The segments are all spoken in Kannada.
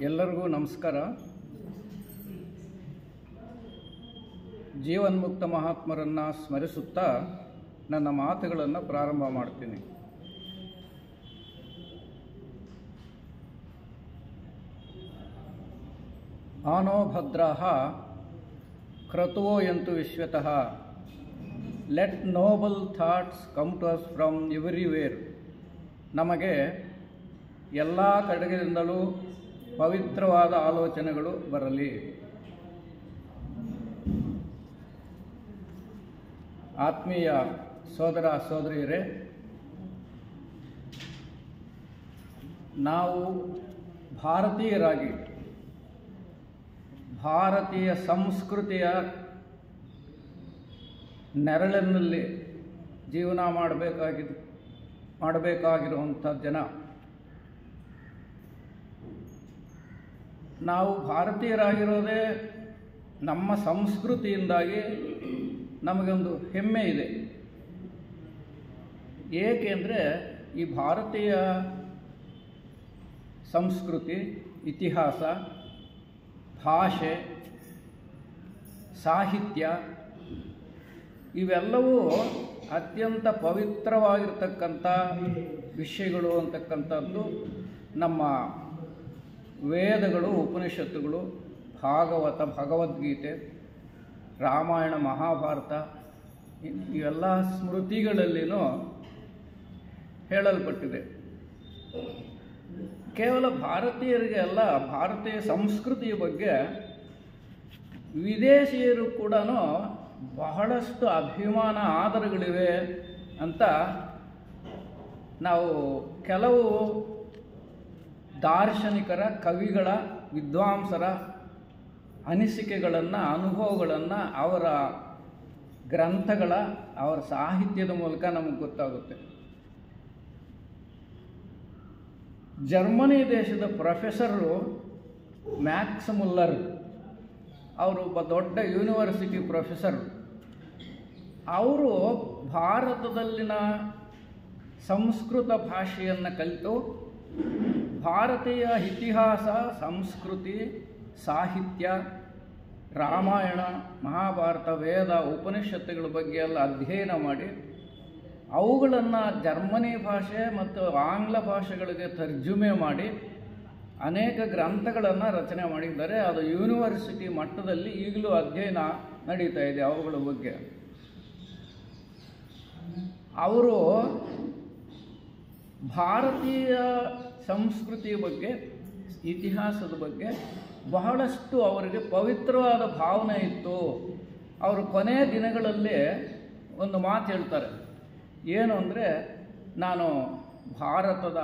ಎಲ್ಲರಿಗೂ ನಮಸ್ಕಾರ. ಜೀವನ್ಮುಕ್ತ ಮಹಾತ್ಮರನ್ನು ಸ್ಮರಿಸುತ್ತಾ ನನ್ನ ಮಾತುಗಳನ್ನು ಪ್ರಾರಂಭ ಮಾಡ್ತೀನಿ. ಆನೋ ಭದ್ರಾಃ ಕ್ರತುವೋ ಯಂತು ವಿಶ್ವತಃ. Let noble thoughts come to us from everywhere. ನಮಗೆ ಎಲ್ಲ ಕಡೆಗಳಿಂದಲೂ ಪವಿತ್ರವಾದ ಆಲೋಚನೆಗಳು ಬರಲಿ. ಆತ್ಮೀಯ ಸೋದರ ಸೋದರಿಯರೇ, ನಾವು ಭಾರತೀಯರಾಗಿ ಭಾರತೀಯ ಸಂಸ್ಕೃತಿಯ ನೆರಳಿನಲ್ಲಿ ಜೀವನ ಮಾಡಬೇಕಾಗಿರುವಂಥ ಜನ. ನಾವು ಭಾರತೀಯರಾಗಿರೋದೇ ನಮ್ಮ ಸಂಸ್ಕೃತಿಯಿಂದಾಗಿ ನಮಗೊಂದು ಹೆಮ್ಮೆ ಇದೆ. ಏಕೆಂದರೆ ಈ ಭಾರತೀಯ ಸಂಸ್ಕೃತಿ, ಇತಿಹಾಸ, ಭಾಷೆ, ಸಾಹಿತ್ಯ ಇವೆಲ್ಲವೂ ಅತ್ಯಂತ ಪವಿತ್ರವಾಗಿರ್ತಕ್ಕಂಥ ವಿಷಯಗಳು ಅಂತಕ್ಕಂಥದ್ದು ನಮ್ಮ ವೇದಗಳು, ಉಪನಿಷತ್ತುಗಳು, ಭಾಗವತ, ಭಗವದ್ಗೀತೆ, ರಾಮಾಯಣ, ಮಹಾಭಾರತ ಇವೆಲ್ಲ ಸ್ಮೃತಿಗಳಲ್ಲಿನೂ ಹೇಳಲ್ಪಟ್ಟಿದೆ. ಕೇವಲ ಭಾರತೀಯರಿಗೆ ಅಲ್ಲ, ಭಾರತೀಯ ಸಂಸ್ಕೃತಿಯ ಬಗ್ಗೆ ವಿದೇಶಿಯರು ಕೂಡ ಬಹಳಷ್ಟು ಅಭಿಮಾನ, ಆದರಗಳಿವೆ ಅಂತ ನಾವು ಕೆಲವು ದಾರ್ಶನಿಕರ, ಕವಿಗಳ, ವಿದ್ವಾಂಸರ ಅನಿಸಿಕೆಗಳನ್ನು, ಅನುಭವಗಳನ್ನು ಅವರ ಗ್ರಂಥಗಳ, ಅವರ ಸಾಹಿತ್ಯದ ಮೂಲಕ ನಮಗೆ ಗೊತ್ತಾಗುತ್ತೆ. ಜರ್ಮನಿ ದೇಶದ ಪ್ರೊಫೆಸರು ಮ್ಯಾಕ್ಸ್ ಮುಲ್ಲರ್ ಅವರು ಒಬ್ಬ ದೊಡ್ಡ ಯೂನಿವರ್ಸಿಟಿ ಪ್ರೊಫೆಸರ್. ಅವರು ಭಾರತದಲ್ಲಿನ ಸಂಸ್ಕೃತ ಭಾಷೆಯನ್ನು ಕಲಿತು ಭಾರತೀಯ ಇತಿಹಾಸ, ಸಂಸ್ಕೃತಿ, ಸಾಹಿತ್ಯ, ರಾಮಾಯಣ, ಮಹಾಭಾರತ, ವೇದ, ಉಪನಿಷತ್ತುಗಳ ಬಗ್ಗೆ ಎಲ್ಲ ಅಧ್ಯಯನ ಮಾಡಿ ಅವುಗಳನ್ನು ಜರ್ಮನಿ ಭಾಷೆ ಮತ್ತು ಆಂಗ್ಲ ಭಾಷೆಗಳಿಗೆ ತರ್ಜುಮೆ ಮಾಡಿ ಅನೇಕ ಗ್ರಂಥಗಳನ್ನು ರಚನೆ ಮಾಡಿದ್ದಾರೆ. ಅದು ಯೂನಿವರ್ಸಿಟಿ ಮಟ್ಟದಲ್ಲಿ ಈಗಲೂ ಅಧ್ಯಯನ ನಡೀತಾ ಇದೆ ಅವುಗಳ ಬಗ್ಗೆ. ಅವರು ಭಾರತೀಯ ಸಂಸ್ಕೃತಿಯ ಬಗ್ಗೆ, ಇತಿಹಾಸದ ಬಗ್ಗೆ ಬಹಳಷ್ಟು ಅವರಿಗೆ ಪವಿತ್ರವಾದ ಭಾವನೆ ಇತ್ತು. ಅವರು ಕೊನೆಯ ದಿನಗಳಲ್ಲಿ ಒಂದು ಮಾತು ಹೇಳ್ತಾರೆ. ಏನು ಅಂದರೆ, ನಾನು ಭಾರತದ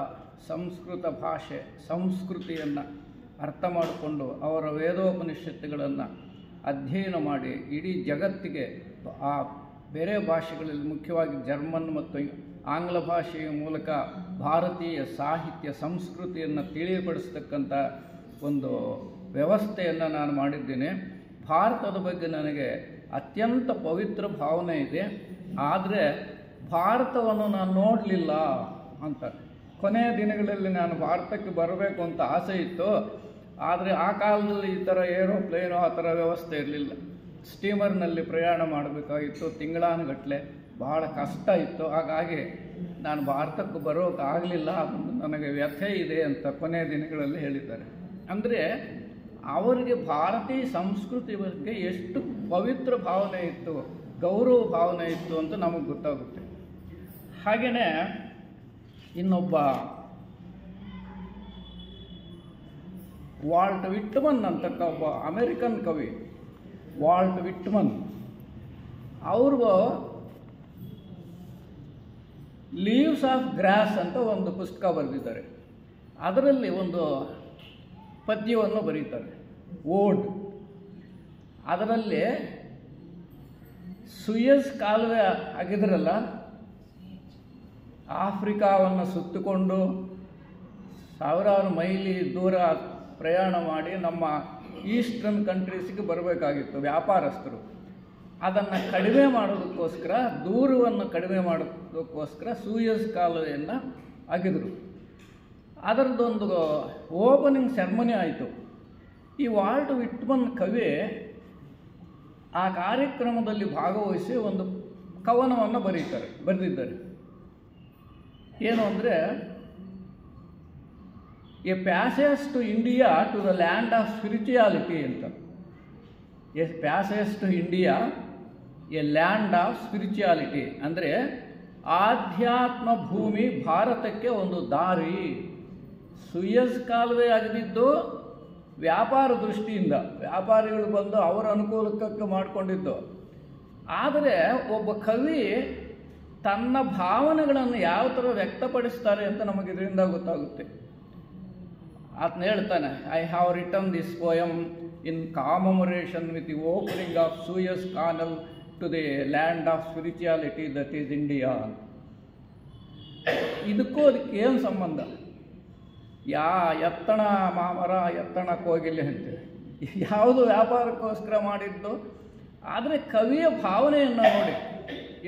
ಸಂಸ್ಕೃತ ಭಾಷೆ, ಸಂಸ್ಕೃತಿಯನ್ನು ಅರ್ಥ ಮಾಡಿಕೊಂಡು ಅವರ ವೇದೋಪನಿಷತ್ತುಗಳನ್ನು ಅಧ್ಯಯನ ಮಾಡಿ ಇಡೀ ಜಗತ್ತಿಗೆ ಆ ಬೇರೆ ಭಾಷೆಗಳಲ್ಲಿ, ಮುಖ್ಯವಾಗಿ ಜರ್ಮನ್ ಮತ್ತು ಆಂಗ್ಲ ಭಾಷೆಯ ಮೂಲಕ ಭಾರತೀಯ ಸಾಹಿತ್ಯ, ಸಂಸ್ಕೃತಿಯನ್ನು ತಿಳಿಯಪಡಿಸ್ತಕ್ಕಂಥ ಒಂದು ವ್ಯವಸ್ಥೆಯನ್ನು ನಾನು ಮಾಡಿದ್ದೇನೆ. ಭಾರತದ ಬಗ್ಗೆ ನನಗೆ ಅತ್ಯಂತ ಪವಿತ್ರ ಭಾವನೆ ಇದೆ. ಆದರೆ ಭಾರತವನ್ನು ನಾನು ನೋಡಲಿಲ್ಲ ಅಂತ. ಕೊನೆಯ ದಿನಗಳಲ್ಲಿ ನಾನು ಭಾರತಕ್ಕೆ ಬರಬೇಕು ಅಂತ ಆಸೆ ಇತ್ತು. ಆದರೆ ಆ ಕಾಲದಲ್ಲಿ ಈ ಥರ ಏರೋಪ್ಲೇನೋ ಆ ಥರ ವ್ಯವಸ್ಥೆ ಇರಲಿಲ್ಲ. ಸ್ಟೀಮರ್ನಲ್ಲಿ ಪ್ರಯಾಣ ಮಾಡಬೇಕಾಗಿತ್ತು, ತಿಂಗಳಾನುಗಟ್ಟಲೆ, ಬಹಳ ಕಷ್ಟ ಇತ್ತು. ಹಾಗಾಗಿ ನಾನು ಭಾರತಕ್ಕೆ ಬರೋಕ್ಕಾಗಲಿಲ್ಲ, ಅದೊಂದು ನನಗೆ ವ್ಯಥೆ ಇದೆ ಅಂತ ಕೊನೆಯ ದಿನಗಳಲ್ಲಿ ಹೇಳಿದ್ದಾರೆ. ಅಂದರೆ ಅವರಿಗೆ ಭಾರತೀಯ ಸಂಸ್ಕೃತಿ ಬಗ್ಗೆ ಎಷ್ಟು ಪವಿತ್ರ ಭಾವನೆ ಇತ್ತು, ಗೌರವ ಭಾವನೆ ಇತ್ತು ಅಂತ ನಮಗೆ ಗೊತ್ತಾಗುತ್ತೆ. ಹಾಗೆಯೇ ಇನ್ನೊಬ್ಬ ವಾಲ್ಟ್ ವಿಟ್ಮನ್ ಅಂತಕ್ಕ ಒಬ್ಬ ಅಮೆರಿಕನ್ ಕವಿ, ವಾಲ್ಟ್ ವಿಟ್ಮನ್, ಅವರು ಲೀವ್ಸ್ ಆಫ್ ಗ್ರಾಸ್ ಅಂತ ಒಂದು ಪುಸ್ತಕ ಬರೆದಿದ್ದಾರೆ. ಅದರಲ್ಲಿ ಒಂದು ಪದ್ಯವನ್ನು ಬರೀತಾರೆ, ಓಡ್. ಅದರಲ್ಲಿ ಸುಯಸ್ ಕಾಲುವೆ ಆಗಿದ್ರಲ್ಲ, ಆಫ್ರಿಕಾವನ್ನು ಸುತ್ತಿಕೊಂಡು ಸಾವಿರಾರು ಮೈಲಿ ದೂರ ಪ್ರಯಾಣ ಮಾಡಿ ನಮ್ಮ ಈಸ್ಟರ್ನ್ ಕಂಟ್ರೀಸ್ಗೆ ಬರಬೇಕಾಗಿತ್ತು ವ್ಯಾಪಾರಸ್ಥರು. ಅದನ್ನು ಕಡಿಮೆ ಮಾಡೋದಕ್ಕೋಸ್ಕರ, ದೂರವನ್ನು ಕಡಿಮೆ ಮಾಡೋದಕ್ಕೋಸ್ಕರ ಸೂಯಸ್ ಕಾಲುವೆಯನ್ನು ಅಗೆದರು. ಅದರದ್ದೊಂದು ಓಪನಿಂಗ್ ಸೆರೆಮನಿ ಆಯಿತು. ಈ ವಾಲ್ಟ್ ವಿಟ್ಮನ್ ಕವಿ ಆ ಕಾರ್ಯಕ್ರಮದಲ್ಲಿ ಭಾಗವಹಿಸಿ ಒಂದು ಕವನವನ್ನು ಬರೆದಿದ್ದಾರೆ. ಏನು ಅಂದರೆ, a passage to India to the land of spirituality ಅಂತ. A passage to India a land of spirituality ಅಂದರೆ ಆಧ್ಯಾತ್ಮ ಭೂಮಿ ಭಾರತಕ್ಕೆ ಒಂದು ದಾರಿ. ಸುಯಸ್ ಕಾಲುವೆ ಆಗಿದ್ದು ವ್ಯಾಪಾರ ದೃಷ್ಟಿಯಿಂದ ವ್ಯಾಪಾರಿಗಳು ಬಂದು ಅವರ ಅನುಕೂಲಕ್ಕೆ ಮಾಡಿಕೊಂಡಿದ್ದು. ಆದರೆ ಒಬ್ಬ ಕವಿ ತನ್ನ ಭಾವನೆಗಳನ್ನು ಯಾವ ಥರ ವ್ಯಕ್ತಪಡಿಸ್ತಾರೆ ಅಂತ ನಮಗೆ ಇದರಿಂದ ಗೊತ್ತಾಗುತ್ತೆ. ಆತನ ಹೇಳ್ತಾನೆ, I have written this poem in commemoration with the opening of Suez canal to the land of spirituality that is India. ಇದಕ್ಕೂ ಅದಕ್ಕೆ ಏನು ಸಂಬಂಧ? ಎತ್ತಣ ಮಾಮರ ಎತ್ತಣ ಕೋಗಿಲೆ ಅಂತೇಳಿ ಯಾವುದು ವ್ಯಾಪಾರಕ್ಕೋಸ್ಕರ ಮಾಡಿದ್ದು. ಆದರೆ ಕವಿಯ ಭಾವನೆಯನ್ನು ನೋಡಿ,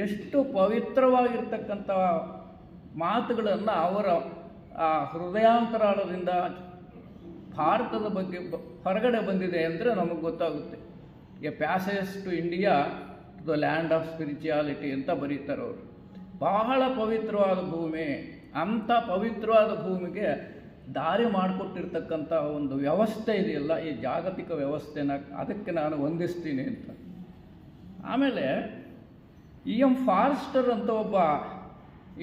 ಎಷ್ಟು ಪವಿತ್ರವಾಗಿರ್ತಕ್ಕಂಥ ಮಾತುಗಳನ್ನು ಅವರ ಹೃದಯಾಂತರಾಳದಿಂದ ಭಾರತದ ಬಗ್ಗೆ ಹೊರಗಡೆ ಬಂದಿದೆ ಅಂದರೆ ನಮಗೆ ಗೊತ್ತಾಗುತ್ತೆ. A passage to India to the land of spirituality ಅಂತ ಬರೀತಾರೆ ಅವರು. ಬಹಳ ಪವಿತ್ರವಾದ ಭೂಮಿ, ಅಂಥ ಪವಿತ್ರವಾದ ಭೂಮಿಗೆ ದಾರಿ ಮಾಡಿಕೊಟ್ಟಿರ್ತಕ್ಕಂಥ ಒಂದು ವ್ಯವಸ್ಥೆ ಇದೆಯಲ್ಲ, ಈ ಜಾಗತಿಕ ವ್ಯವಸ್ಥೆನ, ಅದಕ್ಕೆ ನಾನು ವಂದಿಸ್ತೀನಿ ಅಂತ. ಆಮೇಲೆ E.M. ಫಾರೆಸ್ಟರ್ ಅಂತ ಒಬ್ಬ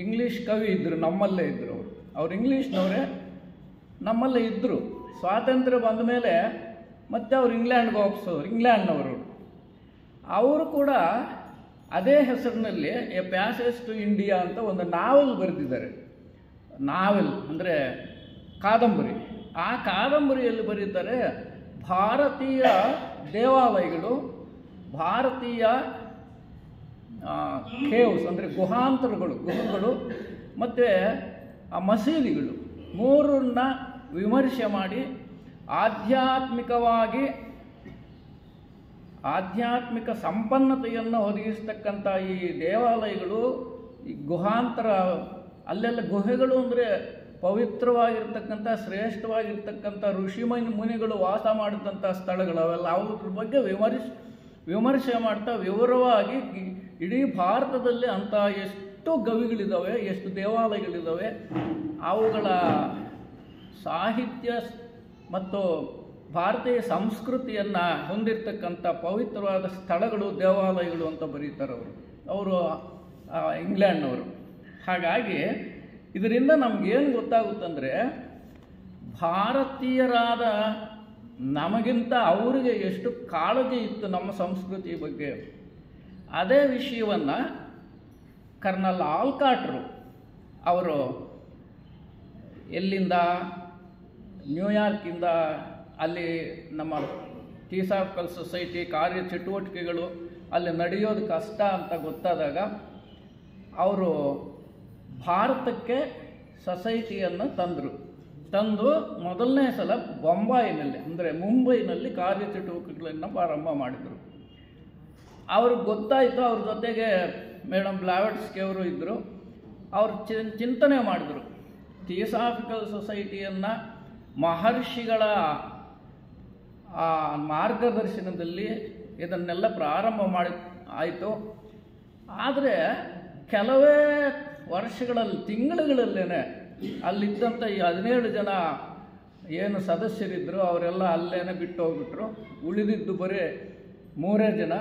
ಇಂಗ್ಲೀಷ್ ಕವಿ ಇದ್ದರು, ನಮ್ಮಲ್ಲೇ ಇದ್ದರು. ಅವ್ರು ಇಂಗ್ಲೀಷ್ನವರೇ, ನಮ್ಮಲ್ಲೇ ಇದ್ದರು. ಸ್ವಾತಂತ್ರ್ಯ ಬಂದ ಮೇಲೆ ಮತ್ತೆ ಅವ್ರು ಇಂಗ್ಲೆಂಡ್ಗೆ ಹೋಗ್ಸೋರು, ಇಂಗ್ಲೆಂಡ್ನವರು. ಅವರು ಕೂಡ ಅದೇ ಹೆಸರಿನಲ್ಲಿ ಎ ಪ್ಯಾಸೇಜ್ ಟು ಇಂಡಿಯಾ ಅಂತ ಒಂದು ನಾವೆಲ್ ಬರೆದಿದ್ದಾರೆ. ನಾವೆಲ್ ಅಂದರೆ ಕಾದಂಬರಿ. ಆ ಕಾದಂಬರಿಯಲ್ಲಿ ಬರೀತಾರೆ, ಭಾರತೀಯ ದೇವಾಲಯಗಳು, ಭಾರತೀಯ ಕೇವ್ಸ್ ಅಂದರೆ ಗುಹೆಗಳು ಮತ್ತು ಆ ಮಸೀದಿಗಳು ಮೂರನ್ನ ವಿಮರ್ಶೆ ಮಾಡಿ ಆಧ್ಯಾತ್ಮಿಕ ಸಂಪನ್ನತೆಯನ್ನು ಒದಗಿಸ್ತಕ್ಕಂಥ ಈ ದೇವಾಲಯಗಳು, ಈ ಗುಹಾಂತರ, ಅಲ್ಲೆಲ್ಲ ಗುಹೆಗಳು ಅಂದರೆ ಪವಿತ್ರವಾಗಿರ್ತಕ್ಕಂಥ ಶ್ರೇಷ್ಠವಾಗಿರ್ತಕ್ಕಂಥ ಮುನಿಗಳು ವಾಸ ಮಾಡಿದಂಥ ಸ್ಥಳಗಳು, ಅವೆಲ್ಲ ಅವ್ರ ಬಗ್ಗೆ ವಿಮರ್ಶೆ ಮಾಡ್ತಾ ವಿವರವಾಗಿ ಇಡೀ ಭಾರತದಲ್ಲಿ ಅಂಥ ಎಷ್ಟು ಗವಿಗಳಿದ್ದಾವೆ, ಎಷ್ಟು ದೇವಾಲಯಗಳಿದ್ದಾವೆ, ಅವುಗಳ ಸಾಹಿತ್ಯ ಮತ್ತು ಭಾರತೀಯ ಸಂಸ್ಕೃತಿಯನ್ನು ಹೊಂದಿರತಕ್ಕಂಥ ಪವಿತ್ರವಾದ ಸ್ಥಳಗಳು, ದೇವಾಲಯಗಳು ಅಂತ ಬರೀತಾರೆ ಅವರು ಇಂಗ್ಲೆಂಡ್ನವರು. ಹಾಗಾಗಿ ಇದರಿಂದ ನಮಗೇನು ಗೊತ್ತಾಗುತ್ತಂದರೆ, ಭಾರತೀಯರಾದ ನಮಗಿಂತ ಅವರಿಗೆ ಎಷ್ಟು ಕಾಳಜಿ ಇತ್ತು ನಮ್ಮ ಸಂಸ್ಕೃತಿ ಬಗ್ಗೆ. ಅದೇ ವಿಷಯವನ್ನು ಕರ್ನಲ್ ಆಲ್ಕಾಟ್ರು ಅವರು ಎಲ್ಲಿಂದ, ನ್ಯೂಯಾರ್ಕಿಂದ, ಅಲ್ಲಿ ನಮ್ಮ ಥಿಯೋಸಾಫಿಕಲ್ ಸೊಸೈಟಿ ಕಾರ್ಯಚಟುವಟಿಕೆಗಳು ಅಲ್ಲಿ ನಡೆಯೋದು ಕಷ್ಟ ಅಂತ ಗೊತ್ತಾದಾಗ ಅವರು ಭಾರತಕ್ಕೆ ಸೊಸೈಟಿಯನ್ನು ತಂದು ಮೊದಲನೇ ಸಲ ಬೊಂಬಾಯಿನಲ್ಲಿ ಅಂದರೆ ಮುಂಬೈನಲ್ಲಿ ಕಾರ್ಯಚಟುವಟಿಕೆಗಳನ್ನು ಪ್ರಾರಂಭ ಮಾಡಿದರು. ಅವ್ರಿಗೆ ಗೊತ್ತಾಯಿತು, ಅವ್ರ ಜೊತೆಗೆ ಮೇಡಮ್ ಬ್ಲಾವೆಟ್ಸ್ಕಿ ಅವರು ಇದ್ದರು. ಅವರು ಚಿಂತನೆ ಮಾಡಿದರು, ಥಿಯೋಸಾಫಿಕಲ್ ಸೊಸೈಟಿಯನ್ನು ಮಹರ್ಷಿಗಳ ಮಾರ್ಗದರ್ಶನದಲ್ಲಿ ಇದನ್ನೆಲ್ಲ ಪ್ರಾರಂಭ ಆಯಿತು. ಆದರೆ ಕೆಲವೇ ವರ್ಷಗಳಲ್ಲಿ, ತಿಂಗಳುಗಳಲ್ಲೇ ಅಲ್ಲಿದ್ದಂಥ ಈ 17 ಜನ ಏನು ಸದಸ್ಯರಿದ್ದರು ಅವರೆಲ್ಲ ಅಲ್ಲೇನೆ ಬಿಟ್ಟು ಹೋಗ್ಬಿಟ್ರು. ಉಳಿದಿದ್ದು ಬರೀ 3 ಜನ.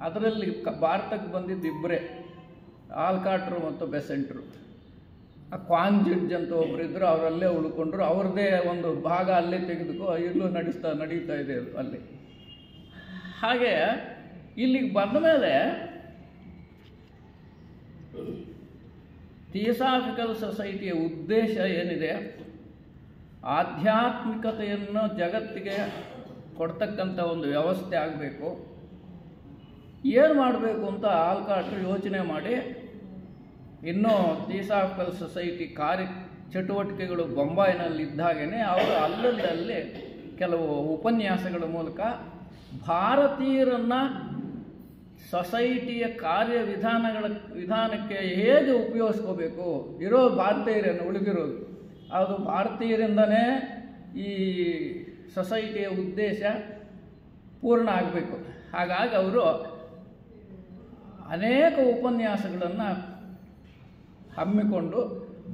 ಅದರಲ್ಲಿ ಭಾರತಕ್ಕೆ ಬಂದಿದ್ದು 2, ಆಲ್ಕಾಟ್ರು ಮತ್ತು ಬೆಸೆಂಟ್ರು. ಕ್ವಾನ್ ಜಡ್ಜ್ ಅಂತ ಒಬ್ಬರಿದ್ದರು, ಅವರಲ್ಲೇ ಉಳ್ಕೊಂಡ್ರು. ಅವ್ರದ್ದೇ ಒಂದು ಭಾಗ ಅಲ್ಲೇ ತೆಗೆದುಕೋ, ಇಲ್ಲೂ ನಡೀತಾ ಇದೆ ಅಲ್ಲಿ. ಹಾಗೆ ಇಲ್ಲಿಗೆ ಬಂದ ಮೇಲೆ ಥಿಯೋಸಾಫಿಕಲ್ ಸೊಸೈಟಿಯ ಉದ್ದೇಶ ಏನಿದೆ, ಆಧ್ಯಾತ್ಮಿಕತೆಯನ್ನು ಜಗತ್ತಿಗೆ ಕೊಡ್ತಕ್ಕಂಥ ಒಂದು ವ್ಯವಸ್ಥೆ ಆಗಬೇಕು. ಏನು ಮಾಡಬೇಕು ಅಂತ ಆಲ್ಕಾಟ್ರು ಯೋಚನೆ ಮಾಡಿ, ಇನ್ನೂ ಥಿಯೋಸಾಫಿಕಲ್ ಸೊಸೈಟಿ ಚಟುವಟಿಕೆಗಳು ಬೊಂಬಾಯಿನಲ್ಲಿ ಇದ್ದಾಗೇ ಅವರು ಅಲ್ಲಲ್ಲಿ ಕೆಲವು ಉಪನ್ಯಾಸಗಳ ಮೂಲಕ ಭಾರತೀಯರನ್ನು ಸೊಸೈಟಿಯ ವಿಧಾನಕ್ಕೆ ಹೇಗೆ ಉಪಯೋಗಿಸ್ಕೋಬೇಕು, ಭಾರತೀಯರನ್ನು ಉಳಿದಿರೋದು ಅದು ಭಾರತೀಯರಿಂದನೇ ಈ ಸೊಸೈಟಿಯ ಉದ್ದೇಶ ಪೂರ್ಣ ಆಗಬೇಕು. ಹಾಗಾಗಿ ಅವರು ಅನೇಕ ಉಪನ್ಯಾಸಗಳನ್ನು ಹಮ್ಮಿಕೊಂಡು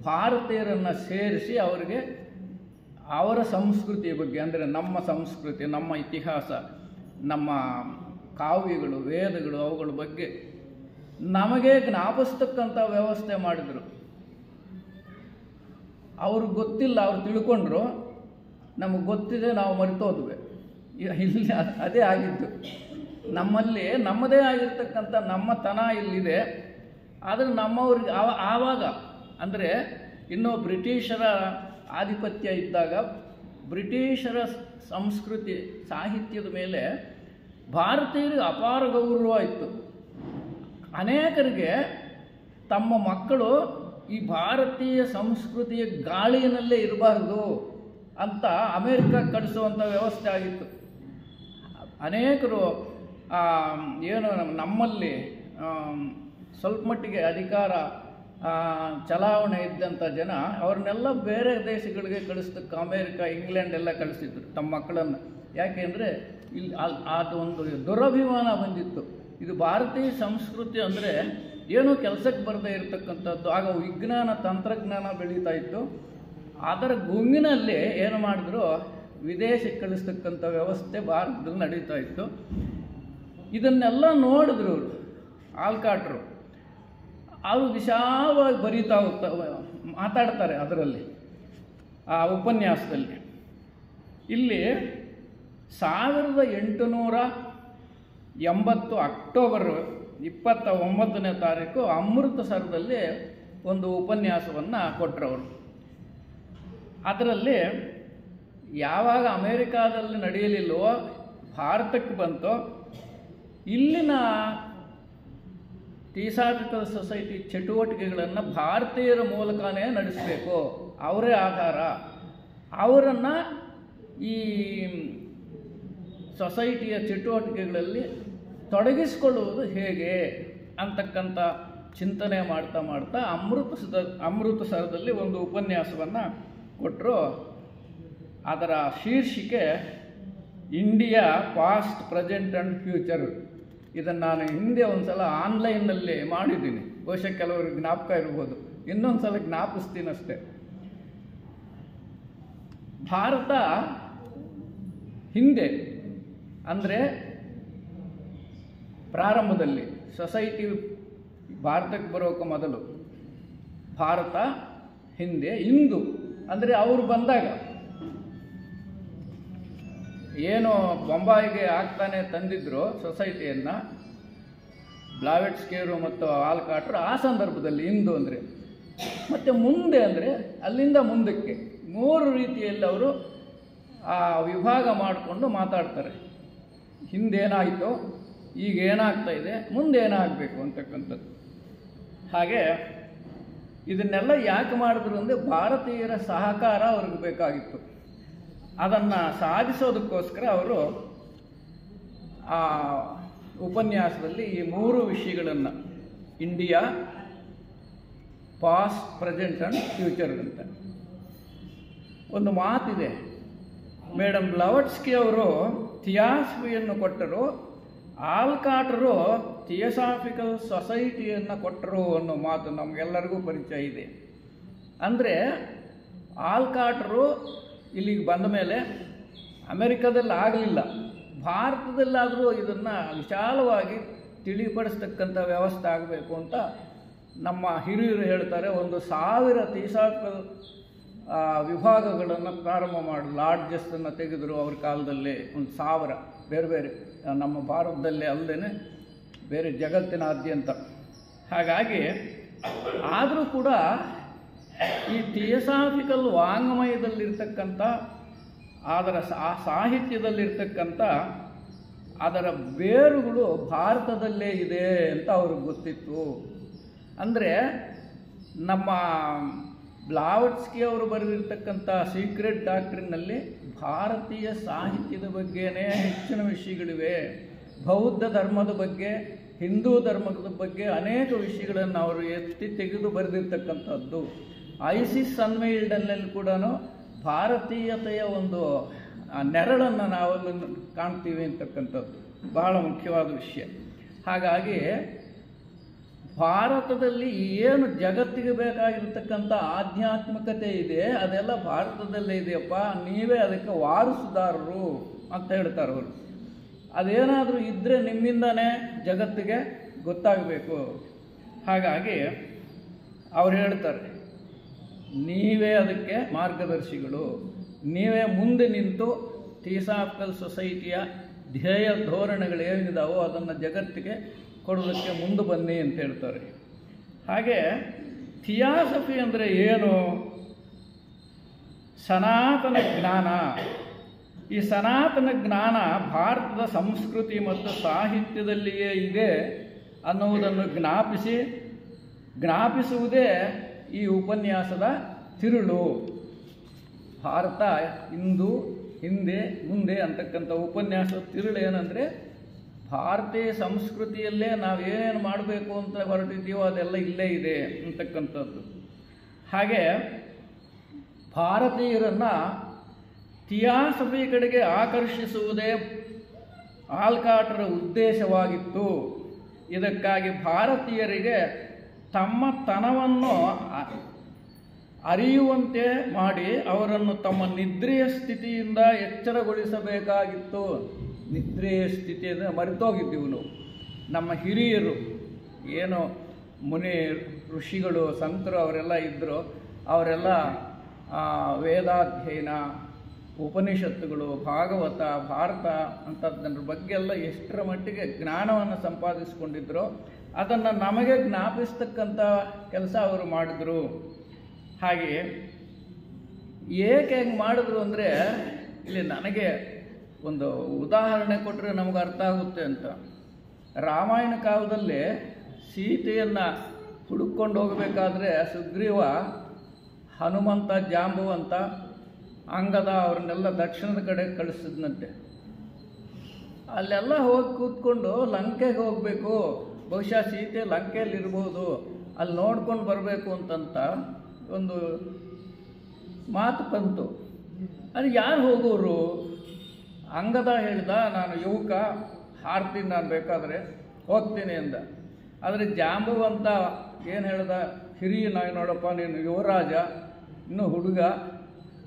ಭಾರತೀಯರನ್ನು ಸೇರಿಸಿ ಅವರಿಗೆ ಅವರ ಸಂಸ್ಕೃತಿಯ ಬಗ್ಗೆ, ಅಂದರೆ ನಮ್ಮ ಸಂಸ್ಕೃತಿ, ನಮ್ಮ ಇತಿಹಾಸ, ನಮ್ಮ ಕಾವ್ಯಗಳು, ವೇದಗಳು, ಅವುಗಳ ಬಗ್ಗೆ ನಮಗೆ ಜ್ಞಾಪಿಸ್ತಕ್ಕಂಥ ವ್ಯವಸ್ಥೆ ಮಾಡಿದರು. ಅವ್ರಿಗೆ ಗೊತ್ತಿಲ್ಲ, ಅವ್ರು ತಿಳ್ಕೊಂಡ್ರು, ನಮಗೆ ಗೊತ್ತಿದೆ, ನಾವು ಮರೆತೋದ್ವಿ. ಇಲ್ಲಿ ಅದೇ ಆಗಿದ್ದು. ನಮ್ಮಲ್ಲಿ ನಮ್ಮದೇ ಆಗಿರ್ತಕ್ಕಂಥ ನಮ್ಮತನ ಇಲ್ಲಿದೆ. ಆದರೆ ನಮ್ಮವ್ರಿಗೆ ಆವಾಗ ಅಂದರೆ ಇನ್ನೂ ಬ್ರಿಟಿಷರ ಆಧಿಪತ್ಯ ಇದ್ದಾಗ ಬ್ರಿಟಿಷರ ಸಂಸ್ಕೃತಿ ಸಾಹಿತ್ಯದ ಮೇಲೆ ಭಾರತೀಯರಿಗೆ ಅಪಾರ ಗೌರವ ಇತ್ತು. ಅನೇಕರಿಗೆ ತಮ್ಮ ಮಕ್ಕಳು ಈ ಭಾರತೀಯ ಸಂಸ್ಕೃತಿಯ ಗಾಳಿನಲ್ಲೇ ಇರಬಾರ್ದು ಅಂತ ಅಮೇರಿಕಕ್ಕೆ ಕಳಿಸುವಂಥ ವ್ಯವಸ್ಥೆ ಆಗಿತ್ತು. ಅನೇಕರು ಏನು ನಮ್ಮಲ್ಲಿ ಸ್ವಲ್ಪ ಮಟ್ಟಿಗೆ ಅಧಿಕಾರ ಚಲಾವಣೆ ಇದ್ದಂಥ ಜನ ಅವ್ರನ್ನೆಲ್ಲ ಬೇರೆ ದೇಶಗಳಿಗೆ ಕಳಿಸ್ತಕ್ಕೆ ಅಮೇರಿಕ, ಇಂಗ್ಲೆಂಡ್ ಎಲ್ಲ ಕಳಿಸಿದ್ರು ತಮ್ಮ ಮಕ್ಕಳನ್ನು. ಯಾಕೆಂದರೆ ಇಲ್ಲಿ ಅದೊಂದು ದುರಭಿಮಾನ ಬಂದಿತ್ತು. ಇದು ಭಾರತೀಯ ಸಂಸ್ಕೃತಿ ಅಂದರೆ ಏನೂ ಕೆಲಸಕ್ಕೆ ಬರದೇ ಇರತಕ್ಕಂಥದ್ದು. ಆಗ ವಿಜ್ಞಾನ ತಂತ್ರಜ್ಞಾನ ಬೆಳೀತಾ ಇತ್ತು. ಅದರ ಗುಂಗಿನಲ್ಲಿ ಏನು ಮಾಡಿದ್ರು, ವಿದೇಶಕ್ಕೆ ಕಳಿಸ್ತಕ್ಕಂಥ ವ್ಯವಸ್ಥೆ ಭಾರತದಲ್ಲಿ ನಡೀತಾ ಇತ್ತು. ಇದನ್ನೆಲ್ಲ ನೋಡಿದ್ರು ಆಲ್ಕಾಟ್ರು. ಅವರು ವಿಶಾಲವಾಗಿ ಬರೀತಾ ಮಾತಾಡ್ತಾರೆ ಅದರಲ್ಲಿ, ಆ ಉಪನ್ಯಾಸದಲ್ಲಿ. ಇಲ್ಲಿ 1880 ಅಕ್ಟೋಬರ್ 29ನೇ ತಾರೀಕು ಅಮೃತಸರದಲ್ಲಿ ಒಂದು ಉಪನ್ಯಾಸವನ್ನು ಕೊಟ್ಟರವರು. ಅದರಲ್ಲಿ ಯಾವಾಗ ಅಮೇರಿಕಾದಲ್ಲಿ ನಡೆಯಲಿಲ್ಲವೋ ಭಾರತಕ್ಕೆ ಬಂತೋ, ಇಲ್ಲಿನ ಥಿಯಾಸಾಫಿಕಲ್ ಸೊಸೈಟಿ ಚಟುವಟಿಕೆಗಳನ್ನು ಭಾರತೀಯರ ಮೂಲಕನೇ ನಡೆಸಬೇಕು, ಅವರೇ ಆಧಾರ, ಅವರನ್ನು ಈ ಸೊಸೈಟಿಯ ಚಟುವಟಿಕೆಗಳಲ್ಲಿ ತೊಡಗಿಸಿಕೊಳ್ಳುವುದು ಹೇಗೆ ಅಂತಕ್ಕಂಥ ಚಿಂತನೆ ಮಾಡ್ತಾ ಮಾಡ್ತಾ ಅಮೃತಸರದಲ್ಲಿ ಒಂದು ಉಪನ್ಯಾಸವನ್ನು ಕೊಟ್ಟರು. ಅದರ ಶೀರ್ಷಿಕೆ India past, present and future. ಇದನ್ನು ನಾನು ಹಿಂದೆ ಒಂದು ಸಲ ಆನ್ಲೈನ್ನಲ್ಲಿ ಮಾಡಿದ್ದೀನಿ, ಬಹುಶಃ ಕೆಲವರಿಗೆ ಜ್ಞಾಪಕ ಇರ್ಬೋದು, ಇನ್ನೊಂದು ಸಲ ಜ್ಞಾಪಿಸ್ತೀನಷ್ಟೆ. ಭಾರತ ಹಿಂದೆ ಅಂದರೆ ಪ್ರಾರಂಭದಲ್ಲಿ ಸೊಸೈಟಿ ಭಾರತಕ್ಕೆ ಬರೋಕ್ಕೆ ಮೊದಲು ಭಾರತ ಹಿಂದೆ, ಇಂದು ಅಂದರೆ ಅವರು ಬಂದಾಗ ಏನು ಬೊಂಬಾಯಿಗೆ ಆಗ್ತಾನೆ ತಂದಿದ್ರು ಸೊಸೈಟಿಯನ್ನು, ಬ್ಲಾವೆಟ್ಸ್ಕಿಯರು ಮತ್ತು ಆಲ್ಕಾಟ್ರು, ಆ ಸಂದರ್ಭದಲ್ಲಿ ಇಂದು ಅಂದರೆ. ಮತ್ತು ಮುಂದೆ ಅಂದರೆ ಅಲ್ಲಿಂದ ಮುಂದಕ್ಕೆ 3 ರೀತಿಯಲ್ಲಿ ಅವರು ಆ ವಿಭಾಗ ಮಾಡಿಕೊಂಡು ಮಾತಾಡ್ತಾರೆ. ಹಿಂದೇನಾಯಿತು, ಈಗ ಏನಾಗ್ತಾ ಇದೆ, ಮುಂದೆ ಏನಾಗಬೇಕು ಅಂತಕ್ಕಂಥದ್ದು. ಹಾಗೆ ಇದನ್ನೆಲ್ಲ ಯಾಕೆ ಮಾಡಿದ್ರು ಅಂದರೆ ಭಾರತೀಯರ ಸಹಕಾರ ಅವ್ರಿಗೆ ಬೇಕಾಗಿತ್ತು. ಅದನ್ನು ಸಾಧಿಸೋದಕ್ಕೋಸ್ಕರ ಅವರು ಆ ಉಪನ್ಯಾಸದಲ್ಲಿ ಈ 3 ವಿಷಯಗಳನ್ನು, India past, present and future ಅಂತ. ಒಂದು ಮಾತಿದೆ, ಮೇಡಮ್ ಬ್ಲಾವೆಟ್ಸ್ಕಿ ಅವರು ಥಿಯಾಸಫಿಯನ್ನು ಕೊಟ್ಟರು, ಆಲ್ಕಾಟ್ರು ಥಿಯಾಸಾಫಿಕಲ್ ಸೊಸೈಟಿಯನ್ನು ಕೊಟ್ಟರು ಅನ್ನೋ ಮಾತು ನಮಗೆಲ್ಲರಿಗೂ ಪರಿಚಯ ಇದೆ. ಅಂದರೆ ಆಲ್ಕಾಟ್ರು ಇಲ್ಲಿಗೆ ಬಂದ ಮೇಲೆ ಅಮೆರಿಕದಲ್ಲಿ ಆಗಲಿಲ್ಲ, ಭಾರತದಲ್ಲಾದರೂ ಇದನ್ನು ವಿಶಾಲವಾಗಿ ತಿಳಿಪಡಿಸ್ತಕ್ಕಂಥ ವ್ಯವಸ್ಥೆ ಆಗಬೇಕು ಅಂತ ನಮ್ಮ ಹಿರಿಯರು ಹೇಳ್ತಾರೆ. 1000 ಥಿಯಾಸಾಫಿಕಲ್ ವಿಭಾಗಗಳನ್ನು ಪ್ರಾರಂಭ ಮಾಡಿ ಲಾಡ್ಜಸ್ಸನ್ನು ತೆಗೆದರು ಅವ್ರ ಕಾಲದಲ್ಲಿ. 1000 ಬೇರೆ ಬೇರೆ, ನಮ್ಮ ಭಾರತದಲ್ಲೇ ಅಲ್ಲದೆ ಬೇರೆ ಜಗತ್ತಿನಾದ್ಯಂತ. ಹಾಗಾಗಿ ಆದರೂ ಕೂಡ ಈ ಥಿಯಾಸಾಫಿಕಲ್ ವಾಂಗ್ಮಯದಲ್ಲಿರ್ತಕ್ಕಂಥ, ಅದರ ಸಾಹಿತ್ಯದಲ್ಲಿರ್ತಕ್ಕಂಥ ಅದರ ಬೇರುಗಳು ಭಾರತದಲ್ಲೇ ಇದೆ ಅಂತ ಅವ್ರಿಗೆ ಗೊತ್ತಿತ್ತು. ಅಂದರೆ ನಮ್ಮ ಬ್ಲಾವೆಟ್ಸ್ಕಿ ಅವರು ಬರೆದಿರ್ತಕ್ಕಂಥ ಸೀಕ್ರೆಟ್ ಡಾಕ್ಟ್ರಿನ್ನಲ್ಲಿ ಭಾರತೀಯ ಸಾಹಿತ್ಯದ ಬಗ್ಗೆನೇ ಹೆಚ್ಚಿನ ವಿಷಯಗಳಿವೆ. ಬೌದ್ಧ ಧರ್ಮದ ಬಗ್ಗೆ, ಹಿಂದೂ ಧರ್ಮದ ಬಗ್ಗೆ ಅನೇಕ ವಿಷಯಗಳನ್ನು ಅವರು ಎತ್ತಿ ತೆಗೆದು ಬರೆದಿರ್ತಕ್ಕಂಥದ್ದು. ಐಸಿಸ್ ಸನ್ಮೇಳನದಲ್ಲಿ ಕೂಡ ಭಾರತೀಯತೆಯ ಒಂದು ನೆರಳನ್ನು ನಾವಲ್ಲಿ ಕಾಣ್ತೀವಿ ಅಂತಕ್ಕಂಥದ್ದು ಬಹಳ ಮುಖ್ಯವಾದ ವಿಷಯ. ಹಾಗಾಗಿ ಭಾರತದಲ್ಲಿ ಏನು ಜಗತ್ತಿಗೆ ಬೇಕಾಗಿರ್ತಕ್ಕಂಥ ಆಧ್ಯಾತ್ಮಿಕತೆ ಇದೆ ಅದೆಲ್ಲ ಭಾರತದಲ್ಲೇ ಇದೆಯಪ್ಪ, ನೀವೇ ಅದಕ್ಕೆ ವಾರಸುದಾರರು ಅಂತ ಹೇಳ್ತಾರೆ ಅವರು. ಅದೇನಾದರೂ ಇದ್ದರೆ ನಿಮ್ಮಿಂದನೇ ಜಗತ್ತಿಗೆ ಗೊತ್ತಾಗಬೇಕು. ಹಾಗಾಗಿ ಅವ್ರು ಹೇಳ್ತಾರೆ, ನೀವೇ ಅದಕ್ಕೆ ಮಾರ್ಗದರ್ಶಿಗಳು, ನೀವೇ ಮುಂದೆ ನಿಂತು ಥಿಯೋಸಾಫಿಕಲ್ ಸೊಸೈಟಿಯ ಧ್ಯೇಯ ಧೋರಣೆಗಳು ಏನಿದಾವೋ ಅದನ್ನು ಜಗತ್ತಿಗೆ ಕೊಡೋದಕ್ಕೆ ಮುಂದೆ ಬನ್ನಿ ಅಂತ ಹೇಳ್ತಾರೆ. ಹಾಗೆ ಥಿಯಾಸಫಿ ಅಂದರೆ ಏನು? ಸನಾತನ ಜ್ಞಾನ. ಈ ಸನಾತನ ಜ್ಞಾನ ಭಾರತದ ಸಂಸ್ಕೃತಿ ಮತ್ತು ಸಾಹಿತ್ಯದಲ್ಲಿಯೇ ಇದೆ ಅನ್ನುವುದನ್ನು ಜ್ಞಾಪಿಸುವುದೇ ಈ ಉಪನ್ಯಾಸದ ತಿರುಳು. ಭಾರತ ಇಂದು, ಹಿಂದೆ, ಮುಂದೆ ಅಂತಕ್ಕಂಥ ಉಪನ್ಯಾಸದ ತಿರುಳು ಏನಂದರೆ, ಭಾರತೀಯ ಸಂಸ್ಕೃತಿಯಲ್ಲೇ ನಾವೇನೇನು ಮಾಡಬೇಕು ಅಂತ ಹೊರಟಿದ್ದೀವೋ ಅದೆಲ್ಲ ಇಲ್ಲೇ ಇದೆ ಅಂತಕ್ಕಂಥದ್ದು. ಹಾಗೆ ಭಾರತೀಯರನ್ನು ಥಿಯಾಸಫಿ ಕಡೆಗೆ ಆಕರ್ಷಿಸುವುದೇ ಆಲ್ಕಾಟರ ಉದ್ದೇಶವಾಗಿತ್ತು. ಇದಕ್ಕಾಗಿ ಭಾರತೀಯರಿಗೆ ತಮ್ಮ ತನವನ್ನು ಅರಿಯುವಂತೆ ಮಾಡಿ ಅವರನ್ನು ತಮ್ಮ ನಿದ್ರೆಯ ಸ್ಥಿತಿಯಿಂದ ಎಚ್ಚರಗೊಳಿಸಬೇಕಾಗಿತ್ತು. ನಿದ್ರೆಯ ಸ್ಥಿತಿಯನ್ನು ಮರೆತೋಗಿದ್ದೀವಿ ನಾವು. ನಮ್ಮ ಹಿರಿಯರು ಏನು ಮುನಿ ಋಷಿಗಳು ಸಂತರು ಅವರೆಲ್ಲ ಇದ್ದರು, ಅವರೆಲ್ಲ ವೇದಾಧ್ಯಯನ, ಉಪನಿಷತ್ತುಗಳು, ಭಾಗವತ, ಭಾರತ ಅಂಥದ್ರ ಬಗ್ಗೆ ಎಲ್ಲ ಎಷ್ಟರ ಮಟ್ಟಿಗೆ ಜ್ಞಾನವನ್ನು ಸಂಪಾದಿಸಿಕೊಂಡಿದ್ರೋ ಅದನ್ನು ನಮಗೆ ಜ್ಞಾಪಿಸ್ತಕ್ಕಂಥ ಕೆಲಸ ಅವರು ಮಾಡಿದ್ರು. ಹಾಗೆ ಏಕೆ ಹೆಂಗೆ ಮಾಡಿದ್ರು ಅಂದರೆ, ಇಲ್ಲಿ ನನಗೆ ಒಂದು ಉದಾಹರಣೆ ಕೊಟ್ಟರೆ ನಮಗೆ ಅರ್ಥ ಆಗುತ್ತೆ ಅಂತ. ರಾಮಾಯಣ ಕಾಲದಲ್ಲಿ ಸೀತೆಯನ್ನು ಹುಡುಕೊಂಡು ಹೋಗಬೇಕಾದ್ರೆ ಸುಗ್ರೀವ, ಹನುಮಂತ, ಜಾಂಬವಂತ, ಅಂಗದ ಅವ್ರನ್ನೆಲ್ಲ ದಕ್ಷಿಣದ ಕಡೆ ಕಳಿಸಿದ್ನಂತೆ. ಅಲ್ಲೆಲ್ಲ ಹೋಗಿ ಕೂತ್ಕೊಂಡು ಲಂಕೆಗೆ ಹೋಗಬೇಕು, ಬಹುಶಃ ಸೀತೆ ಲಂಕೆಯಲ್ಲಿ ಇರ್ಬೋದು, ಅಲ್ಲಿ ನೋಡ್ಕೊಂಡು ಬರಬೇಕು ಅಂತಂತ ಒಂದು ಮಾತು ಬಂತು. ಅದು ಯಾರು ಹೋಗೋರು? ಅಂಗದ ಹೇಳ್ದ, ನಾನು ಯುವಕ, ಹಾರ್ತೀನಿ, ನಾನು ಬೇಕಾದರೆ ಹೋಗ್ತೀನಿ ಅಂದ. ಆದರೆ ಜಾಂಬವಂತ ಏನು ಹೇಳ್ದ, ಹಿರಿಯ ನೋಡಪ್ಪ, ನೀನು ಯುವರಾಜ, ಇನ್ನೂ ಹುಡುಗ,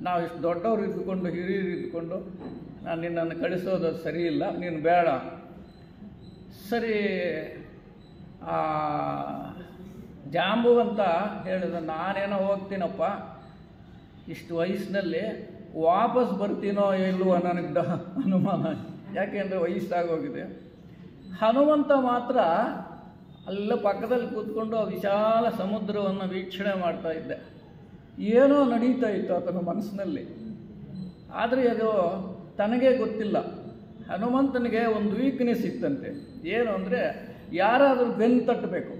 ನಾವು ಇಷ್ಟು ದೊಡ್ಡವರು ಇದ್ದುಕೊಂಡು ಹಿರಿಯರು ಇದ್ದುಕೊಂಡು ನಾನು ನಿನ್ನನ್ನು ಕಳಿಸೋದು ಸರಿ ಇಲ್ಲ, ನೀನು ಬೇಡ. ಸರಿ, ಜಾಂಬುವಂತ ಹೇಳಿದ, ನಾನೇನೋ ಹೋಗ್ತೀನಪ್ಪ, ಇಷ್ಟು ವಯಸ್ಸಿನಲ್ಲಿ ವಾಪಸ್ ಬರ್ತೀನೋ ಇಲ್ವೋ ನನಗೆ ಅನುಮಾನ, ಯಾಕೆಂದರೆ ವಯಸ್ಸಾಗೋಗಿದೆ. ಹನುಮಂತ ಮಾತ್ರ ಅಲ್ಲ ಪಕ್ಕದಲ್ಲಿ ಕೂತ್ಕೊಂಡು ವಿಶಾಲ ಸಮುದ್ರವನ್ನು ವೀಕ್ಷಣೆ ಮಾಡ್ತಾ ಇದ್ದೆ. ಏನೋ ನಡೀತಾ ಇತ್ತು ಆತನ ಮನಸ್ಸಿನಲ್ಲಿ, ಆದರೆ ಅದು ತನಗೇ ಗೊತ್ತಿಲ್ಲ. ಹನುಮಂತನಿಗೆ ಒಂದು ವೀಕ್ನೆಸ್ ಇತ್ತಂತೆ. ಏನು ಅಂದರೆ, ಯಾರಾದರೂ ಬೆನ್ನು ತಟ್ಟಬೇಕು,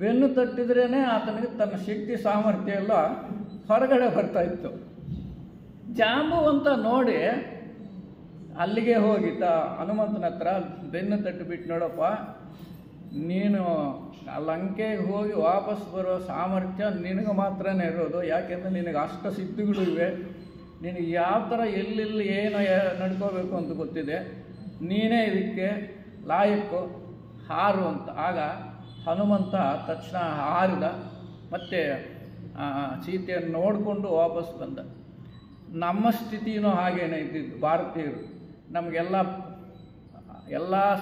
ಬೆನ್ನು ತಟ್ಟಿದ್ರೇ ಆತನಿಗೆ ತನ್ನ ಶಕ್ತಿ ಸಾಮರ್ಥ್ಯ ಎಲ್ಲ ಹೊರಗಡೆ ಬರ್ತಾ ಇತ್ತು. ಜಾಂಬುವಂತ ನೋಡಿ ಅಲ್ಲಿಗೆ ಹೋಗಿತ್ತ ಹನುಮಂತನ ಹತ್ರ, ಬೆನ್ನು ತಟ್ಟಿಬಿಟ್ಟು, ನೋಡಪ್ಪ, ನೀನು ಆ ಲಂಕೆಗೆ ಹೋಗಿ ವಾಪಸ್ ಬರೋ ಸಾಮರ್ಥ್ಯ ನಿನಗೆ ಮಾತ್ರನೇ ಇರೋದು, ಯಾಕೆಂದರೆ ನಿನಗೆ ಅಷ್ಟ ಸಿದ್ಧಿಗಳು ಇವೆ, ನಿನಗೆ ಯಾವ ಥರ ಎಲ್ಲೆಲ್ಲಿ ಏನು ನಡ್ಕೋಬೇಕು ಅಂತ ಗೊತ್ತಿದೆ, ನೀನೇ ಇದಕ್ಕೆ ಲಾಯಕ್ಕು, ಹಾರು ಅಂತ. ಆಗ ಹನುಮಂತ ತಕ್ಷಣ ಹಾರಿದ, ಮತ್ತು ಸೀತೆಯನ್ನು ನೋಡಿಕೊಂಡು ವಾಪಸ್ ಬಂದ. ನಮ್ಮ ಸ್ಥಿತಿಯೂ ಹಾಗೇನೆ ಇದ್ದಿದ್ದು. ಭಾರತೀಯರು ನಮಗೆಲ್ಲ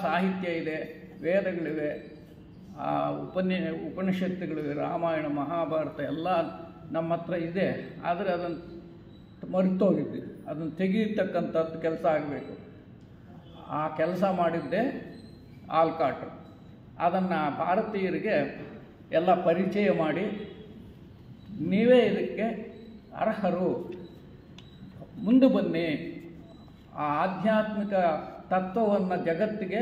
ಸಾಹಿತ್ಯ ಇದೆ, ವೇದಗಳಿವೆ, ಉಪನಿಷತ್ತುಗಳಿವೆ, ರಾಮಾಯಣ, ಮಹಾಭಾರತ ಎಲ್ಲ ನಮ್ಮ ಹತ್ರ ಇದೆ. ಆದರೆ ಅದನ್ನು ಮರೆತೋಗಿದ್ವಿ. ಅದನ್ನು ತೆಗೀತಕ್ಕಂಥದ್ದು ಕೆಲಸ ಆಗಬೇಕು. ಆ ಕೆಲಸ ಮಾಡಿದ್ದೆ ಆಲ್ಕಾಟರು. ಅದನ್ನು ಭಾರತೀಯರಿಗೆ ಎಲ್ಲ ಪರಿಚಯ ಮಾಡಿ, ನೀವೇ ಇದಕ್ಕೆ ಅರ್ಹರು, ಮುಂದೆ ಬನ್ನಿ, ಆ ಆಧ್ಯಾತ್ಮಿಕ ತತ್ವವನ್ನು ಜಗತ್ತಿಗೆ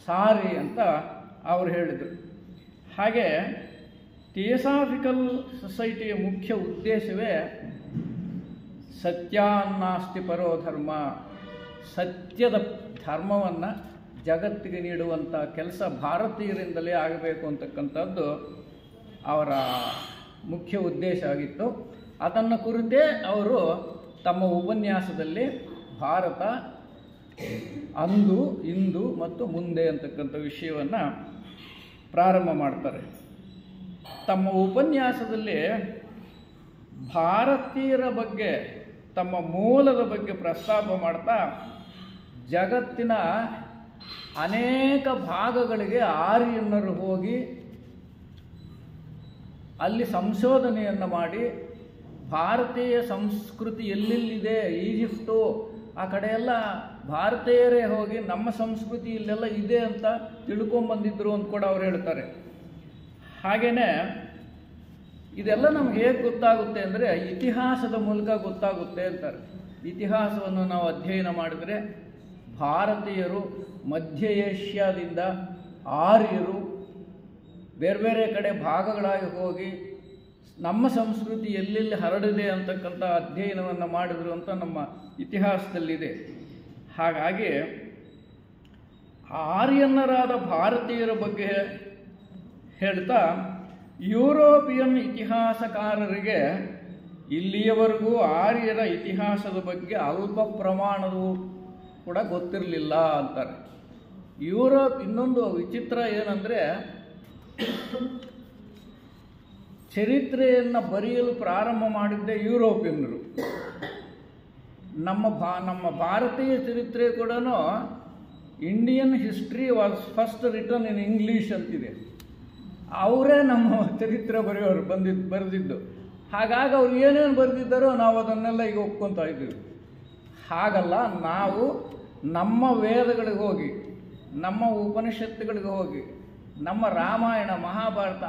ಸಾರಿ ಅಂತ ಅವರು ಹೇಳಿದರು. ಹಾಗೆ ಥಿಯೋಸಾಫಿಕಲ್ ಸೊಸೈಟಿಯ ಮುಖ್ಯ ಉದ್ದೇಶವೇ ಸತ್ಯಾನ್ನಾಸ್ತಿ ಪರೋ ಧರ್ಮ, ಸತ್ಯದ ಧರ್ಮವನ್ನು ಜಗತ್ತಿಗೆ ನೀಡುವಂಥ ಕೆಲಸ ಭಾರತೀಯರಿಂದಲೇ ಆಗಬೇಕು ಅಂತಕ್ಕಂಥದ್ದು ಅವರ ಮುಖ್ಯ ಉದ್ದೇಶ ಆಗಿತ್ತು. ಅದನ್ನು ಕುರಿತೇ ಅವರು ತಮ್ಮ ಉಪನ್ಯಾಸದಲ್ಲಿ ಭಾರತ ಅಂದು, ಇಂದು ಮತ್ತು ಮುಂದೆ ಅಂತಕ್ಕಂಥ ವಿಷಯವನ್ನು ಪ್ರಾರಂಭ ಮಾಡ್ತಾರೆ. ತಮ್ಮ ಉಪನ್ಯಾಸದಲ್ಲಿ ಭಾರತೀಯರ ಬಗ್ಗೆ, ತಮ್ಮ ಮೂಲದ ಬಗ್ಗೆ ಪ್ರಸ್ತಾಪ ಮಾಡ್ತಾ ಜಗತ್ತಿನ ಅನೇಕ ಭಾಗಗಳಿಗೆ ಆರ್ಯನ್ನರು ಹೋಗಿ ಅಲ್ಲಿ ಸಂಶೋಧನೆಯನ್ನು ಮಾಡಿ ಭಾರತೀಯ ಸಂಸ್ಕೃತಿ ಎಲ್ಲೆಲ್ಲಿದೆ, ಈಜಿಪ್ಟು ಆ ಕಡೆ ಎಲ್ಲ ಭಾರತೀಯರೇ ಹೋಗಿ ನಮ್ಮ ಸಂಸ್ಕೃತಿ ಇಲ್ಲೆಲ್ಲ ಇದೆ ಅಂತ ತಿಳ್ಕೊಂಬಂದಿದ್ರು ಅಂತ ಕೂಡ ಅವ್ರು ಹೇಳ್ತಾರೆ. ಹಾಗೆಯೇ ಇದೆಲ್ಲ ನಮ್ಗೆ ಹೇಗೆ ಗೊತ್ತಾಗುತ್ತೆ ಅಂದರೆ ಇತಿಹಾಸದ ಮೂಲಕ ಗೊತ್ತಾಗುತ್ತೆ ಅಂತಾರೆ. ಇತಿಹಾಸವನ್ನು ನಾವು ಅಧ್ಯಯನ ಮಾಡಿದರೆ ಭಾರತೀಯರು ಮಧ್ಯ ಏಷ್ಯಾದಿಂದ ಆರ್ಯರು ಬೇರೆ ಬೇರೆ ಕಡೆ ಭಾಗಗಳಾಗಿ ಹೋಗಿ ನಮ್ಮ ಸಂಸ್ಕೃತಿ ಎಲ್ಲೆಲ್ಲಿ ಹರಡಿದೆ ಅಂತಕ್ಕಂಥ ಅಧ್ಯಯನವನ್ನು ಮಾಡಿದ್ರು ಅಂತ ನಮ್ಮ ಇತಿಹಾಸದಲ್ಲಿದೆ. ಹಾಗಾಗಿ ಆರ್ಯನ್ನರಾದ ಭಾರತೀಯರ ಬಗ್ಗೆ ಹೇಳ್ತಾ ಯುರೋಪಿಯನ್ ಇತಿಹಾಸಕಾರರಿಗೆ ಇಲ್ಲಿಯವರೆಗೂ ಆರ್ಯರ ಇತಿಹಾಸದ ಬಗ್ಗೆ ಅಲ್ಪ ಪ್ರಮಾಣವೂ ಕೂಡ ಗೊತ್ತಿರಲಿಲ್ಲ ಅಂತಾರೆ. ಯುರೋಪ್ ಇನ್ನೊಂದು ವಿಚಿತ್ರ ಏನಂದರೆ ಚರಿತ್ರೆಯನ್ನು ಬರೆಯಲು ಪ್ರಾರಂಭ ಮಾಡಿದ್ದೇ ಯುರೋಪಿಯನ್ನರು. ನಮ್ಮ ಭಾರತೀಯ ಚರಿತ್ರೆ ಕೂಡ Indian history was first return in English ಅಂತಿದೆ. ಅವರೇ ನಮ್ಮ ಚರಿತ್ರೆ ಬರೆಯೋರು ಬರೆದಿದ್ದು. ಹಾಗಾಗಿ ಅವ್ರು ಏನೇನು ಬರೆದಿದ್ದಾರೋ ನಾವು ಅದನ್ನೆಲ್ಲ ಈಗ ಒಪ್ಕೊತಾ ಇದ್ದೀವಿ. ಹಾಗಲ್ಲ, ನಾವು ನಮ್ಮ ವೇದಗಳಿಗೆ ಹೋಗಿ, ನಮ್ಮ ಉಪನಿಷತ್ತುಗಳಿಗೆ ಹೋಗಿ, ನಮ್ಮ ರಾಮಾಯಣ ಮಹಾಭಾರತ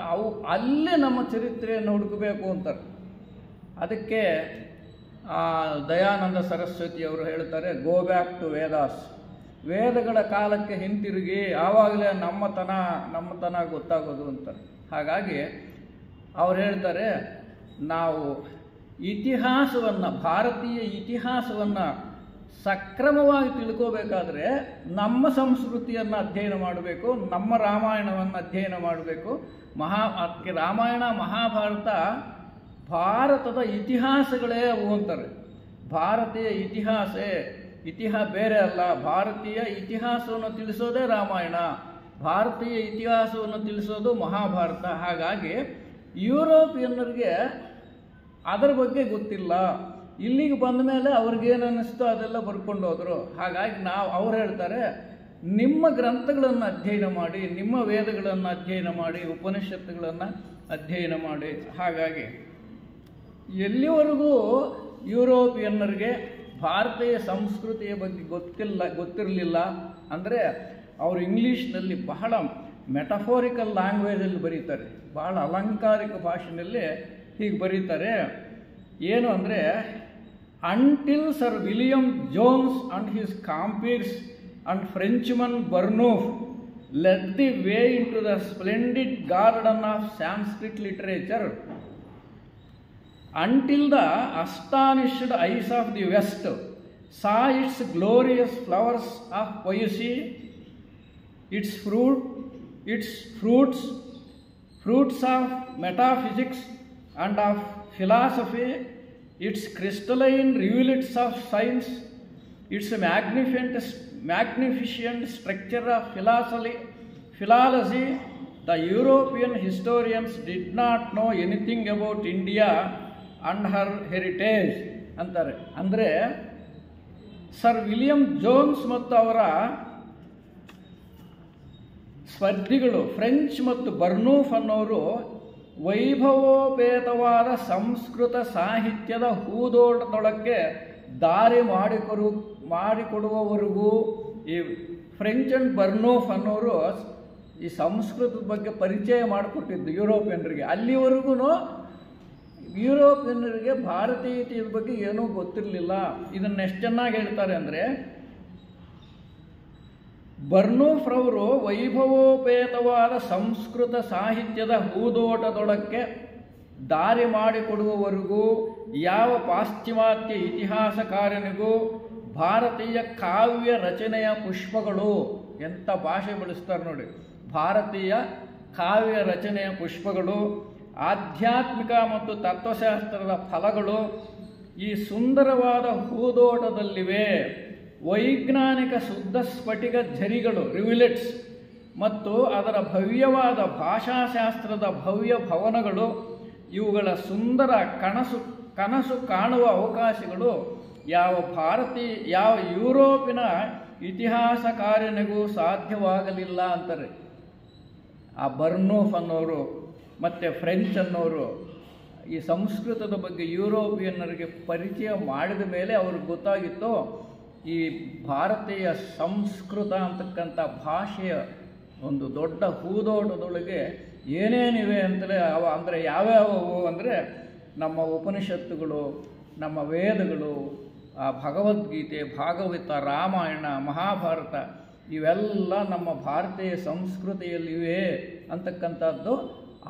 ಅಲ್ಲೇ ನಮ್ಮ ಚರಿತ್ರೆಯನ್ನು ಹುಡುಕಬೇಕು ಅಂತಾರೆ. ಅದಕ್ಕೆ ದಯಾನಂದ ಸರಸ್ವತಿಯವರು ಹೇಳ್ತಾರೆ, ಗೋ ಬ್ಯಾಕ್ ಟು ವೇದಾಸ್. ವೇದಗಳ ಕಾಲಕ್ಕೆ ಹಿಂತಿರುಗಿ, ಆವಾಗಲೇ ನಮ್ಮತನ ಗೊತ್ತಾಗೋದು ಅಂತಾರೆ. ಹಾಗಾಗಿ ಅವ್ರು ಹೇಳ್ತಾರೆ, ನಾವು ಇತಿಹಾಸವನ್ನು, ಭಾರತೀಯ ಇತಿಹಾಸವನ್ನು ಸಕ್ರಮವಾಗಿ ತಿಳ್ಕೋಬೇಕಾದ್ರೆ ನಮ್ಮ ಸಂಸ್ಕೃತಿಯನ್ನು ಅಧ್ಯಯನ ಮಾಡಬೇಕು, ನಮ್ಮ ರಾಮಾಯಣವನ್ನು ಅಧ್ಯಯನ ಮಾಡಬೇಕು. ಅದಕ್ಕೆ ರಾಮಾಯಣ ಮಹಾಭಾರತ ಭಾರತದ ಇತಿಹಾಸಗಳೇ ಅವು ಅಂತಾರೆ. ಭಾರತೀಯ ಇತಿಹಾಸ ಬೇರೆ ಅಲ್ಲ. ಭಾರತೀಯ ಇತಿಹಾಸವನ್ನು ತಿಳಿಸೋದೇ ರಾಮಾಯಣ, ಭಾರತೀಯ ಇತಿಹಾಸವನ್ನು ತಿಳಿಸೋದು ಮಹಾಭಾರತ. ಹಾಗಾಗಿ ಯುರೋಪಿಯನ್ನರಿಗೆ ಅದರ ಬಗ್ಗೆ ಗೊತ್ತಿಲ್ಲ. ಇಲ್ಲಿಗೆ ಬಂದ ಮೇಲೆ ಅವ್ರಿಗೇನು ಅನ್ನಿಸ್ತೋ ಅದೆಲ್ಲ ಬರ್ಕೊಂಡು ಹೋದರು. ಹಾಗಾಗಿ ಅವ್ರು ಹೇಳ್ತಾರೆ, ನಿಮ್ಮ ಗ್ರಂಥಗಳನ್ನು ಅಧ್ಯಯನ ಮಾಡಿ, ನಿಮ್ಮ ವೇದಗಳನ್ನು ಅಧ್ಯಯನ ಮಾಡಿ, ಉಪನಿಷತ್ತುಗಳನ್ನು ಅಧ್ಯಯನ ಮಾಡಿ. ಹಾಗಾಗಿ ಎಲ್ಲಿವರೆಗೂ ಯುರೋಪಿಯನ್ನರಿಗೆ ಭಾರತೀಯ ಸಂಸ್ಕೃತಿಯ ಬಗ್ಗೆ ಗೊತ್ತಿರಲಿಲ್ಲ ಅಂದರೆ ಅವರು ಇಂಗ್ಲೀಷ್ನಲ್ಲಿ ಬಹಳ ಮೆಟಫೋರಿಕಲ್ ಲ್ಯಾಂಗ್ವೇಜಲ್ಲಿ ಬರೀತಾರೆ, ಬಹಳ ಅಲಂಕಾರಿಕ ಭಾಷೆಯಲ್ಲಿ ಹೀಗೆ ಬರೀತಾರೆ. ಏನು ಅಂದರೆ, until Sir William Jones and his compeers and Frenchman Burnouf led the way into the splendid garden of Sanskrit literature, until the astonished eyes of the West saw its glorious flowers of poesy, its fruits of metaphysics and of philosophy, its crystalline rivulets of science, its magnificent structure of philology, the European historians did not know anything about India and her heritage ಅಂತಾರೆ. ಅಂದರೆ ಸರ್ ವಿಲಿಯಂ ಜೋನ್ಸ್ ಮತ್ತು ಅವರ ಸ್ಪರ್ಧಿಗಳು ಫ್ರೆಂಚ್ ಮತ್ತು ಬರ್ನೂಫ್ ಅನ್ನೋರು ವೈಭವೋಪೇತವಾದ ಸಂಸ್ಕೃತ ಸಾಹಿತ್ಯದ ಹೂದೋಟದೊಳಕ್ಕೆ ದಾರಿ ಮಾಡಿಕೊಡುವವರೆಗೂ ಈ ಫ್ರೆಂಚ್ ಅಂಡ್ ಬರ್ನೂಫ್ ಅನ್ನೋರು ಈ ಸಂಸ್ಕೃತದ ಬಗ್ಗೆ ಪರಿಚಯ ಮಾಡಿಕೊಟ್ಟಿದ್ದು ಯುರೋಪಿಯನ್ರಿಗೆ. ಅಲ್ಲಿವರೆಗೂ ಯುರೋಪಿಯನ್ನರಿಗೆ ಭಾರತೀಯತೆಯ ಬಗ್ಗೆ ಏನೂ ಗೊತ್ತಿರಲಿಲ್ಲ. ಇದನ್ನು ಎಷ್ಟು ಚೆನ್ನಾಗಿ ಹೇಳ್ತಾರೆ ಅಂದರೆ, ಬರ್ನೂಫ್ರವರು ವೈಭವೋಪೇತವಾದ ಸಂಸ್ಕೃತ ಸಾಹಿತ್ಯದ ಹೂದೋಟದೊಳಕ್ಕೆ ದಾರಿ ಮಾಡಿಕೊಡುವವರೆಗೂ ಯಾವ ಪಾಶ್ಚಿಮಾತ್ಯ ಇತಿಹಾಸಕಾರನಿಗೂ ಭಾರತೀಯ ಕಾವ್ಯ ರಚನೆಯ ಪುಷ್ಪಗಳು, ಎಂಥ ಭಾಷೆ ಬಳಸ್ತಾರೆ ನೋಡಿ, ಭಾರತೀಯ ಕಾವ್ಯ ರಚನೆಯ ಪುಷ್ಪಗಳು ಆಧ್ಯಾತ್ಮಿಕ ಮತ್ತು ತತ್ವಶಾಸ್ತ್ರದ ಫಲಗಳು ಈ ಸುಂದರವಾದ ಹೂದೋಟದಲ್ಲಿವೆ. ವೈಜ್ಞಾನಿಕ ಶುದ್ಧ ಸ್ಫಟಿಕ ಝರಿಗಳು ರಿವಿಲೆಟ್ಸ್ ಮತ್ತು ಅದರ ಭವ್ಯವಾದ ಭಾಷಾಶಾಸ್ತ್ರದ ಭವ್ಯ ಭವನಗಳು, ಇವುಗಳ ಸುಂದರ ಕನಸು ಕಾಣುವ ಅವಕಾಶಗಳು ಯಾವ ಯುರೋಪಿನ ಇತಿಹಾಸಕಾರನಿಗೂ ಸಾಧ್ಯವಾಗಲಿಲ್ಲ ಅಂತಾರೆ. ಆ ಬರ್ನೋಫ್ ಅನ್ನೋರು ಮತ್ತು ಫ್ರೆಂಚ್ ಅನ್ನೋರು ಈ ಸಂಸ್ಕೃತದ ಬಗ್ಗೆ ಯುರೋಪಿಯನ್ನರಿಗೆ ಪರಿಚಯ ಮಾಡಿದ ಮೇಲೆ ಅವ್ರಿಗೆ ಗೊತ್ತಾಗಿತ್ತು ಈ ಭಾರತೀಯ ಸಂಸ್ಕೃತ ಅಂತಕ್ಕಂಥ ಭಾಷೆಯ ಒಂದು ದೊಡ್ಡ ಹೂದೋಟದೊಳಗೆ ಏನೇನಿವೆ ಅಂತಲೇ ಅಂದರೆ ಯಾವ್ಯಾವವು ಅಂದರೆ ನಮ್ಮ ಉಪನಿಷತ್ತುಗಳು, ನಮ್ಮ ವೇದಗಳು, ಆ ಭಗವದ್ಗೀತೆ, ಭಾಗವತ, ರಾಮಾಯಣ, ಮಹಾಭಾರತ ಇವೆಲ್ಲ ನಮ್ಮ ಭಾರತೀಯ ಸಂಸ್ಕೃತಿಯಲ್ಲಿವೆ ಅಂತಕ್ಕಂಥದ್ದು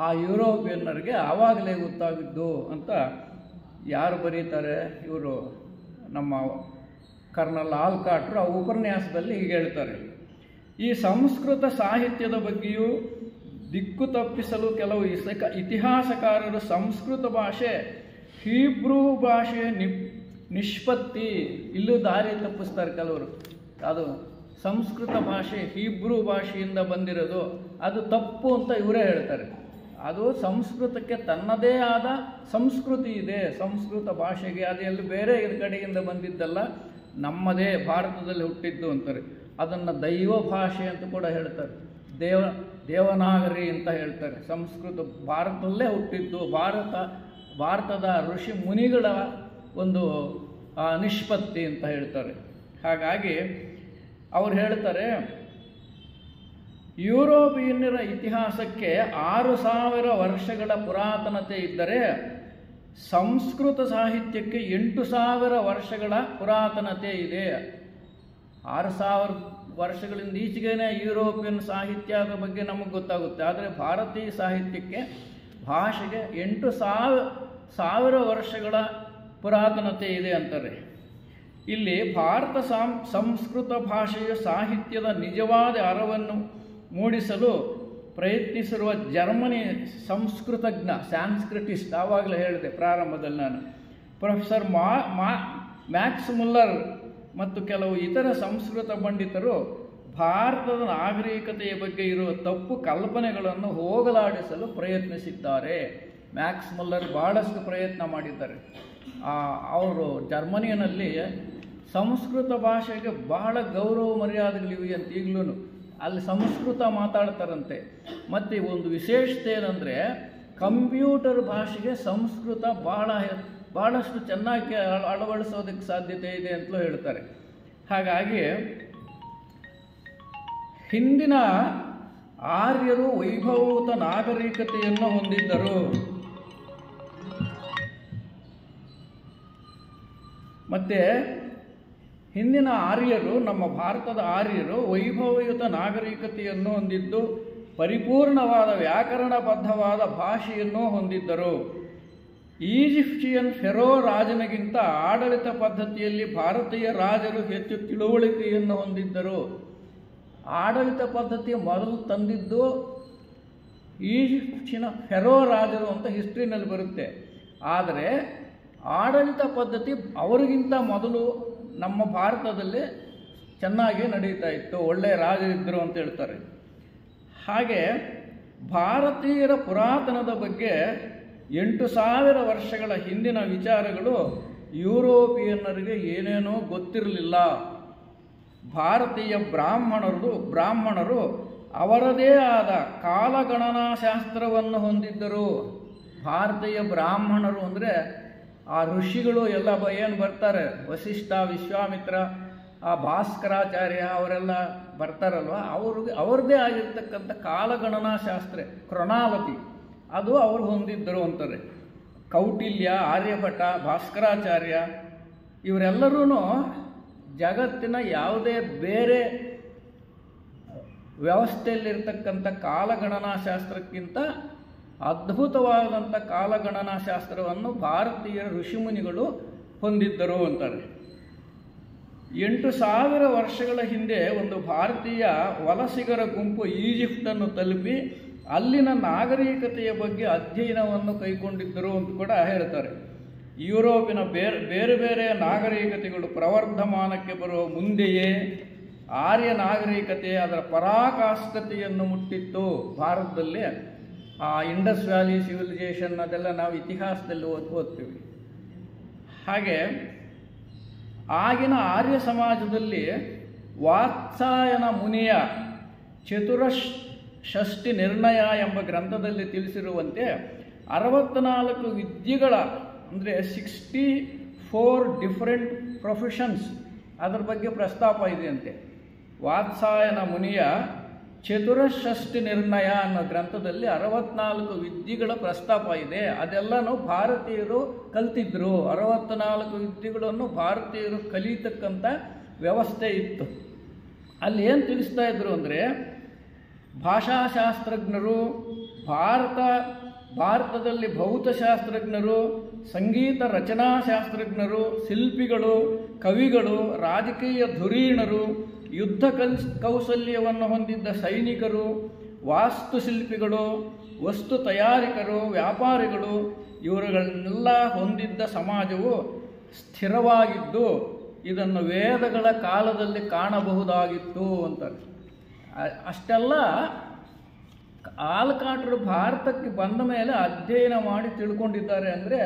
ಆ ಯುರೋಪಿಯನ್ನರಿಗೆ ಆವಾಗಲೇ ಗೊತ್ತಾಗಿದ್ದು ಅಂತ ಯಾರು ಬರೀತಾರೆ? ಇವರು ನಮ್ಮ ಕರ್ನಲ್ ಆಲ್ಕಾಟ್ರು ಆ ಉಪನ್ಯಾಸದಲ್ಲಿ ಹೀಗೆ ಹೇಳ್ತಾರೆ. ಈ ಸಂಸ್ಕೃತ ಸಾಹಿತ್ಯದ ಬಗ್ಗೆಯೂ ದಿಕ್ಕು ತಪ್ಪಿಸಲು ಕೆಲವು ಇತಿಹಾಸಕಾರರು ಸಂಸ್ಕೃತ ಭಾಷೆ ಹೀಬ್ರೂ ಭಾಷೆಯ ನಿಷ್ಪತ್ತಿ, ಇಲ್ಲೂ ದಾರಿ ತಪ್ಪಿಸ್ತಾರೆ ಕೆಲವರು. ಅದು ಸಂಸ್ಕೃತ ಭಾಷೆ ಹೀಬ್ರೂ ಭಾಷೆಯಿಂದ ಬಂದಿರೋದು, ಅದು ತಪ್ಪು ಅಂತ ಇವರೇ ಹೇಳ್ತಾರೆ. ಅದು ಸಂಸ್ಕೃತಕ್ಕೆ ತನ್ನದೇ ಆದ ಸಂಸ್ಕೃತಿ ಇದೆ. ಸಂಸ್ಕೃತ ಭಾಷೆಗೆ ಅದು ಎಲ್ಲಿ ಬೇರೆ ಕಡೆಯಿಂದ ಬಂದಿದ್ದಲ್ಲ, ನಮ್ಮದೇ ಭಾರತದಲ್ಲಿ ಹುಟ್ಟಿದ್ದು ಅಂತಾರೆ. ಅದನ್ನು ದೈವ ಭಾಷೆ ಅಂತ ಕೂಡ ಹೇಳ್ತಾರೆ. ದೇವನಾಗರಿ ಅಂತ ಹೇಳ್ತಾರೆ. ಸಂಸ್ಕೃತ ಭಾರತದಲ್ಲೇ ಹುಟ್ಟಿದ್ದು, ಭಾರತದ ಋಷಿ ಮುನಿಗಳ ಒಂದು ನಿಷ್ಪತ್ತಿ ಅಂತ ಹೇಳ್ತಾರೆ. ಹಾಗಾಗಿ ಅವ್ರು ಹೇಳ್ತಾರೆ, ಯುರೋಪಿಯನ್ನರ ಇತಿಹಾಸಕ್ಕೆ 6000 ವರ್ಷಗಳ ಪುರಾತನತೆ ಇದ್ದರೆ ಸಂಸ್ಕೃತ ಸಾಹಿತ್ಯಕ್ಕೆ 8000 ವರ್ಷಗಳ ಪುರಾತನತೆ ಇದೆ. 6000 ವರ್ಷಗಳಿಂದ ಈಚೆಗೇನೆ ಯುರೋಪಿಯನ್ ಸಾಹಿತ್ಯದ ಬಗ್ಗೆ ನಮಗೆ ಗೊತ್ತಾಗುತ್ತೆ. ಆದರೆ ಭಾರತೀಯ ಸಾಹಿತ್ಯಕ್ಕೆ, ಭಾಷೆಗೆ 8000 ವರ್ಷಗಳ ಪುರಾತನತೆ ಇದೆ ಅಂತಾರೆ. ಇಲ್ಲಿ ಭಾರತ ಸಂಸ್ಕೃತ ಭಾಷೆಯ ಸಾಹಿತ್ಯದ ನಿಜವಾದ ಅರಿವನ್ನು ಮೂಡಿಸಲು ಪ್ರಯತ್ನಿಸಿರುವ ಜರ್ಮನಿ ಸಂಸ್ಕೃತಜ್ಞ, ಸ್ಯಾನ್ಸ್ಕ್ರಿಟಿಸ್ಟ್, ಆವಾಗಲೇ ಹೇಳಿದೆ ಪ್ರಾರಂಭದಲ್ಲಿ ನಾನು, ಪ್ರೊಫೆಸರ್ ಮ್ಯಾಕ್ಸ್ ಮುಲ್ಲರ್ ಮತ್ತು ಕೆಲವು ಇತರ ಸಂಸ್ಕೃತ ಪಂಡಿತರು ಭಾರತದ ನಾಗರಿಕತೆಯ ಬಗ್ಗೆ ಇರುವ ತಪ್ಪು ಕಲ್ಪನೆಗಳನ್ನು ಹೋಗಲಾಡಿಸಲು ಪ್ರಯತ್ನಿಸಿದ್ದಾರೆ. ಮ್ಯಾಕ್ಸ್ ಮುಲ್ಲರ್ ಬಹಳಷ್ಟು ಪ್ರಯತ್ನ ಮಾಡಿದ್ದಾರೆ. ಅವರು ಜರ್ಮನಿಯಲ್ಲಿ ಸಂಸ್ಕೃತ ಭಾಷೆಗೆ ಬಹಳ ಗೌರವ ಮರ್ಯಾದೆಗಳಿವೆ ಅಂತ ಈಗಲೂ ಅಲ್ಲಿ ಸಂಸ್ಕೃತ ಮಾತಾಡ್ತಾರಂತೆ. ಮತ್ತು ಒಂದು ವಿಶೇಷತೆ ಏನಂದರೆ ಕಂಪ್ಯೂಟರ್ ಭಾಷೆಗೆ ಸಂಸ್ಕೃತ ಬಹಳಷ್ಟು ಚೆನ್ನಾಗಿ ಅಳವಡಿಸೋದಕ್ಕೆ ಸಾಧ್ಯತೆ ಇದೆ ಅಂತಲೂ ಹೇಳ್ತಾರೆ. ಹಾಗಾಗಿ ಹಿಂದಿನ ಆರ್ಯರು ವೈಭವಯುತ ನಾಗರಿಕತೆಯನ್ನು ಹೊಂದಿದ್ದರು. ಮತ್ತು ಹಿಂದಿನ ಆರ್ಯರು, ನಮ್ಮ ಭಾರತದ ಆರ್ಯರು ವೈಭವಯುತ ನಾಗರಿಕತೆಯನ್ನು ಹೊಂದಿದ್ದು, ಪರಿಪೂರ್ಣವಾದ ವ್ಯಾಕರಣಬದ್ಧವಾದ ಭಾಷೆಯನ್ನು ಹೊಂದಿದ್ದರು. ಈಜಿಪ್ಷಿಯನ್ ಫೆರೋ ರಾಜನಿಗಿಂತ ಆಡಳಿತ ಪದ್ಧತಿಯಲ್ಲಿ ಭಾರತೀಯ ರಾಜರು ಹೆಚ್ಚು ತಿಳುವಳಿಕೆಯನ್ನು ಹೊಂದಿದ್ದರು. ಆಡಳಿತ ಪದ್ಧತಿ ಮೊದಲು ತಂದಿದ್ದು ಈಜಿಪ್ಷಿಯನ್ ಫೆರೋ ರಾಜರು ಅಂತ ಹಿಸ್ಟ್ರಿನಲ್ಲಿ ಬರುತ್ತೆ. ಆದರೆ ಆಡಳಿತ ಪದ್ಧತಿ ಅವರಿಗಿಂತ ಮೊದಲು ನಮ್ಮ ಭಾರತದಲ್ಲಿ ಚೆನ್ನಾಗಿ ನಡೀತಾ ಇತ್ತು, ಒಳ್ಳೆಯ ರಾಜರಿದ್ದರು ಅಂತ ಹೇಳ್ತಾರೆ. ಹಾಗೆ ಭಾರತೀಯರ ಪುರಾತನದ ಬಗ್ಗೆ 8000 ವರ್ಷಗಳ ಹಿಂದಿನ ವಿಚಾರಗಳು ಯುರೋಪಿಯನ್ನರಿಗೆ ಏನೇನೋ ಗೊತ್ತಿರಲಿಲ್ಲ. ಭಾರತೀಯ ಬ್ರಾಹ್ಮಣರು ಅವರದೇ ಆದ ಕಾಲಗಣನಾಶಾಸ್ತ್ರವನ್ನು ಹೊಂದಿದ್ದರು. ಭಾರತೀಯ ಬ್ರಾಹ್ಮಣರು ಅಂದರೆ ಆ ಋಷಿಗಳು ಎಲ್ಲ ಏನು ಬರ್ತಾರೆ, ವಸಿಷ್ಠ, ವಿಶ್ವಾಮಿತ್ರ, ಆ ಭಾಸ್ಕರಾಚಾರ್ಯ ಅವರೆಲ್ಲ ಬರ್ತಾರಲ್ವ, ಅವ್ರದ್ದೇ ಆಗಿರ್ತಕ್ಕಂಥ ಕಾಲಗಣನಾಶಾಸ್ತ್ರ, ಕ್ರೊನಾಲಜಿ, ಅದು ಅವರು ಹೊಂದಿದ್ದರು ಅಂತಾರೆ. ಕೌಟಿಲ್ಯ, ಆರ್ಯಭಟ, ಭಾಸ್ಕರಾಚಾರ್ಯ ಇವರೆಲ್ಲರೂ ಜಗತ್ತಿನ ಯಾವುದೇ ಬೇರೆ ವ್ಯವಸ್ಥೆಯಲ್ಲಿರ್ತಕ್ಕಂಥ ಕಾಲಗಣನಾಶಾಸ್ತ್ರಕ್ಕಿಂತ ಅದ್ಭುತವಾದಂಥ ಕಾಲಗಣನಾಶಾಸ್ತ್ರವನ್ನು ಭಾರತೀಯ ಋಷಿಮುನಿಗಳು ಹೊಂದಿದ್ದರು ಅಂತಾರೆ. 8000 ವರ್ಷಗಳ ಹಿಂದೆ ಒಂದು ಭಾರತೀಯ ವಲಸಿಗರ ಗುಂಪು ಈಜಿಪ್ಟನ್ನು ತಲುಪಿ ಅಲ್ಲಿನ ನಾಗರಿಕತೆಯ ಬಗ್ಗೆ ಅಧ್ಯಯನವನ್ನು ಕೈಗೊಂಡಿದ್ದರು ಅಂತ ಕೂಡ ಹೇಳ್ತಾರೆ. ಯುರೋಪಿನ ಬೇರೆ ಬೇರೆ ನಾಗರಿಕತೆಗಳು ಪ್ರವರ್ಧಮಾನಕ್ಕೆ ಬರುವ ಮುಂದೆಯೇ ಆರ್ಯ ನಾಗರಿಕತೆ ಅದರ ಪರಾಕಾಷ್ಠತೆಯನ್ನು ಮುಟ್ಟಿತ್ತು ಭಾರತದಲ್ಲಿ. ಆ ಇಂಡಸ್ ವ್ಯಾಲಿ ಸಿವಿಲೈಸೇಷನ್ ಅದೆಲ್ಲ ನಾವು ಇತಿಹಾಸದಲ್ಲಿ ಓದ್ತೀವಿ. ಹಾಗೆ ಆಗಿನ ಆರ್ಯ ಸಮಾಜದಲ್ಲಿ ವಾತ್ಸಾಯನ ಮುನಿಯ ಚತುರಷಷ್ಠಿ ನಿರ್ಣಯ ಎಂಬ ಗ್ರಂಥದಲ್ಲಿ ತಿಳಿಸಿರುವಂತೆ 64 ವಿದ್ಯೆಗಳ ಅಂದರೆ 64 ಡಿಫರೆಂಟ್ ಪ್ರೊಫೆಷನ್ಸ್ ಅದರ ಬಗ್ಗೆ ಪ್ರಸ್ತಾಪ ಇದೆಯಂತೆ. ವಾತ್ಸಾಯನ ಮುನಿಯ ಚತುರಷಷ್ಠಿ ನಿರ್ಣಯ ಅನ್ನೋ ಗ್ರಂಥದಲ್ಲಿ 64 ವಿದ್ಯೆಗಳ ಪ್ರಸ್ತಾಪ ಇದೆ. ಅದೆಲ್ಲನೂ ಭಾರತೀಯರು ಕಲ್ತಿದ್ರು. 64 ವಿದ್ಯೆಗಳನ್ನು ಭಾರತೀಯರು ಕಲಿಯತಕ್ಕಂಥ ವ್ಯವಸ್ಥೆ ಇತ್ತು. ಅಲ್ಲಿ ಏನು ತಿಳಿಸ್ತಾ ಇದ್ರು ಅಂದರೆ, ಭಾಷಾಶಾಸ್ತ್ರಜ್ಞರು, ಭಾರತದಲ್ಲಿ ಭೌತಶಾಸ್ತ್ರಜ್ಞರು, ಸಂಗೀತ ರಚನಾಶಾಸ್ತ್ರಜ್ಞರು, ಶಿಲ್ಪಿಗಳು, ಕವಿಗಳು, ರಾಜಕೀಯ ಧುರೀಣರು, ಯುದ್ಧ ಕೌಶಲ್ಯವನ್ನು ಹೊಂದಿದ್ದ ಸೈನಿಕರು, ವಾಸ್ತುಶಿಲ್ಪಿಗಳು, ವಸ್ತು ತಯಾರಿಕರು, ವ್ಯಾಪಾರಿಗಳು ಇವರುಗಳನ್ನೆಲ್ಲ ಹೊಂದಿದ್ದ ಸಮಾಜವು ಸ್ಥಿರವಾಗಿದ್ದು ಇದನ್ನು ವೇದಗಳ ಕಾಲದಲ್ಲಿ ಕಾಣಬಹುದಾಗಿತ್ತು ಅಂತಾರೆ. ಅಷ್ಟೆಲ್ಲ ಆಲ್ಕಾಟರು ಭಾರತಕ್ಕೆ ಬಂದ ಮೇಲೆ ಅಧ್ಯಯನ ಮಾಡಿ ತಿಳ್ಕೊಂಡಿದ್ದಾರೆ. ಅಂದರೆ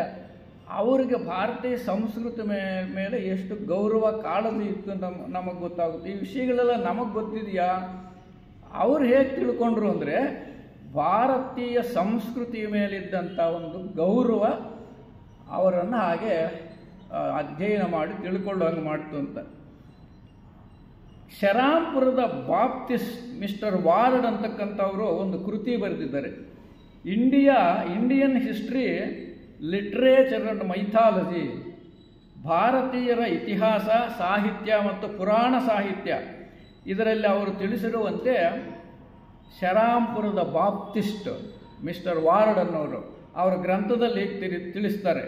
ಅವರಿಗೆ ಭಾರತೀಯ ಸಂಸ್ಕೃತಿ ಮೇಲೆ ಎಷ್ಟು ಗೌರವ ಕಾಳಜಿ ಇತ್ತು ನಮಗೆ ಗೊತ್ತಾಗುತ್ತೆ. ಈ ವಿಷಯಗಳೆಲ್ಲ ನಮಗೆ ಗೊತ್ತಿದೆಯಾ? ಅವ್ರು ಹೇಗೆ ತಿಳ್ಕೊಂಡ್ರು ಅಂದರೆ, ಭಾರತೀಯ ಸಂಸ್ಕೃತಿಯ ಮೇಲಿದ್ದಂಥ ಒಂದು ಗೌರವ ಅವರನ್ನು ಹಾಗೆ ಅಧ್ಯಯನ ಮಾಡಿ ತಿಳ್ಕೊಳ್ಳೋಂಗೆ ಮಾಡ್ತು ಅಂತ. ಶರಾಂಪುರದ ಬಾಪ್ಟಿಸ್ಟ್ ಮಿಸ್ಟರ್ ವಾರ್ಡ್ ಅಂತಕ್ಕಂಥವರು ಒಂದು ಕೃತಿ ಬರೆದಿದ್ದಾರೆ. Indian history, literature and mythology, ಭಾರತೀಯರ ಇತಿಹಾಸ, ಸಾಹಿತ್ಯ ಮತ್ತು ಪುರಾಣ ಸಾಹಿತ್ಯ. ಇದರಲ್ಲಿ ಅವರು ತಿಳಿಸಿರುವಂತೆ ಶರಾಂಪುರದ ಬಾಪ್ಟಿಸ್ಟ್ ಮಿಸ್ಟರ್ ವಾರ್ಡ್ ಅನ್ನೋರು ಅವರ ಗ್ರಂಥದಲ್ಲಿ ತಿಳಿಸ್ತಾರೆ,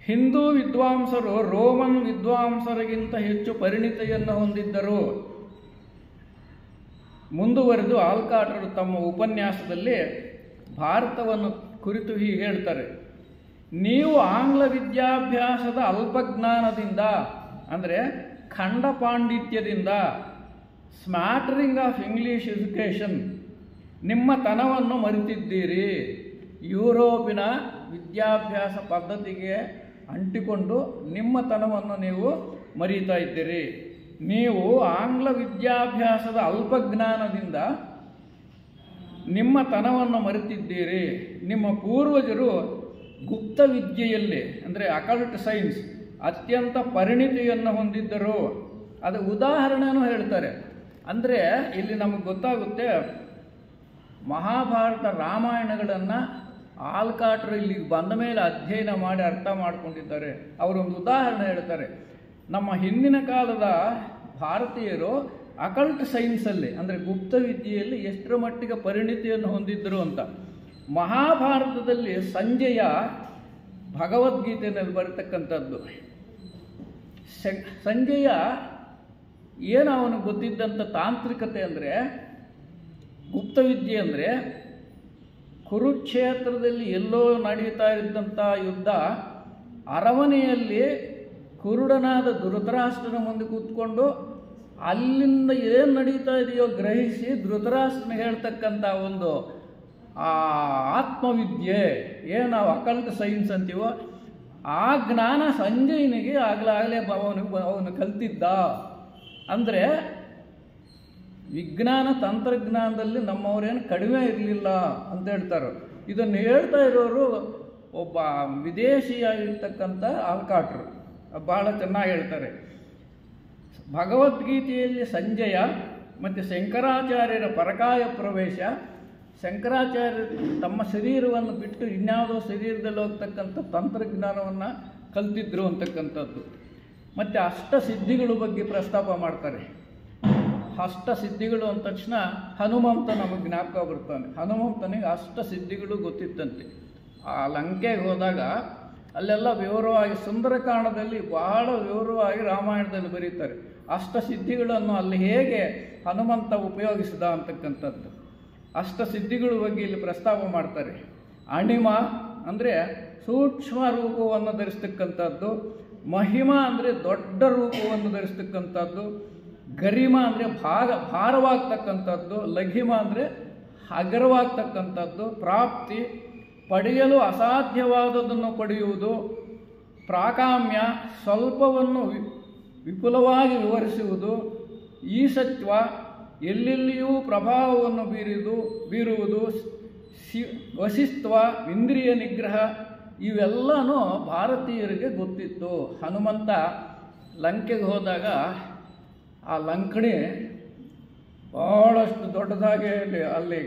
ಹಿಂದೂ ವಿದ್ವಾಂಸರು ರೋಮನ್ ವಿದ್ವಾಂಸರಿಗಿಂತ ಹೆಚ್ಚು ಪರಿಣಿತಿಯನ್ನು ಹೊಂದಿದ್ದರು. ಮುಂದುವರೆದು ಆಲ್ಕಾಟರು ತಮ್ಮ ಉಪನ್ಯಾಸದಲ್ಲಿ ಭಾರತವನ್ನು ಕುರಿತು ಹೀಗೆ ಹೇಳ್ತಾರೆ, ನೀವು ಆಂಗ್ಲ ವಿದ್ಯಾಭ್ಯಾಸದ ಅಲ್ಪಜ್ಞಾನದಿಂದ, ಅಂದರೆ ಖಂಡ ಪಾಂಡಿತ್ಯದಿಂದ, ಸ್ಮ್ಯಾಟರಿಂಗ್ ಆಫ್ ಇಂಗ್ಲೀಷ್ ಎಜುಕೇಷನ್, ನಿಮ್ಮ ತನವನ್ನು ಮರೆತಿದ್ದೀರಿ. ಯುರೋಪಿನ ವಿದ್ಯಾಭ್ಯಾಸ ಪದ್ಧತಿಗೆ ಅಂಟಿಕೊಂಡು ನಿಮ್ಮ ತನವನ್ನು ನೀವು ಮರೀತಾ ಇದ್ದೀರಿ. ನೀವು ಆಂಗ್ಲ ವಿದ್ಯಾಭ್ಯಾಸದ ಅಲ್ಪಜ್ಞಾನದಿಂದ ನಿಮ್ಮ ತನವನ್ನು ಮರೆತಿದ್ದೀರಿ. ನಿಮ್ಮ ಪೂರ್ವಜರು ಗುಪ್ತ ವಿದ್ಯೆಯಲ್ಲಿ, ಅಂದರೆ ಅಕಲ್ಟ್ ಸೈನ್ಸ್, ಅತ್ಯಂತ ಪರಿಣಿತಿಯನ್ನು ಹೊಂದಿದ್ದರು. ಅದು ಉದಾಹರಣೆನೂ ಹೇಳ್ತಾರೆ. ಅಂದರೆ ಇಲ್ಲಿ ನಮಗೆ ಗೊತ್ತಾಗುತ್ತೆ, ಮಹಾಭಾರತ ರಾಮಾಯಣಗಳನ್ನು ಆಲ್ಕಾಟರು ಇಲ್ಲಿಗೆ ಬಂದ ಮೇಲೆ ಅಧ್ಯಯನ ಮಾಡಿ ಅರ್ಥ ಮಾಡ್ಕೊಂಡಿದ್ದಾರೆ. ಅವರೊಂದು ಉದಾಹರಣೆ ಹೇಳ್ತಾರೆ, ನಮ್ಮ ಹಿಂದಿನ ಕಾಲದ ಭಾರತೀಯರು ಅಕಲ್ಟ್ ಸೈನ್ಸಲ್ಲಿ, ಅಂದರೆ ಗುಪ್ತ ವಿದ್ಯೆಯಲ್ಲಿ ಎಷ್ಟರ ಮಟ್ಟಿಗೆ ಪರಿಣಿತಿಯನ್ನು ಹೊಂದಿದ್ದರು ಅಂತ. ಮಹಾಭಾರತದಲ್ಲಿ ಸಂಜಯ ಭಗವದ್ಗೀತೆಯಲ್ಲಿ ಬರತಕ್ಕಂಥದ್ದು. ಸಂಜಯ ಏನು ಅವನಿಗೆ ಗೊತ್ತಿದ್ದಂಥ ತಾಂತ್ರಿಕತೆ ಅಂದರೆ, ಗುಪ್ತವಿದ್ಯೆ ಅಂದರೆ ಕುರುಕ್ಷೇತ್ರದಲ್ಲಿ ಎಲ್ಲೋ ನಡೀತಾ ಇದ್ದಂಥ ಯುದ್ಧ, ಅರಮನೆಯಲ್ಲಿ ಕುರುಡನಾದ ಧೃತರಾಷ್ಟ್ರನ ಮುಂದೆ ಕೂತ್ಕೊಂಡು ಅಲ್ಲಿಂದ ಏನು ನಡೀತಾ ಇದೆಯೋ ಗ್ರಹಿಸಿ ಧೃತರಾಷ್ಟ್ರನ ಹೇಳ್ತಕ್ಕಂಥ ಒಂದು ಆತ್ಮವಿದ್ಯೆ, ಏನು ನಾವು ಅಕಲ್ಟ್ ಸೈನ್ಸ್ ಅಂತೀವೋ ಆ ಜ್ಞಾನ ಸಂಜಯನಿಗೆ ಆಗಲೇ ಅವನು ಕಲ್ತಿದ್ದ. ಅಂದರೆ ವಿಜ್ಞಾನ ತಂತ್ರಜ್ಞಾನದಲ್ಲಿ ನಮ್ಮವರೇನು ಕಡಿಮೆ ಇರಲಿಲ್ಲ ಅಂತ ಹೇಳ್ತಾರೆ. ಇದನ್ನು ಹೇಳ್ತಾ ಇರೋರು ಒಬ್ಬ ವಿದೇಶಿಯಾಗಿರ್ತಕ್ಕಂಥ ಆಲ್ಕಾಟರು ಭಾಳ ಚೆನ್ನಾಗಿ ಹೇಳ್ತಾರೆ. ಭಗವದ್ಗೀತೆಯಲ್ಲಿ ಸಂಜಯ ಮತ್ತು ಶಂಕರಾಚಾರ್ಯರ ಪರಕಾಯ ಪ್ರವೇಶ, ಶಂಕರಾಚಾರ್ಯರು ತಮ್ಮ ಶರೀರವನ್ನು ಬಿಟ್ಟು ಇನ್ಯಾವುದೋ ಶರೀರದಲ್ಲಿ ಹೋಗ್ತಕ್ಕಂಥ ತಂತ್ರಜ್ಞಾನವನ್ನು ಕಲ್ತಿದ್ರು ಅಂತಕ್ಕಂಥದ್ದು. ಮತ್ತು ಅಷ್ಟಸಿದ್ಧಿಗಳ ಬಗ್ಗೆ ಪ್ರಸ್ತಾಪ ಮಾಡ್ತಾರೆ. ಅಷ್ಟಸಿದ್ಧಿಗಳು ಅಂದ ತಕ್ಷಣ ಹನುಮಂತ ನಮಗೆ ಜ್ಞಾಪಕ ಬರ್ತಾನೆ. ಹನುಮಂತನಿಗೆ ಅಷ್ಟಸಿದ್ಧಿಗಳು ಗೊತ್ತಿತ್ತಂತೆ. ಆ ಲಂಕೆಗೆ ಹೋದಾಗ ಅಲ್ಲೆಲ್ಲ ವಿವರವಾಗಿ, ಸುಂದರಕಾಂಡದಲ್ಲಿ ಬಹಳ ವಿವರವಾಗಿ ರಾಮಾಯಣದಲ್ಲಿ ಬರೀತಾರೆ ಅಷ್ಟಸಿದ್ಧಿಗಳನ್ನು ಅಲ್ಲಿ ಹೇಗೆ ಹನುಮಂತ ಉಪಯೋಗಿಸಿದ ಅಂತಕ್ಕಂಥದ್ದು. ಅಷ್ಟಸಿದ್ಧಿಗಳ ಬಗ್ಗೆ ಇಲ್ಲಿ ಪ್ರಸ್ತಾಪ ಮಾಡ್ತಾರೆ. ಅಣಿಮ ಅಂದರೆ ಸೂಕ್ಷ್ಮ ರೂಪವನ್ನು ಧರಿಸ್ತಕ್ಕಂಥದ್ದು, ಮಹಿಮ ಅಂದರೆ ದೊಡ್ಡ ರೂಪವನ್ನು ಧರಿಸ್ತಕ್ಕಂಥದ್ದು, ಗರಿಮ ಅಂದರೆ ಭಾರವಾಗ್ತಕ್ಕಂಥದ್ದು, ಲಘಿಮ ಅಂದರೆ ಹಗರವಾಗ್ತಕ್ಕಂಥದ್ದು, ಪ್ರಾಪ್ತಿ ಪಡೆಯಲು ಅಸಾಧ್ಯವಾದದನ್ನು ಪಡೆಯುವುದು, ಪ್ರಾಕಾಮ್ಯ ಸ್ವಲ್ಪವನ್ನು ವಿಪುಲವಾಗಿ ವಿವರಿಸುವುದು, ಈಸತ್ವ ಎಲ್ಲೆಲ್ಲಿಯೂ ಪ್ರಭಾವವನ್ನು ಬೀರುವುದು, ವಸಿತ್ವ ಇಂದ್ರಿಯ ನಿಗ್ರಹ ಇವೆಲ್ಲನೂ ಭಾರತೀಯರಿಗೆ ಗೊತ್ತಿತ್ತು. ಹನುಮಂತ ಲಂಕೆಗೆ ಹೋದಾಗ ಆ ಲಂಕಣಿ ಭಾಳಷ್ಟು ದೊಡ್ಡದಾಗಿ ಅಲ್ಲಿ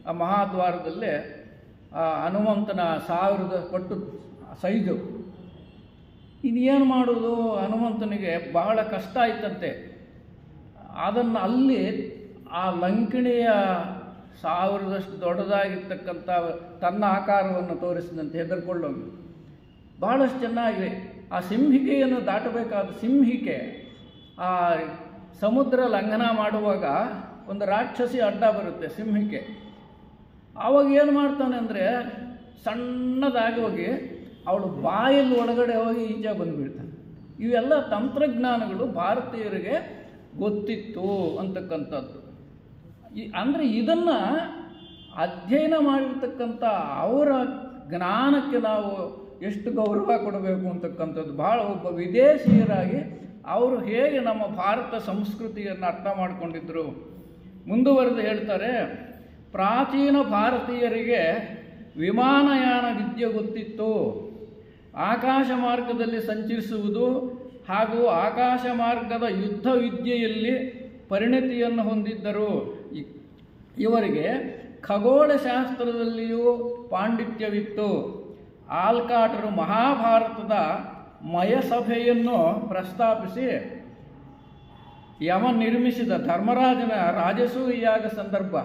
ಆ ಮಹಾದ್ವಾರದಲ್ಲಿ ಆ ಹನುಮಂತನ 1000 ಪಟ್ಟು ಸೈಜು. ಇದೇನು ಮಾಡೋದು, ಹನುಮಂತನಿಗೆ ಬಹಳ ಕಷ್ಟ ಆಯ್ತಂತೆ. ಅದನ್ನು ಅಲ್ಲಿ ಆ ಲಂಕಿಣಿಯ 1000ದಷ್ಟು ದೊಡ್ಡದಾಗಿರ್ತಕ್ಕಂಥ ತನ್ನ ಆಕಾರವನ್ನು ತೋರಿಸಿದಂತೆ ಹೆದರ್ಕೊಳ್ಳೋದು. ಬಹಳಷ್ಟು ಚೆನ್ನಾಗಿ ಆ ಸಿಂಹಿಕೆಯನ್ನು ದಾಟಬೇಕಾದ ಸಿಂಹಿಕೆ ಆ ಸಮುದ್ರ ಲಂಘನ ಮಾಡುವಾಗ ಒಂದು ರಾಕ್ಷಸಿ ಅಡ್ಡ ಬರುತ್ತೆ ಸಿಂಹಿಕೆ. ಆವಾಗ ಏನು ಮಾಡ್ತಾನೆ ಅಂದರೆ ಸಣ್ಣದಾಗಿ ಹೋಗಿ ಅವಳು ಬಾಯಲ್ಲಿ ಒಳಗಡೆ ಹೋಗಿ ಈಚೆ ಬಂದುಬಿಡ್ತಾನೆ. ಇವೆಲ್ಲ ತಂತ್ರಜ್ಞಾನಗಳು ಭಾರತೀಯರಿಗೆ ಗೊತ್ತಿತ್ತು ಅಂತಕ್ಕಂಥದ್ದು. ಅಂದರೆ ಇದನ್ನು ಅಧ್ಯಯನ ಮಾಡಿರ್ತಕ್ಕಂಥ ಅವರ ಜ್ಞಾನಕ್ಕೆ ನಾವು ಎಷ್ಟು ಗೌರವ ಕೊಡಬೇಕು ಅಂತಕ್ಕಂಥದ್ದು. ಭಾಳ ಒಬ್ಬ ವಿದೇಶಿಯರಾಗಿ ಅವರು ಹೇಗೆ ನಮ್ಮ ಭಾರತ ಸಂಸ್ಕೃತಿಯನ್ನು ಅರ್ಥ ಮಾಡಿಕೊಂಡಿದ್ದರು. ಮುಂದುವರೆದು ಹೇಳ್ತಾರೆ, ಪ್ರಾಚೀನ ಭಾರತೀಯರಿಗೆ ವಿಮಾನಯಾನ ವಿದ್ಯೆ ಗೊತ್ತಿತ್ತು. ಆಕಾಶ ಮಾರ್ಗದಲ್ಲಿ ಸಂಚರಿಸುವುದು ಹಾಗೂ ಆಕಾಶ ಮಾರ್ಗದ ಯುದ್ಧ ವಿದ್ಯೆಯಲ್ಲಿ ಪರಿಣತಿಯನ್ನು ಹೊಂದಿದ್ದರು. ಇವರಿಗೆ ಖಗೋಳಶಾಸ್ತ್ರದಲ್ಲಿಯೂ ಪಾಂಡಿತ್ಯವಿತ್ತು. ಆಲ್ಕಾಟರು ಮಹಾಭಾರತದ ಮಯಸಭೆಯನ್ನು ಪ್ರಸ್ತಾಪಿಸಿ ಯಮ ನಿರ್ಮಿಸಿದ ಧರ್ಮರಾಜನ ರಾಜಸೂಯ ಯಾಗ ಸಂದರ್ಭ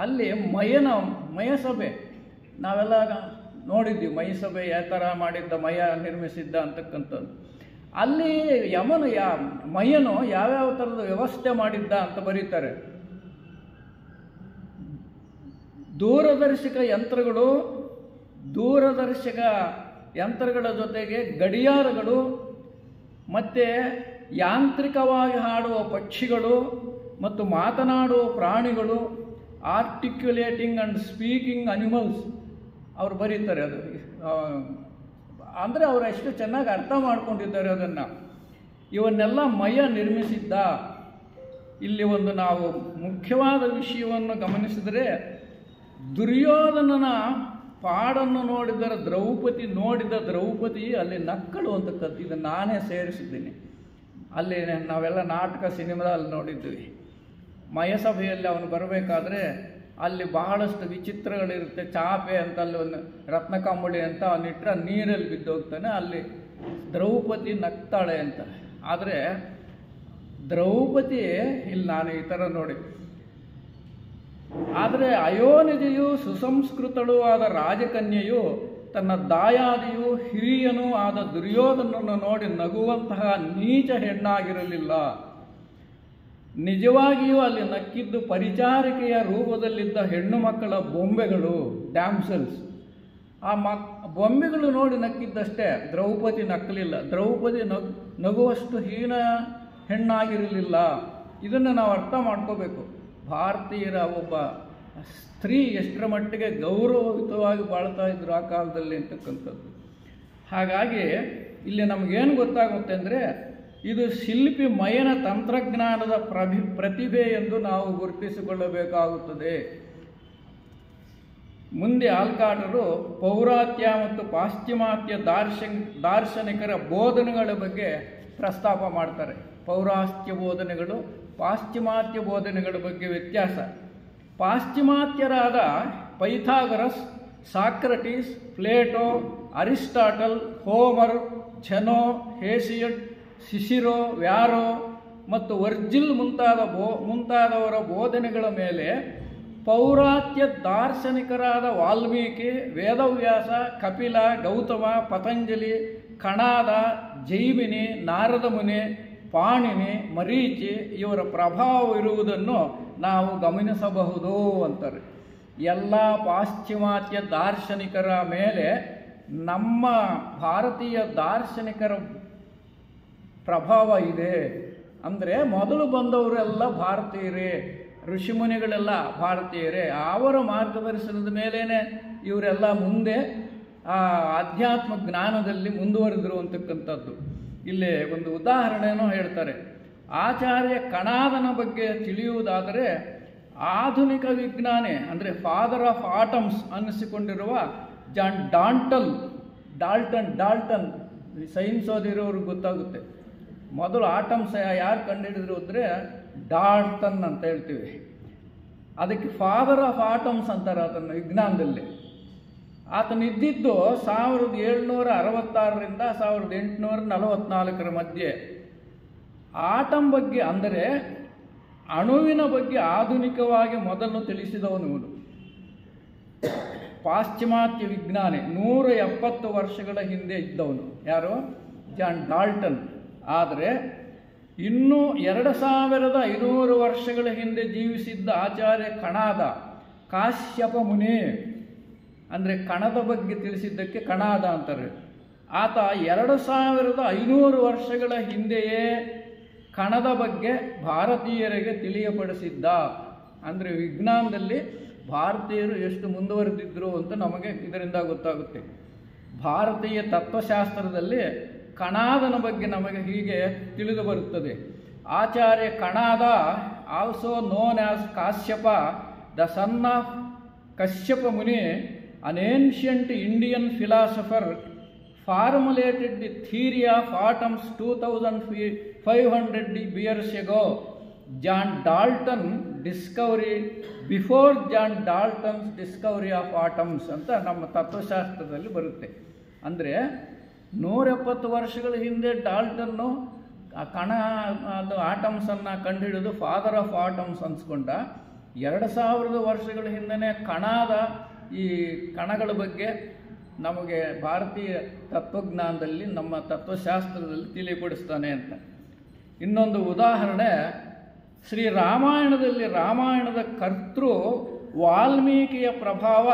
ಅಲ್ಲಿ ಮಯಸಭೆ ನಾವೆಲ್ಲ ನೋಡಿದ್ವಿ. ಮಯಸಭೆ ಯಾವ ಥರ ಮಾಡಿದ್ದ, ಮಯ ನಿರ್ಮಿಸಿದ್ದ ಅಂತಕ್ಕಂಥದ್ದು. ಅಲ್ಲಿ ಯಮನು ಮಯನು ಯಾವ್ಯಾವ ಥರದ ವ್ಯವಸ್ಥೆ ಮಾಡಿದ್ದ ಅಂತ ಬರೀತಾರೆ. ದೂರದರ್ಶಕ ಯಂತ್ರಗಳ ಜೊತೆಗೆ ಗಡಿಯಾರಗಳು ಮತ್ತು ಯಾಂತ್ರಿಕವಾಗಿ ಹಾಡುವ ಪಕ್ಷಿಗಳು ಮತ್ತು ಮಾತನಾಡುವ ಪ್ರಾಣಿಗಳು, ಆರ್ಟಿಕ್ಯುಲೇಟಿಂಗ್ ಆ್ಯಂಡ್ ಸ್ಪೀಕಿಂಗ್ ಅನಿಮಲ್ಸ್ ಅವರು ಬರೀತಾರೆ. ಅದು ಅಂದರೆ ಅವರು ಎಷ್ಟು ಚೆನ್ನಾಗಿ ಅರ್ಥ ಮಾಡ್ಕೊಂಡಿದ್ದಾರೆ ಅದನ್ನು. ಇವನ್ನೆಲ್ಲ ಮಯ ನಿರ್ಮಿಸಿದ್ದ. ಇಲ್ಲಿ ಒಂದು ನಾವು ಮುಖ್ಯವಾದ ವಿಷಯವನ್ನು ಗಮನಿಸಿದರೆ, ದುರ್ಯೋಧನನ ಪಾಡನ್ನು ನೋಡಿದರೆ ದ್ರೌಪದಿ ಅಲ್ಲಿ ನಕ್ಕಳು ಅಂತಕ್ಕಂಥ ಇದನ್ನು ನಾನೇ ಸೇರಿಸಿದ್ದೀನಿ. ಅಲ್ಲಿ ನಾವೆಲ್ಲ ನಾಟಕ ಸಿನಿಮಾದಲ್ಲಿ ನೋಡಿದ್ವಿ. ಮಯಸಭೆಯಲ್ಲಿ ಅವನು ಬರಬೇಕಾದ್ರೆ ಅಲ್ಲಿ ಬಹಳಷ್ಟು ವಿಚಿತ್ರಗಳಿರುತ್ತೆ. ಚಾಪೆ ಅಂತ ಅಲ್ಲಿ ಒಂದು ರತ್ನಕಂಬಳಿ ಅಂತ ಅವನಿಟ್ರೆ ನೀರಲ್ಲಿ ಬಿದ್ದೋಗ್ತಾನೆ. ಅಲ್ಲಿ ದ್ರೌಪದಿ ನಗ್ತಾಳೆ ಅಂತ. ಆದರೆ ದ್ರೌಪದಿ ಇಲ್ಲಿ ನಾನು ಈ ಥರ ನೋಡಿ. ಆದರೆ ಅಯೋನಿಜೆಯು ಸುಸಂಸ್ಕೃತಳೂ ಆದ ರಾಜಕನ್ಯೆಯು ತನ್ನ ದಾಯಾದಿಯು ಹಿರಿಯನೂ ಆದ ದುರ್ಯೋಧನನ್ನು ನೋಡಿ ನಗುವಂತಹ ನೀಚ ಹೆಣ್ಣಾಗಿರಲಿಲ್ಲ. ನಿಜವಾಗಿಯೂ ಅಲ್ಲಿ ನಕ್ಕಿದ್ದು ಪರಿಚಾರಿಕೆಯ ರೂಪದಲ್ಲಿದ್ದ ಹೆಣ್ಣು ಮಕ್ಕಳ ಬೊಂಬೆಗಳು, ಡ್ಯಾಮ್ಸಲ್ಸ್. ಆ ಬೊಂಬೆಗಳು ನೋಡಿ ನಕ್ಕಿದ್ದಷ್ಟೇ, ದ್ರೌಪದಿ ನಕ್ಕಲಿಲ್ಲ. ದ್ರೌಪದಿ ನಗುವಷ್ಟು ಹೀನ ಹೆಣ್ಣಾಗಿರಲಿಲ್ಲ. ಇದನ್ನು ನಾವು ಅರ್ಥ ಮಾಡ್ಕೋಬೇಕು. ಭಾರತೀಯರ ಒಬ್ಬ ಸ್ತ್ರೀ ಎಷ್ಟರ ಮಟ್ಟಿಗೆ ಗೌರವಯುತವಾಗಿ ಬಾಳ್ತಾ ಇದ್ರು ಆ ಕಾಲದಲ್ಲಿ ಅಂತಕ್ಕಂಥದ್ದು. ಹಾಗಾಗಿ ಇಲ್ಲಿ ನಮಗೇನು ಗೊತ್ತಾಗುತ್ತೆ ಅಂದರೆ, ಇದು ಶಿಲ್ಪಿ ಮಯನ ತಂತ್ರಜ್ಞಾನದ ಪ್ರತಿಭೆ ಎಂದು ನಾವು ಗುರುತಿಸಿಕೊಳ್ಳಬೇಕಾಗುತ್ತದೆ. ಮುಂದೆ ಆಲ್ಕಾಟರು ಪೌರಾತ್ಯ ಮತ್ತು ಪಾಶ್ಚಿಮಾತ್ಯ ದಾರ್ಶನಿಕರ ಬೋಧನೆಗಳ ಬಗ್ಗೆ ಪ್ರಸ್ತಾಪ ಮಾಡ್ತಾರೆ. ಪೌರಾತ್ಯ ಬೋಧನೆಗಳು, ಪಾಶ್ಚಿಮಾತ್ಯ ಬೋಧನೆಗಳ ಬಗ್ಗೆ ವ್ಯತ್ಯಾಸ. ಪಾಶ್ಚಿಮಾತ್ಯರಾದ Pythagoras, Socrates, Plato, Aristotle, Homer, Zeno, Hesiod, Cicero, Varro ಮತ್ತು ವರ್ಜಿಲ್ ಮುಂತಾದವರ ಬೋಧನೆಗಳ ಮೇಲೆ ಪೌರಾತ್ಯ ದಾರ್ಶನಿಕರಾದ ವಾಲ್ಮೀಕಿ, ವೇದವ್ಯಾಸ, ಕಪಿಲ, ಗೌತಮ, ಪತಂಜಲಿ, ಕಣಾದ, ಜೈಮಿನಿ, ನಾರದ ಮುನಿ, ಪಾಣಿನಿ, ಮರೀಚಿ ಇವರ ಪ್ರಭಾವವಿರುವುದನ್ನು ನಾವು ಗಮನಿಸಬಹುದು ಅಂತಾರೆ. ಎಲ್ಲ ಪಾಶ್ಚಿಮಾತ್ಯ ದಾರ್ಶನಿಕರ ಮೇಲೆ ನಮ್ಮ ಭಾರತೀಯ ದಾರ್ಶನಿಕರ ಪ್ರಭಾವ ಇದೆ. ಅಂದರೆ ಮೊದಲು ಬಂದವರೆಲ್ಲ ಭಾರತೀಯರೇ, ಋಷಿಮುನಿಗಳೆಲ್ಲ ಭಾರತೀಯರೇ, ಅವರ ಮಾರ್ಗದರ್ಶನದ ಮೇಲೇ ಇವರೆಲ್ಲ ಮುಂದೆ ಆಧ್ಯಾತ್ಮ ಜ್ಞಾನದಲ್ಲಿ ಮುಂದುವರೆದರು ಅಂತಕ್ಕಂಥದ್ದು. ಇಲ್ಲಿ ಒಂದು ಉದಾಹರಣೆಯನ್ನು ಹೇಳ್ತಾರೆ. ಆಚಾರ್ಯ ಕಣಾದನ ಬಗ್ಗೆ ತಿಳಿಯುವುದಾದರೆ ಆಧುನಿಕ ವಿಜ್ಞಾನಿ ಅಂದರೆ ಫಾದರ್ ಆಫ್ ಆಟಮ್ಸ್ ಅನ್ನಿಸಿಕೊಂಡಿರುವ ಜಾನ್ ಡಾಲ್ಟನ್ ಸೈನ್ಸ್ ಓದಿರೋರಿಗೆ ಗೊತ್ತಾಗುತ್ತೆ. ಮೊದಲು ಆಟಮ್ಸ್ ಯಾರು ಕಂಡುಹಿಡಿದ್ರು ಅಂದರೆ ಡಾಲ್ಟನ್ ಅಂತ ಹೇಳ್ತೀವಿ. ಅದಕ್ಕೆ ಫಾದರ್ ಆಫ್ ಆಟಮ್ಸ್ ಅಂತಾರೆ ಅದನ್ನು ವಿಜ್ಞಾನದಲ್ಲಿ. ಆತನಿದ್ದಿದ್ದು 1766ರಿಂದ 1844 ಮಧ್ಯೆ. ಆಟಮ್ ಬಗ್ಗೆ ಅಂದರೆ ಅಣುವಿನ ಬಗ್ಗೆ ಆಧುನಿಕವಾಗಿ ಮೊದಲು ತಿಳಿಸಿದವನು ಇವನು. ಪಾಶ್ಚಿಮಾತ್ಯ ವಿಜ್ಞಾನಿ 170 ವರ್ಷಗಳ ಹಿಂದೆ ಇದ್ದವನು. ಯಾರು? John Dalton. ಆದರೆ ಇನ್ನೂ 2500 ವರ್ಷಗಳ ಹಿಂದೆ ಜೀವಿಸಿದ್ದ ಆಚಾರ್ಯ ಕಣಾದ, ಕಾಶ್ಯಪ ಮುನಿ ಅಂದರೆ ಕಣದ ಬಗ್ಗೆ ತಿಳಿಸಿದ್ದಕ್ಕೆ ಕಣಾದ ಅಂತಾರೆ. ಆತ 2500 ವರ್ಷಗಳ ಹಿಂದೆಯೇ ಕಣದ ಬಗ್ಗೆ ಭಾರತೀಯರಿಗೆ ತಿಳಿಯಪಡಿಸಿದ್ದ. ಅಂದರೆ ವಿಜ್ಞಾನದಲ್ಲಿ ಭಾರತೀಯರು ಎಷ್ಟು ಮುಂದುವರೆದಿದ್ದರು ಅಂತ ನಮಗೆ ಇದರಿಂದ ಗೊತ್ತಾಗುತ್ತೆ. ಭಾರತೀಯ ತತ್ವಶಾಸ್ತ್ರದಲ್ಲಿ ಕಣಾದನ ಬಗ್ಗೆ ನಮಗೆ ಹೀಗೆ ತಿಳಿದು ಬರುತ್ತದೆ. Acharya Kanada, also known as Kashyapa, the son of Kashyapa muni, an ancient Indian philosopher, formulated the theory of atoms 2500 years ago. John Dalton discovery, before John Dalton's discovery of atoms ಅಂತ ನಮ್ಮ ತತ್ವಶಾಸ್ತ್ರದಲ್ಲಿ ಬರುತ್ತೆ. ಅಂದರೆ 170 ವರ್ಷಗಳ ಹಿಂದೆ ಡಾಲ್ಟನ್ನು ಅದು ಆಟಮ್ಸನ್ನು ಕಂಡುಹಿಡಿದು ಫಾದರ್ ಆಫ್ ಆಟಮ್ಸ್ ಅನ್ಸ್ಕೊಂಡ. 2000 ವರ್ಷಗಳ ಹಿಂದೆ ಕಣಾದ ಈ ಕಣಗಳ ಬಗ್ಗೆ ನಮಗೆ ಭಾರತೀಯ ತತ್ವಜ್ಞಾನದಲ್ಲಿ, ನಮ್ಮ ತತ್ವಶಾಸ್ತ್ರದಲ್ಲಿ ತಿಳಿಪಡಿಸ್ತಾನೆ ಅಂತ. ಇನ್ನೊಂದು ಉದಾಹರಣೆ, ಶ್ರೀರಾಮಾಯಣದಲ್ಲಿ ರಾಮಾಯಣದ ಕರ್ತೃ ವಾಲ್ಮೀಕಿಯ ಪ್ರಭಾವ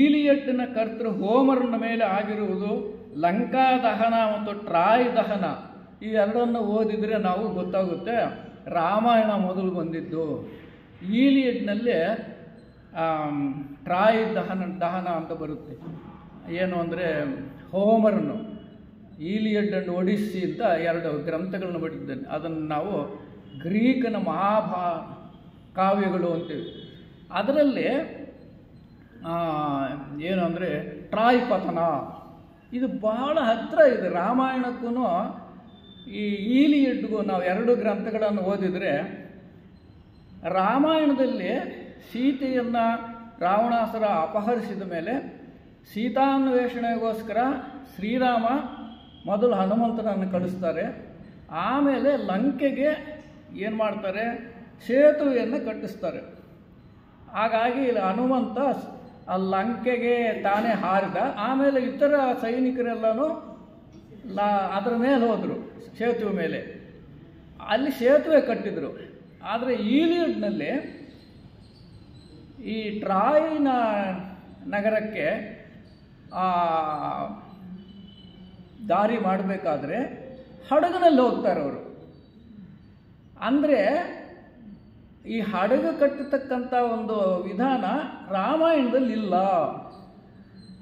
ಈಲಿಯಡ್ನ ಕರ್ತೃ ಹೋಮರ್ನ ಮೇಲೆ ಆಗಿರುವುದು ಲಂಕಾ ದಹನ ಮತ್ತು ಟ್ರಾಯ್ ದಹನ. ಈ ಎರಡನ್ನು ಓದಿದರೆ ನಾವು ಗೊತ್ತಾಗುತ್ತೆ ರಾಮಾಯಣ ಮೊದಲು ಬಂದಿದ್ದು. ಈಲಿಯಡ್ನಲ್ಲಿ ಟ್ರಾಯ್ ದಹನ ಅಂತ ಬರುತ್ತೆ. ಏನು ಅಂದರೆ ಹೋಮರ್ನು ಈಲಿಯಡ್ ಅಂಡ್ ಒಡಿಸ್ಸಿ ಅಂತ 2 ಗ್ರಂಥಗಳನ್ನು ಬರೆದಿದ್ದಾನೆ. ಅದನ್ನು ನಾವು ಗ್ರೀಕನ ಕಾವ್ಯಗಳು ಅಂತೀವಿ. ಅದರಲ್ಲಿ ಏನು ಅಂದರೆ ಟ್ರಾಯ್ ಪತನ, ಇದು ಬಹಳ ಹತ್ತಿರ ಇದೆ ರಾಮಾಯಣಕ್ಕೂ ಈ ಈಲಿಯಡ್ಗೂ. ನಾವು 2 ಗ್ರಂಥಗಳನ್ನು ಓದಿದರೆ ರಾಮಾಯಣದಲ್ಲಿ ಸೀತೆಯನ್ನು ರಾವಣಾಸುರ ಅಪಹರಿಸಿದ ಮೇಲೆ ಸೀತಾನ್ವೇಷಣೆಗೋಸ್ಕರ ಶ್ರೀರಾಮ ಮೊದಲು ಹನುಮಂತನನ್ನು ಕಳಿಸ್ತಾರೆ. ಆಮೇಲೆ ಲಂಕೆಗೆ ಏನು ಮಾಡ್ತಾರೆ, ಸೇತುವೆಯನ್ನು ಕಟ್ಟಿಸ್ತಾರೆ. ಹಾಗಾಗಿ ಹನುಮಂತ ಆ ಲಂಕೆಗೆ ತಾನೇ ಹಾರಿದ. ಆಮೇಲೆ ಇತರ ಸೈನಿಕರೆಲ್ಲನೂ ಅದರ ಮೇಲೆ ಹೋದರು, ಸೇತುವೆ ಮೇಲೆ. ಅಲ್ಲಿ ಸೇತುವೆ ಕಟ್ಟಿದರು. ಆದರೆ ಈಲಿಯಡ್ನಲ್ಲಿ ಈ ಟ್ರಾಯ್ನ ನಗರಕ್ಕೆ ದಾರಿ ಮಾಡಬೇಕಾದ್ರೆ ಹಡಗಿನಲ್ಲಿ ಹೋಗ್ತಾರೆ ಅವರು. ಅಂದರೆ ಈ ಹಡಗು ಕಟ್ಟತಕ್ಕಂಥ ಒಂದು ವಿಧಾನ ರಾಮಾಯಣದಲ್ಲಿ ಇಲ್ಲ.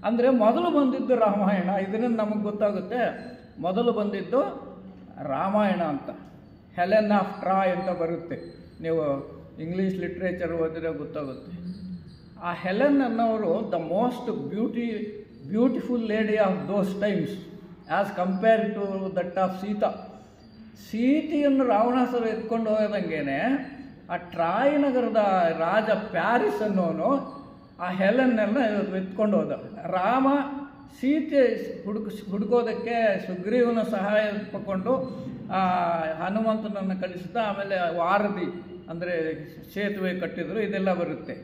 ಅಂದರೆ ಮೊದಲು ಬಂದಿದ್ದು ರಾಮಾಯಣ, ಇದರಿಂದ ನಮಗೆ ಗೊತ್ತಾಗುತ್ತೆ ಮೊದಲು ಬಂದಿದ್ದು ರಾಮಾಯಣ ಅಂತ. ಹೆಲೆನ್ ಆಫ್ ಟ್ರಾಯ್ ಅಂತ ಬರುತ್ತೆ, ನೀವು ಇಂಗ್ಲೀಷ್ ಲಿಟ್ರೇಚರ್ ಓದಿದ್ರೆ ಗೊತ್ತಾಗುತ್ತೆ. ಆ ಹೆಲೆನ್ ಅನ್ನೋರು the most beautiful lady of those times as compared to that of Sita. ಸೀತೆಯನ್ನು ರಾವಣಾಸುರ ಎತ್ಕೊಂಡು ಹೋದಂಗೆ ಆ ಟ್ರಾಯ್ ನಗರದ ರಾಜ ಪ್ಯಾರಿಸ್ ಅನ್ನೋನು ಆ ಹೆಲೆನ್ನೆಲ್ಲ ಎತ್ಕೊಂಡು ಹೋದ. ರಾಮ ಸೀತೆ ಹುಡುಕೋದಕ್ಕೆ ಸುಗ್ರೀವನ ಸಹಾಯ ಪಡ್ಕೊಂಡು ಹನುಮಂತನನ್ನು ಕಳಿಸಿದ. ಆಮೇಲೆ ವಾರಧಿ ಅಂದರೆ ಸೇತುವೆ ಕಟ್ಟಿದ್ರು, ಇದೆಲ್ಲ ಬರುತ್ತೆ.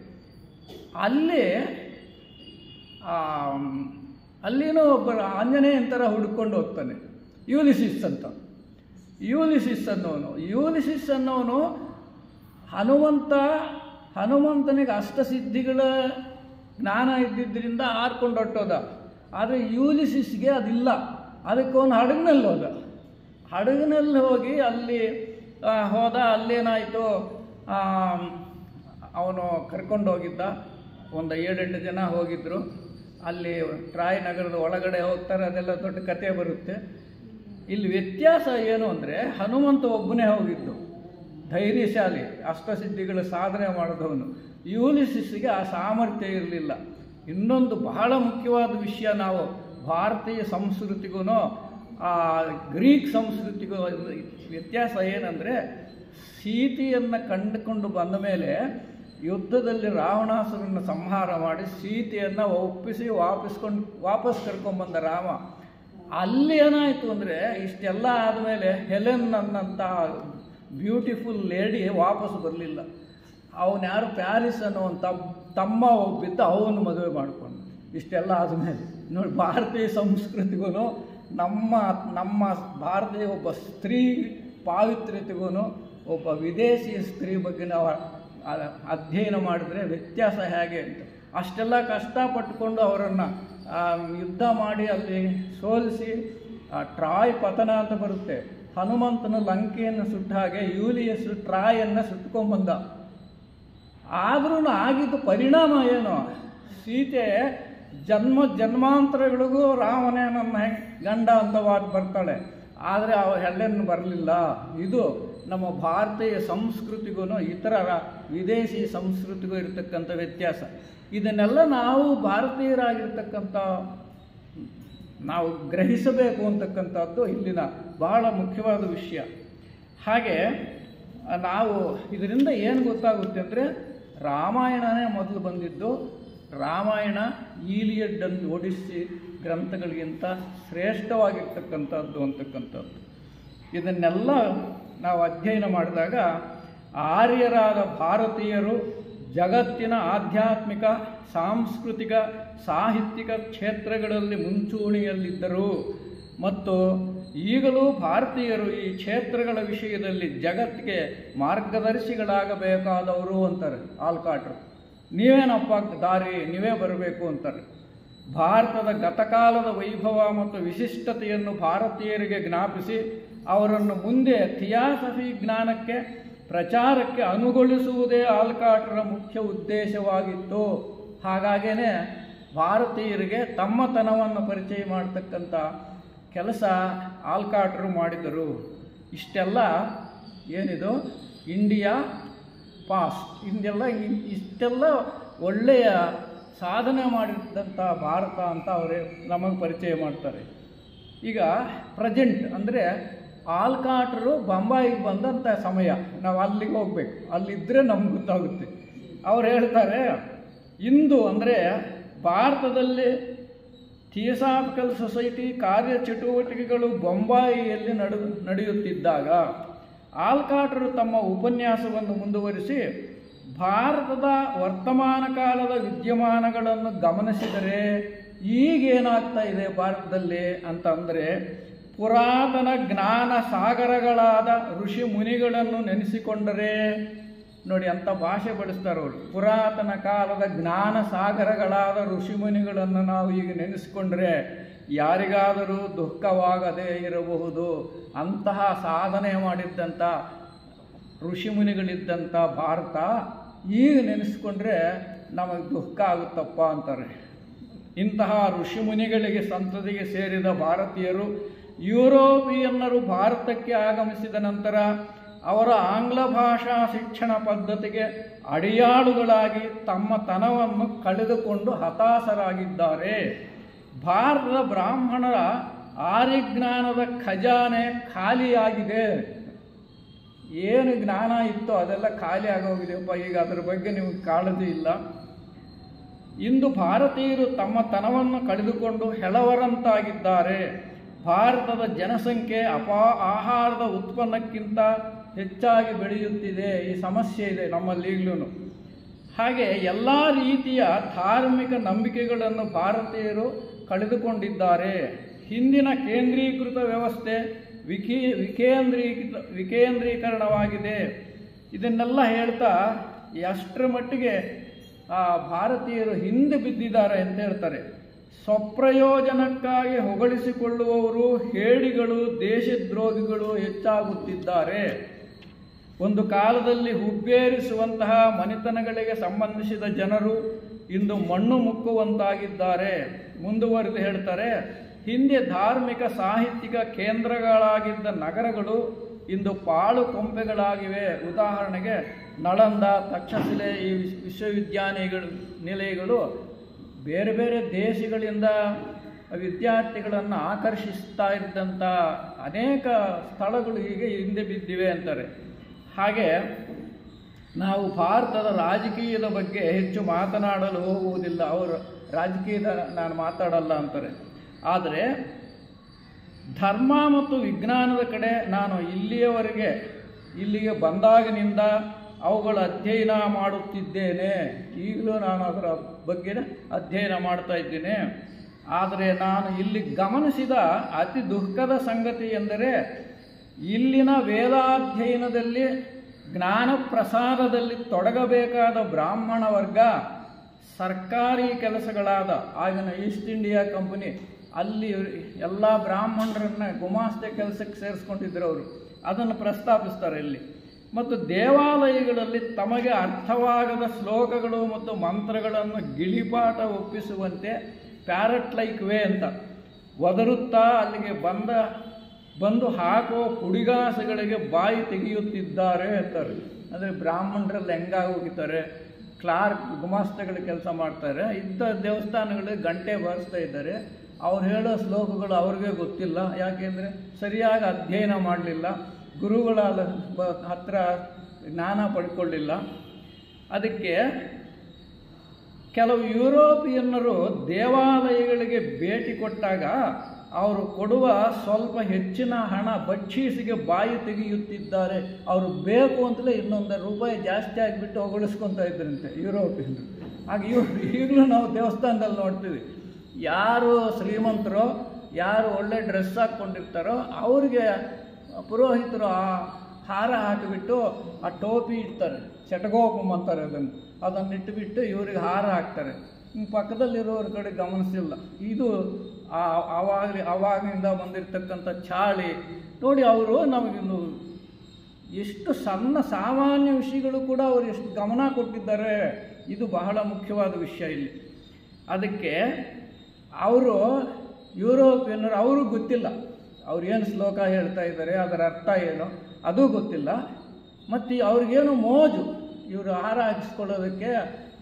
ಅಲ್ಲಿನೂ ಒಬ್ಬ ಆಂಜನೇಯನ ಥರ ಹುಡ್ಕೊಂಡು ಹೋಗ್ತಾನೆ, ಯೂಲಿಸಿಸ್ ಅಂತ. ಯೂಲಿಸಿಸ್ ಅನ್ನೋನು ಹನುಮಂತ ಹನುಮಂತನಿಗೆ ಅಷ್ಟಸಿದ್ಧಿಗಳ ಜ್ಞಾನ ಇದ್ದಿದ್ದರಿಂದ ಆರ್ಕೊಂಡು ಹೊಟ್ಟೋದ. ಆದರೆ ಯೂಲಿಸಿಸ್ಗೆ ಅದಿಲ್ಲ. ಅದಕ್ಕೆ ಅವನು ಹಡಗಿನಲ್ಲಿ ಹೋದ. ಹಡಗಿನಲ್ಲಿ ಹೋಗಿ ಅಲ್ಲಿ ಹೋದ. ಅಲ್ಲೇನಾಯಿತು, ಅವನು ಕರ್ಕೊಂಡು ಹೋಗಿದ್ದ. ಒಂದು 7-8 ಜನ ಹೋಗಿದ್ದರು. ಅಲ್ಲಿ ಟ್ರಾಯ್ ನಗರದ ಒಳಗಡೆ ಹೋಗ್ತಾರೆ, ಅದೆಲ್ಲ ದೊಡ್ಡ ಕತೆ ಬರುತ್ತೆ. ಇಲ್ಲಿ ವ್ಯತ್ಯಾಸ ಏನು ಅಂದರೆ, ಹನುಮಂತ ಒಬ್ಬನೇ ಹೋಗಿದ್ದು, ಧೈರ್ಯಶಾಲಿ, ಅಷ್ಟಸಿದ್ಧಿಗಳ ಸಾಧನೆ ಮಾಡಿದವನು. ಯೂಲಿಸಿಸ್ಗೆ ಆ ಸಾಮರ್ಥ್ಯ ಇರಲಿಲ್ಲ. ಇನ್ನೊಂದು ಬಹಳ ಮುಖ್ಯವಾದ ವಿಷಯ, ನಾವು ಭಾರತೀಯ ಸಂಸ್ಕೃತಿಗೂ ಗ್ರೀಕ್ ಸಂಸ್ಕೃತಿಗೂ ವ್ಯತ್ಯಾಸ ಏನಂದರೆ, ಸೀತೆಯನ್ನು ಕಂಡುಕೊಂಡು ಬಂದ ಮೇಲೆ ಯುದ್ಧದಲ್ಲಿ ರಾವಣಾಸುರನ್ನು ಸಂಹಾರ ಮಾಡಿ ಸೀತೆಯನ್ನು ಒಪ್ಪಿಸಿ ವಾಪಸ್ ಕರ್ಕೊಂಡ್ಬಂದ ರಾಮ. ಅಲ್ಲಿ ಏನಾಯಿತು ಅಂದರೆ, ಇಷ್ಟೆಲ್ಲ ಆದಮೇಲೆ ಹೆಲೆನ್ ಅನ್ನಂಥ ಬ್ಯೂಟಿಫುಲ್ ಲೇಡಿ ವಾಪಸ್ ಬರಲಿಲ್ಲ. ಅವನು ಯಾರು, ಪ್ಯಾರಿಸ್ ಅನ್ನುವಂಥ ತಮ್ಮ ಒಬ್ಬಿದ್ದ, ಅವನು ಮದುವೆ ಮಾಡಿಕೊಂಡು. ಇಷ್ಟೆಲ್ಲ ಆದಮೇಲೆ ನೋಡಿ, ಭಾರತೀಯ ಸಂಸ್ಕೃತಿಗೂ ನಮ್ಮ ಭಾರತೀಯ ಒಬ್ಬ ಸ್ತ್ರೀ ಪಾವಿತ್ರ್ಯತೆಗೂ ಒಬ್ಬ ವಿದೇಶಿ ಸ್ತ್ರೀ ಬಗ್ಗೆ ನಾವು ಅಧ್ಯಯನ ಮಾಡಿದ್ರೆ ವ್ಯತ್ಯಾಸ ಹೇಗೆ ಅಂತ. ಅಷ್ಟೆಲ್ಲ ಕಷ್ಟಪಟ್ಟುಕೊಂಡು ಅವರನ್ನು ಯುದ್ಧ ಮಾಡಿ ಅಲ್ಲಿ ಸೋಲಿಸಿ ಟ್ರಾಯ್ ಪತನ ಅಂತ ಬರುತ್ತೆ. ಹನುಮಂತನ ಲಂಕೆಯನ್ನು ಸುಟ್ಟ ಹಾಗೆ ಯೂಲಿಯಸ್ ಟ್ರಾಯನ್ನು ಸುಟ್ಕೊಂಡ್ಬಂದ. ಆದ್ರೂ ಆಗಿದ್ದು ಪರಿಣಾಮ ಏನು? ಸೀತೆ ಜನ್ಮಾಂತರಗಳಿಗೂ ರಾಮನೇ ನನ್ನ ಗಂಡ ಅಂತ ಬರ್ತಾಳೆ. ಆದರೆ ಅವ ಹೆಲ್ಲೆನ್ನು ಬರಲಿಲ್ಲ. ಇದು ನಮ್ಮ ಭಾರತೀಯ ಸಂಸ್ಕೃತಿಗೂ ಇತರ ವಿದೇಶಿ ಸಂಸ್ಕೃತಿಗೂ ಇರತಕ್ಕಂಥ ವ್ಯತ್ಯಾಸ. ಇದನ್ನೆಲ್ಲ ನಾವು ಭಾರತೀಯರಾಗಿರ್ತಕ್ಕಂಥ ನಾವು ಗ್ರಹಿಸಬೇಕು ಅಂತಕ್ಕಂಥದ್ದು ಇಲ್ಲಿನ ಬಹಳ ಮುಖ್ಯವಾದ ವಿಷಯ. ಹಾಗೆ ನಾವು ಇದರಿಂದ ಏನು ಗೊತ್ತಾಗುತ್ತೆ ಅಂದರೆ, ರಾಮಾಯಣನೇ ಮೊದಲು ಬಂದಿದ್ದು. ರಾಮಾಯಣ ಈಲಿಯಡ್ ಅಂತ ಒಡಿಸ್ಸಿ ಗ್ರಂಥಗಳಿಗಿಂತ ಶ್ರೇಷ್ಠವಾಗಿರ್ತಕ್ಕಂಥದ್ದು ಅಂತಕ್ಕಂಥದ್ದು. ಇದನ್ನೆಲ್ಲ ನಾವು ಅಧ್ಯಯನ ಮಾಡಿದಾಗ ಆರ್ಯರಾದ ಭಾರತೀಯರು ಜಗತ್ತಿನ ಆಧ್ಯಾತ್ಮಿಕ, ಸಾಂಸ್ಕೃತಿಕ, ಸಾಹಿತ್ಯಿಕ ಕ್ಷೇತ್ರಗಳಲ್ಲಿ ಮುಂಚೂಣಿಯಲ್ಲಿದ್ದರು ಮತ್ತು ಈಗಲೂ ಭಾರತೀಯರು ಈ ಕ್ಷೇತ್ರಗಳ ವಿಷಯದಲ್ಲಿ ಜಗತ್ತಿಗೆ ಮಾರ್ಗದರ್ಶಿಗಳಾಗಬೇಕಾದವರು ಅಂತಾರೆ ಆಲ್ಕಾಟ್ರು. ನೀವೇನಪ್ಪ ದಾರಿ, ನೀವೇ ಬರಬೇಕು ಅಂತಾರೆ. ಭಾರತದ ಗತಕಾಲದ ವೈಭವ ಮತ್ತು ವಿಶಿಷ್ಟತೆಯನ್ನು ಭಾರತೀಯರಿಗೆ ಜ್ಞಾಪಿಸಿ ಅವರನ್ನು ಮುಂದೆ ಥಿಯಾಸಫಿ ಜ್ಞಾನಕ್ಕೆ, ಪ್ರಚಾರಕ್ಕೆ ಅನುಗೊಳಿಸುವುದೇ ಆಲ್ಕಾಟ್ರ ಮುಖ್ಯ ಉದ್ದೇಶವಾಗಿತ್ತು. ಹಾಗಾಗೇ ಭಾರತೀಯರಿಗೆ ತಮ್ಮತನವನ್ನು ಪರಿಚಯ ಮಾಡತಕ್ಕಂಥ ಕೆಲಸ ಆಲ್ಕಾಟ್ರು ಮಾಡಿದರು. ಇಷ್ಟೆಲ್ಲ ಏನಿದು ಇಂಡಿಯಾ ಪಾಸ್ಟ್, ಇಷ್ಟೆಲ್ಲ ಒಳ್ಳೆಯ ಸಾಧನೆ ಮಾಡಿದಂಥ ಭಾರತ ಅಂತ ಅವರೇ ನಮಗೆ ಪರಿಚಯ ಮಾಡ್ತಾರೆ. ಈಗ ಪ್ರೆಸೆಂಟ್ ಅಂದರೆ ಆಲ್ಕಾಟ್ರು ಬೊಂಬಾಯಿಗೆ ಬಂದಂಥ ಸಮಯ, ನಾವು ಅಲ್ಲಿಗೆ ಹೋಗಬೇಕು, ಅಲ್ಲಿದ್ದರೆ ನಮ್ಗೆ ಗೊತ್ತಾಗುತ್ತೆ. ಅವ್ರು ಹೇಳ್ತಾರೆ, ಇಂದು ಅಂದರೆ ಭಾರತದಲ್ಲಿ ಥಿಯೋಸಾಫಿಕಲ್ ಸೊಸೈಟಿ ಕಾರ್ಯಚಟುವಟಿಕೆಗಳು ಬೊಂಬಾಯಿಯಲ್ಲಿ ನಡೆಯುತ್ತಿದ್ದಾಗ ಆಲ್ಕಾಟ್ರು ತಮ್ಮ ಉಪನ್ಯಾಸವನ್ನು ಮುಂದುವರಿಸಿ, ಭಾರತದ ವರ್ತಮಾನ ಕಾಲದ ವಿದ್ಯಮಾನಗಳನ್ನು ಗಮನಿಸಿದರೆ ಈಗೇನಾಗ್ತಾ ಇದೆ ಭಾರತದಲ್ಲಿ ಅಂತಂದರೆ, ಪುರಾತನ ಜ್ಞಾನ ಸಾಗರಗಳಾದ ಋಷಿ ಮುನಿಗಳನ್ನು ನೆನೆಸಿಕೊಂಡರೆ, ನೋಡಿ ಅಂಥ ಭಾಷೆ ಬಳಸ್ತಾರೆ ಅವರು, ಪುರಾತನ ಕಾಲದ ಜ್ಞಾನ ಸಾಗರಗಳಾದ ಋಷಿ ಮುನಿಗಳನ್ನು ನಾವು ಈಗ ನೆನೆಸಿಕೊಂಡ್ರೆ ಯಾರಿಗಾದರೂ ದುಃಖವಾಗದೇ ಇರಬಹುದು. ಅಂತಹ ಸಾಧನೆ ಮಾಡಿದ್ದಂಥ ಋಷಿಮುನಿಗಳಿದ್ದಂಥ ಭಾರತ ಈಗ ನೆನೆಸ್ಕೊಂಡ್ರೆ ನಮಗೆ ದುಃಖ ಆಗುತ್ತಪ್ಪ ಅಂತಾರೆ. ಇಂತಹ ಋಷಿಮುನಿಗಳಿಗೆ ಸಂತತಿಗೆ ಸೇರಿದ ಭಾರತೀಯರು ಯುರೋಪಿಯನ್ನರು ಭಾರತಕ್ಕೆ ಆಗಮಿಸಿದ ನಂತರ ಅವರ ಆಂಗ್ಲ ಭಾಷಾ ಶಿಕ್ಷಣ ಪದ್ಧತಿಗೆ ಅಡಿಯಾಳುಗಳಾಗಿ ತಮ್ಮ ತನವನ್ನು ಕಳೆದುಕೊಂಡು ಹತಾಶರಾಗಿದ್ದಾರೆ. ಭಾರತದ ಬ್ರಾಹ್ಮಣರ ಆರ್ಯಜ್ಞಾನದ ಖಜಾನೆ ಖಾಲಿಯಾಗಿದೆ. ಏನು ಜ್ಞಾನ ಇತ್ತೋ ಅದೆಲ್ಲ ಖಾಲಿ ಆಗೋಗಿದೆಯಪ್ಪ, ಈಗ ಅದರ ಬಗ್ಗೆ ನಿಮಗೆ ಕಾಳಜಿ ಇಲ್ಲ. ಇಂದು ಭಾರತೀಯರು ತಮ್ಮ ತನವನ್ನು ಕಳೆದುಕೊಂಡು ಹೆಳವರಂತಾಗಿದ್ದಾರೆ. ಭಾರತದ ಜನಸಂಖ್ಯೆ ಆಹಾರದ ಉತ್ಪನ್ನಕ್ಕಿಂತ ಹೆಚ್ಚಾಗಿ ಬೆಳೆಯುತ್ತಿದೆ. ಈ ಸಮಸ್ಯೆ ಇದೆ ನಮ್ಮಲ್ಲಿ ಈಗಲೂ. ಹಾಗೆ ಎಲ್ಲ ರೀತಿಯ ಧಾರ್ಮಿಕ ನಂಬಿಕೆಗಳನ್ನು ಭಾರತೀಯರು ಕಳೆದುಕೊಂಡಿದ್ದಾರೆ. ಹಿಂದಿನ ಕೇಂದ್ರೀಕೃತ ವ್ಯವಸ್ಥೆ ವಿಕೇಂದ್ರೀಕರಣವಾಗಿದೆ. ಇದನ್ನೆಲ್ಲ ಹೇಳ್ತಾ ಎಷ್ಟರ ಮಟ್ಟಿಗೆ ಭಾರತೀಯರು ಹಿಂದೆ ಬಿದ್ದಿದ್ದಾರೆ ಅಂತ ಹೇಳ್ತಾರೆ. ಸ್ವಪ್ರಯೋಜನಕ್ಕಾಗಿ ಹೊಗಳಿಸಿಕೊಳ್ಳುವವರು, ಹೇಡಿಗಳು, ದೇಶದ್ರೋಹಿಗಳು ಹೆಚ್ಚಾಗುತ್ತಿದ್ದಾರೆ. ಒಂದು ಕಾಲದಲ್ಲಿ ಹುಬ್ಬೇರಿಸುವಂತಹ ಮನೆತನಗಳಿಗೆ ಸಂಬಂಧಿಸಿದ ಜನರು ಇಂದು ಮಣ್ಣು ಮುಕ್ಕುವಂತಾಗಿದ್ದಾರೆ. ಮುಂದುವರೆದು ಹೇಳ್ತಾರೆ, ಹಿಂದೆ ಧಾರ್ಮಿಕ ಸಾಹಿತ್ಯಿಕ ಕೇಂದ್ರಗಳಾಗಿದ್ದ ನಗರಗಳು ಇಂದು ಪಾಳು ಕೊಂಪೆಗಳಾಗಿವೆ. ಉದಾಹರಣೆಗೆ ನಳಂದ, ತಕ್ಷಶಿಲೆ ಈ ನಿಲಯಗಳು ಬೇರೆ ಬೇರೆ ದೇಶಗಳಿಂದ ವಿದ್ಯಾರ್ಥಿಗಳನ್ನು ಆಕರ್ಷಿಸ್ತಾ ಇದ್ದಂಥ ಅನೇಕ ಸ್ಥಳಗಳು ಹೀಗೆ ಹಿಂದೆ ಬಿದ್ದಿವೆ ಅಂತಾರೆ. ಹಾಗೆ ನಾವು ಭಾರತದ ರಾಜಕೀಯದ ಬಗ್ಗೆ ಹೆಚ್ಚು ಮಾತನಾಡಲು ಹೋಗುವುದಿಲ್ಲ. ಅವರು ರಾಜಕೀಯದ ನಾನು ಮಾತಾಡಲ್ಲ ಅಂತಾರೆ. ಆದರೆ ಧರ್ಮ ಮತ್ತು ವಿಜ್ಞಾನದ ಕಡೆ ನಾನು ಇಲ್ಲಿಗೆ ಬಂದಾಗಿನಿಂದ ಅವುಗಳ ಅಧ್ಯಯನ ಮಾಡುತ್ತಿದ್ದೇನೆ. ಈಗಲೂ ನಾನು ಅದರ ಬಗ್ಗೆ ಅಧ್ಯಯನ ಮಾಡ್ತಾ ಇದ್ದೇನೆ. ಆದರೆ ನಾನು ಇಲ್ಲಿ ಗಮನಿಸಿದ ಅತಿ ದುಃಖದ ಸಂಗತಿ ಎಂದರೆ, ಇಲ್ಲಿನ ವೇದಾಧ್ಯಯನದಲ್ಲಿ ಜ್ಞಾನ ಪ್ರಸಾರದಲ್ಲಿ ತೊಡಗಬೇಕಾದ ಬ್ರಾಹ್ಮಣ ವರ್ಗ ಸರ್ಕಾರಿ ಕೆಲಸಗಳಾದ ಆಗಿನ ಈಸ್ಟ್ ಇಂಡಿಯಾ ಕಂಪನಿ ಅಲ್ಲಿ ಎಲ್ಲ ಬ್ರಾಹ್ಮಣರನ್ನ ಗುಮಾಸ್ತೆ ಕೆಲಸಕ್ಕೆ ಸೇರಿಸ್ಕೊಂಡಿದ್ರು. ಅವರು ಅದನ್ನು ಪ್ರಸ್ತಾಪಿಸ್ತಾರೆ ಇಲ್ಲಿ. ಮತ್ತು ದೇವಾಲಯಗಳಲ್ಲಿ ತಮಗೆ ಅರ್ಥವಾಗದ ಶ್ಲೋಕಗಳು ಮತ್ತು ಮಂತ್ರಗಳನ್ನು ಗಿಳಿಪಾಠ ಒಪ್ಪಿಸುವಂತೆ ಪ್ಯಾರಟ್ ಲೈಕ್ ವೇ ಅಂತ ಒದರುತ್ತಾ ಅಲ್ಲಿಗೆ ಬಂದು ಹಾಕೋ ಪುಡಿಗಾಸುಗಳಿಗೆ ಬಾಯಿ ತೆಗೆಯುತ್ತಿದ್ದಾರೆ ಅಂತಾರೆ. ಅಂದರೆ ಬ್ರಾಹ್ಮಣರಲ್ಲಿ ಹೆಂಗಾಗಿ ಹೋಗಿದ್ದಾರೆ, ಕ್ಲಾರ್ಕ್ ಗುಮಾಸ್ತಗಳ ಕೆಲಸ ಮಾಡ್ತಾರೆ, ಇಂಥ ದೇವಸ್ಥಾನಗಳಿಗೆ ಗಂಟೆ ಬಾರಿಸ್ತಾ ಇದ್ದಾರೆ. ಅವ್ರು ಹೇಳೋ ಶ್ಲೋಕಗಳು ಅವ್ರಿಗೆ ಗೊತ್ತಿಲ್ಲ. ಯಾಕೆಂದರೆ ಸರಿಯಾಗಿ ಅಧ್ಯಯನ ಮಾಡಲಿಲ್ಲ, ಗುರುಗಳ ಹತ್ರ ಜ್ಞಾನ ಪಡ್ಕೊಳ್ಳಿಲ್ಲ. ಅದಕ್ಕೆ ಕೆಲವು ಯುರೋಪಿಯನ್ನರು ದೇವಾಲಯಗಳಿಗೆ ಭೇಟಿ ಕೊಟ್ಟಾಗ ಅವರು ಕೊಡುವ ಸ್ವಲ್ಪ ಹೆಚ್ಚಿನ ಹಣ ಬಕ್ಷೀಸಿಗೆ ಬಾಯಿ ತೆಗೆಯುತ್ತಿದ್ದಾರೆ. ಅವರು ಬೇಕು ಅಂತಲೇ ₹2 ಜಾಸ್ತಿ ಆಗಿಬಿಟ್ಟು ಹೊಗಳಿಸ್ಕೊತಾ ಇದ್ರಂತೆ ಯುರೋಪಿಯನ್ರು. ಆಗ ಈಗಲೂ ನಾವು ದೇವಸ್ಥಾನದಲ್ಲಿ ನೋಡ್ತೀವಿ, ಯಾರು ಶ್ರೀಮಂತರೋ, ಯಾರು ಒಳ್ಳೆ ಡ್ರೆಸ್ ಹಾಕ್ಕೊಂಡಿರ್ತಾರೋ ಅವ್ರಿಗೆ ಪುರೋಹಿತರು ಆ ಹಾರ ಹಾಕಿಬಿಟ್ಟು ಆ ಟೋಪಿ ಇಡ್ತಾರೆ, ಚಟಗೋಪಂ ಅಂತಾರೆ ಅದನ್ನು ಇಟ್ಟುಬಿಟ್ಟು ಇವ್ರಿಗೆ ಹಾರ ಹಾಕ್ತಾರೆ. ಪಕ್ಕದಲ್ಲಿರೋರ ಕಡೆ ಗಮನಿಸಿಲ್ಲ. ಇದು ಆವಾಗಿನಿಂದ ಬಂದಿರತಕ್ಕಂಥ ಚಾಳಿ ನೋಡಿ. ಅವರು ನಮಗಿನ್ನು ಎಷ್ಟು ಸಣ್ಣ ಸಾಮಾನ್ಯ ವಿಷಯಗಳು ಕೂಡ ಅವರು ಎಷ್ಟು ಗಮನ ಕೊಟ್ಟಿದ್ದಾರೆ. ಇದು ಬಹಳ ಮುಖ್ಯವಾದ ವಿಷಯ ಇಲ್ಲಿ. ಅದಕ್ಕೆ ಅವರು ಯುರೋಪಿಯನ್ನರು ಅವ್ರಿಗೆ ಗೊತ್ತಿಲ್ಲ, ಅವ್ರು ಏನು ಶ್ಲೋಕ ಹೇಳ್ತಾ ಇದ್ದಾರೆ, ಅದರ ಅರ್ಥ ಏನು ಅದು ಗೊತ್ತಿಲ್ಲ. ಮತ್ತು ಅವ್ರಿಗೇನು ಮೋಜು, ಇವರು ಹಾರ ಹಾಕಿಸ್ಕೊಳ್ಳೋದಕ್ಕೆ,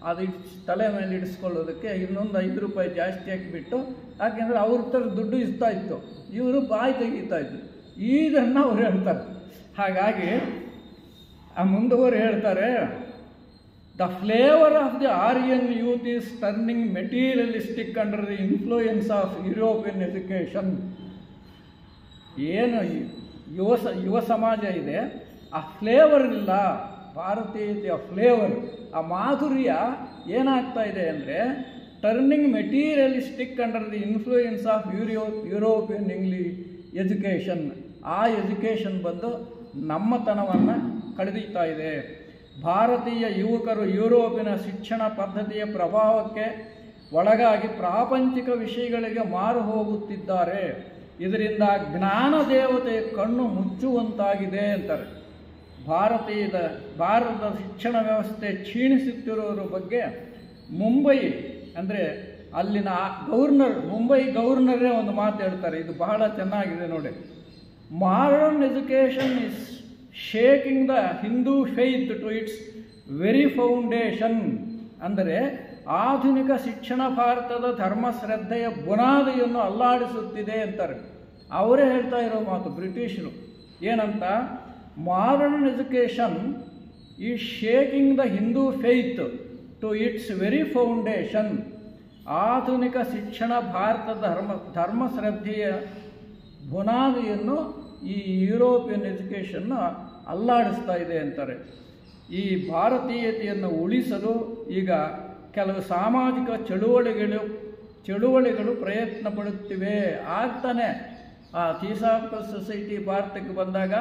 ಅದು ತಲೆ ಮೇಲೆ ಇಡಿಸ್ಕೊಳ್ಳೋದಕ್ಕೆ ಇನ್ನೊಂದು ₹5 ಜಾಸ್ತಿ ಹಾಕಿಬಿಟ್ಟು, ಯಾಕೆಂದರೆ ಅವ್ರ ಥರ ದುಡ್ಡು ಇಸ್ತಾ ಇತ್ತು, ಇವರು ಬಾಯಿ ತೆಗೀತಾ ಇದ್ರು. ಇದನ್ನು ಅವ್ರು ಹೇಳ್ತಾರೆ. ಹಾಗಾಗಿ ಮುಂದುವರೆ ಹೇಳ್ತಾರೆ, the flavour of the Aryan youth is turning materialistic under the influence of European education. ಏನು ಯುವ ಸಮಾಜ ಇದೆ, ಆ ಫ್ಲೇವರ್ ಇಲ್ಲ, ಭಾರತೀಯತೆಯ ಫ್ಲೇವರ್, ಆ ಮಾಧುರ್ಯ ಏನಾಗ್ತಾ ಇದೆ ಅಂದರೆ turning materialistic under the influence of European education. ಆ ಎಜುಕೇಷನ್ ಬಂದು ನಮ್ಮತನವನ್ನು ಕಳೆದೀತಾ ಇದೆ. ಭಾರತೀಯ ಯುವಕರು ಯುರೋಪಿನ ಶಿಕ್ಷಣ ಪದ್ಧತಿಯ ಪ್ರಭಾವಕ್ಕೆ ಒಳಗಾಗಿ ಪ್ರಾಪಂಚಿಕ ವಿಷಯಗಳಿಗೆ ಮಾರು ಹೋಗುತ್ತಿದ್ದಾರೆ. ಇದರಿಂದ ಜ್ಞಾನ ದೇವತೆಯ ಕಣ್ಣು ಮುಚ್ಚುವಂತಾಗಿದೆ ಅಂತಾರೆ. ಭಾರತದ ಶಿಕ್ಷಣ ವ್ಯವಸ್ಥೆ ಕ್ಷೀಣಿಸುತ್ತಿರೋರ ಬಗ್ಗೆ ಮುಂಬೈ ಅಂದರೆ ಅಲ್ಲಿನ ಮುಂಬೈ ಗವರ್ನರೇ ಒಂದು ಮಾತು ಹೇಳ್ತಾರೆ. ಇದು ಬಹಳ ಚೆನ್ನಾಗಿದೆ ನೋಡಿ. Modern education is shaking the Hindu faith to its very foundation. ಅಂದರೆ ಆಧುನಿಕ ಶಿಕ್ಷಣ ಭಾರತದ ಧರ್ಮಶ್ರದ್ಧೆಯ ಬುನಾದಿಯನ್ನು ಅಲ್ಲಾಡಿಸುತ್ತಿದೆ ಅಂತಾರೆ. ಅವರೇ ಹೇಳ್ತಾ ಇರೋ ಮಾತು ಬ್ರಿಟಿಷರು. ಏನಂತ, modern education is shaking the Hindu faith to its very foundation. ಆಧುನಿಕ ಶಿಕ್ಷಣ ಭಾರತದ ಧರ್ಮಶ್ರದ್ಧೆಯ ಬುನಾದಿಯನ್ನು ಈ ಯುರೋಪಿಯನ್ ಎಜುಕೇಷನ್ನು ಅಲ್ಲಾಡಿಸ್ತಾ ಇದೆ ಅಂತಾರೆ. ಈ ಭಾರತೀಯತೆಯನ್ನು ಉಳಿಸಲು ಈಗ ಕೆಲವು ಸಾಮಾಜಿಕ ಚಳುವಳಿಗಳು ಪ್ರಯತ್ನ ಪಡುತ್ತಿವೆ. ಆಗ್ತಾನೆ ಆ ಥಿಯೋಸಾಫಿಕಲ್ ಸೊಸೈಟಿ ಭಾರತಕ್ಕೆ ಬಂದಾಗ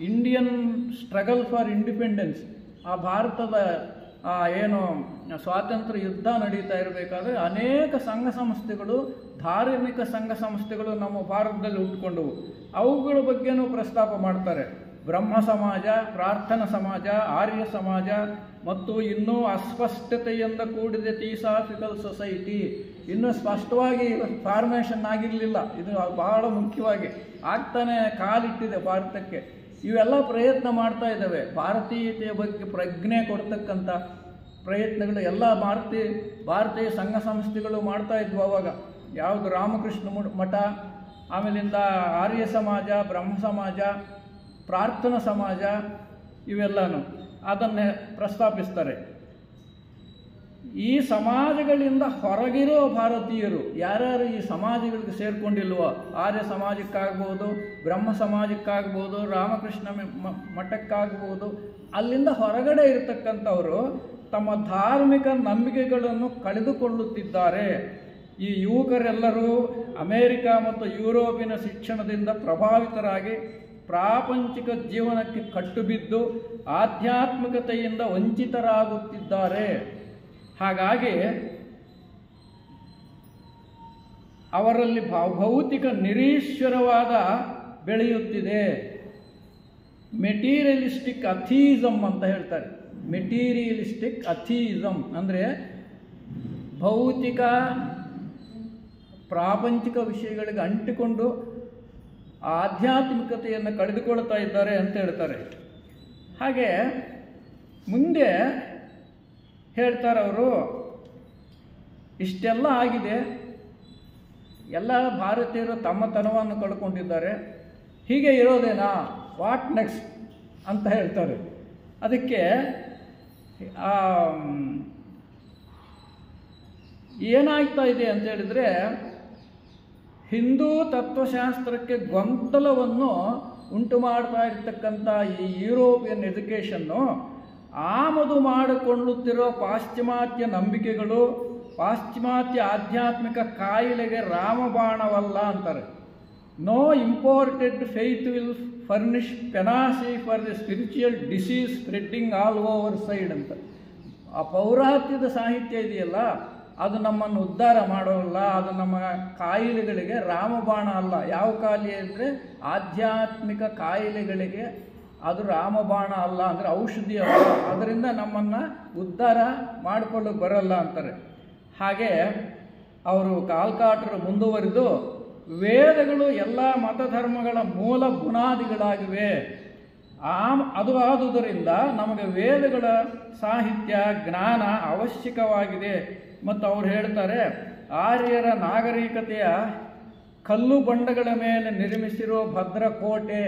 ಇಂಡಿಯನ್ ಸ್ಟ್ರಗಲ್ ಫಾರ್ ಇಂಡಿಪೆಂಡೆನ್ಸ್, ಆ ಭಾರತದ ಏನು ಸ್ವಾತಂತ್ರ್ಯ ಯುದ್ಧ ನಡೀತಾ ಇರಬೇಕಾದ್ರೆ ಅನೇಕ ಸಂಘ ಸಂಸ್ಥೆಗಳು, ಧಾರ್ಮಿಕ ಸಂಘ ಸಂಸ್ಥೆಗಳು ನಮ್ಮ ಭಾರತದಲ್ಲಿ ಹುಟ್ಟುಕೊಂಡವು. ಅವುಗಳ ಬಗ್ಗೆನೂ ಪ್ರಸ್ತಾಪ ಮಾಡ್ತಾರೆ. ಬ್ರಹ್ಮ ಸಮಾಜ, ಪ್ರಾರ್ಥನಾ ಸಮಾಜ, ಆರ್ಯ ಸಮಾಜ ಮತ್ತು ಇನ್ನೂ ಅಸ್ಪಷ್ಟತೆಯಿಂದ ಕೂಡಿದ ಥಿಯೋಸಾಫಿಕಲ್ ಸೊಸೈಟಿ. ಇನ್ನೂ ಸ್ಪಷ್ಟವಾಗಿ ಫಾರ್ಮೇಷನ್ ಆಗಿರಲಿಲ್ಲ. ಇದು ಬಹಳ ಮುಖ್ಯವಾಗಿ ಆಗ್ತಾನೆ ಕಾಲಿಟ್ಟಿದೆ ಭಾರತಕ್ಕೆ. ಇವೆಲ್ಲ ಪ್ರಯತ್ನ ಮಾಡ್ತಾ ಇದ್ದಾವೆ. ಭಾರತೀಯತೆಯ ಬಗ್ಗೆ ಪ್ರಜ್ಞೆ ಕೊಡ್ತಕ್ಕಂಥ ಪ್ರಯತ್ನಗಳು ಎಲ್ಲ ಭಾರತೀಯ ಸಂಘ ಸಂಸ್ಥೆಗಳು ಮಾಡ್ತಾ ಇದ್ವು ಅವಾಗ. ಯಾವುದು ರಾಮಕೃಷ್ಣ ಮಠ, ಆಮೇಲಿಂದ ಆರ್ಯ ಸಮಾಜ, ಬ್ರಹ್ಮ ಸಮಾಜ, ಪ್ರಾರ್ಥನಾ ಸಮಾಜ, ಇವೆಲ್ಲನೂ ಅದನ್ನೇ ಪ್ರಸ್ತಾಪಿಸ್ತಾರೆ. ಈ ಸಮಾಜಗಳಿಂದ ಹೊರಗಿರೋ ಭಾರತೀಯರು ಯಾರ್ಯಾರು ಈ ಸಮಾಜಗಳಿಗೆ ಸೇರ್ಕೊಂಡಿಲ್ವೋ, ಆರ್ಯ ಸಮಾಜಕ್ಕಾಗ್ಬೋದು, ಬ್ರಹ್ಮ ಸಮಾಜಕ್ಕಾಗ್ಬೋದು, ರಾಮಕೃಷ್ಣ ಮಠಕ್ಕಾಗ್ಬೋದು, ಅಲ್ಲಿಂದ ಹೊರಗಡೆ ಇರತಕ್ಕಂಥವರು ತಮ್ಮ ಧಾರ್ಮಿಕ ನಂಬಿಕೆಗಳನ್ನು ಕಳೆದುಕೊಳ್ಳುತ್ತಿದ್ದಾರೆ. ಈ ಯುವಕರೆಲ್ಲರೂ ಅಮೇರಿಕ ಮತ್ತು ಯುರೋಪಿನ ಶಿಕ್ಷಣದಿಂದ ಪ್ರಭಾವಿತರಾಗಿ ಪ್ರಾಪಂಚಿಕ ಜೀವನಕ್ಕೆ ಕಟ್ಟುಬಿದ್ದು ಆಧ್ಯಾತ್ಮಿಕತೆಯಿಂದ ವಂಚಿತರಾಗುತ್ತಿದ್ದಾರೆ. ಹಾಗಾಗಿ ಅವರಲ್ಲಿ ಭೌತಿಕ ನಿರೀಶ್ವರವಾದ ಬೆಳೆಯುತ್ತಿದೆ. ಮೆಟೀರಿಯಲಿಸ್ಟಿಕ್ ಅಥೀಸಮ್ ಅಂತ ಹೇಳ್ತಾರೆ. ಮೆಟೀರಿಯಲಿಸ್ಟಿಕ್ ಅಥೀಸಮ್ ಅಂದರೆ ಭೌತಿಕ ಪ್ರಾಪಂಚಿಕ ವಿಷಯಗಳಿಗೆ ಅಂಟಿಕೊಂಡು ಆಧ್ಯಾತ್ಮಿಕತೆಯನ್ನು ಕಳೆದುಕೊಳ್ತಾ ಇದ್ದಾರೆ ಅಂತ ಹೇಳ್ತಾರೆ. ಹಾಗೆ ಮುಂದೆ ಹೇಳ್ತಾರೆ ಅವರು, ಇಷ್ಟೆಲ್ಲ ಆಗಿದೆ, ಎಲ್ಲ ಭಾರತೀಯರು ತಮ್ಮತನವನ್ನು ಕಳ್ಕೊಂಡಿದ್ದಾರೆ, ಹೀಗೆ ಇರೋದೇನಾ, ವಾಟ್ ನೆಕ್ಸ್ಟ್ ಅಂತ ಹೇಳ್ತಾರೆ. ಅದಕ್ಕೆ ಏನಾಗ್ತಾ ಇದೆ ಅಂತ ಹೇಳಿದರೆ, ಹಿಂದೂ ತತ್ವಶಾಸ್ತ್ರಕ್ಕೆ ಗೊಂದಲವನ್ನು ಉಂಟು ಮಾಡ್ತಾ ಇರ್ತಕ್ಕಂಥ ಈ ಯುರೋಪಿಯನ್ ಎಜುಕೇಷನ್ನು ಆಮದು ಮಾಡಿಕೊಳ್ಳುತ್ತಿರೋ ಪಾಶ್ಚಿಮಾತ್ಯ ನಂಬಿಕೆಗಳು, ಪಾಶ್ಚಿಮಾತ್ಯ ಆಧ್ಯಾತ್ಮಿಕ ಕಾಯಿಲೆಗೆ ರಾಮಬಾಣವಲ್ಲ ಅಂತಾರೆ. No imported faith will furnish panacea for the spiritual disease spreading all over side ಅಂತ. ಆ ಪೌರಾತ್ಯದ ಸಾಹಿತ್ಯ ಇದೆಯಲ್ಲ, ಅದು ನಮ್ಮನ್ನು ಉದ್ಧಾರ ಮಾಡೋಲ್ಲ, ಅದು ನಮ್ಮ ಕಾಯಿಲೆಗಳಿಗೆ ರಾಮಬಾಣ ಅಲ್ಲ. ಯಾವ ಕಾಯಿಲೆ ಅಂದರೆ ಆಧ್ಯಾತ್ಮಿಕ ಕಾಯಿಲೆಗಳಿಗೆ ಅದು ರಾಮಬಾಣ ಅಲ್ಲ, ಅಂದರೆ ಔಷಧಿ ಅಲ್ಲ, ಅದರಿಂದ ನಮ್ಮನ್ನು ಉದ್ಧಾರ ಮಾಡಿಕೊಳ್ಳೋಕೆ ಬರಲ್ಲ ಅಂತಾರೆ. ಹಾಗೆ ಅವರು ಕಾಲ್ಕಾಟರು ಮುಂದುವರಿದು, ವೇದಗಳು ಎಲ್ಲ ಮತಧರ್ಮಗಳ ಮೂಲ ಬುನಾದಿಗಳಾಗಿವೆ. ಅದು ಆದುದರಿಂದ ನಮಗೆ ವೇದಗಳ ಸಾಹಿತ್ಯ ಜ್ಞಾನ ಅವಶ್ಯಕವಾಗಿದೆ. ಮತ್ತು ಅವ್ರು ಹೇಳ್ತಾರೆ, ಆರ್ಯರ ನಾಗರಿಕತೆಯ ಕಲ್ಲು ಬಂಡೆಗಳ ಮೇಲೆ ನಿರ್ಮಿಸಿರೋ ಭದ್ರಕೋಟೆ.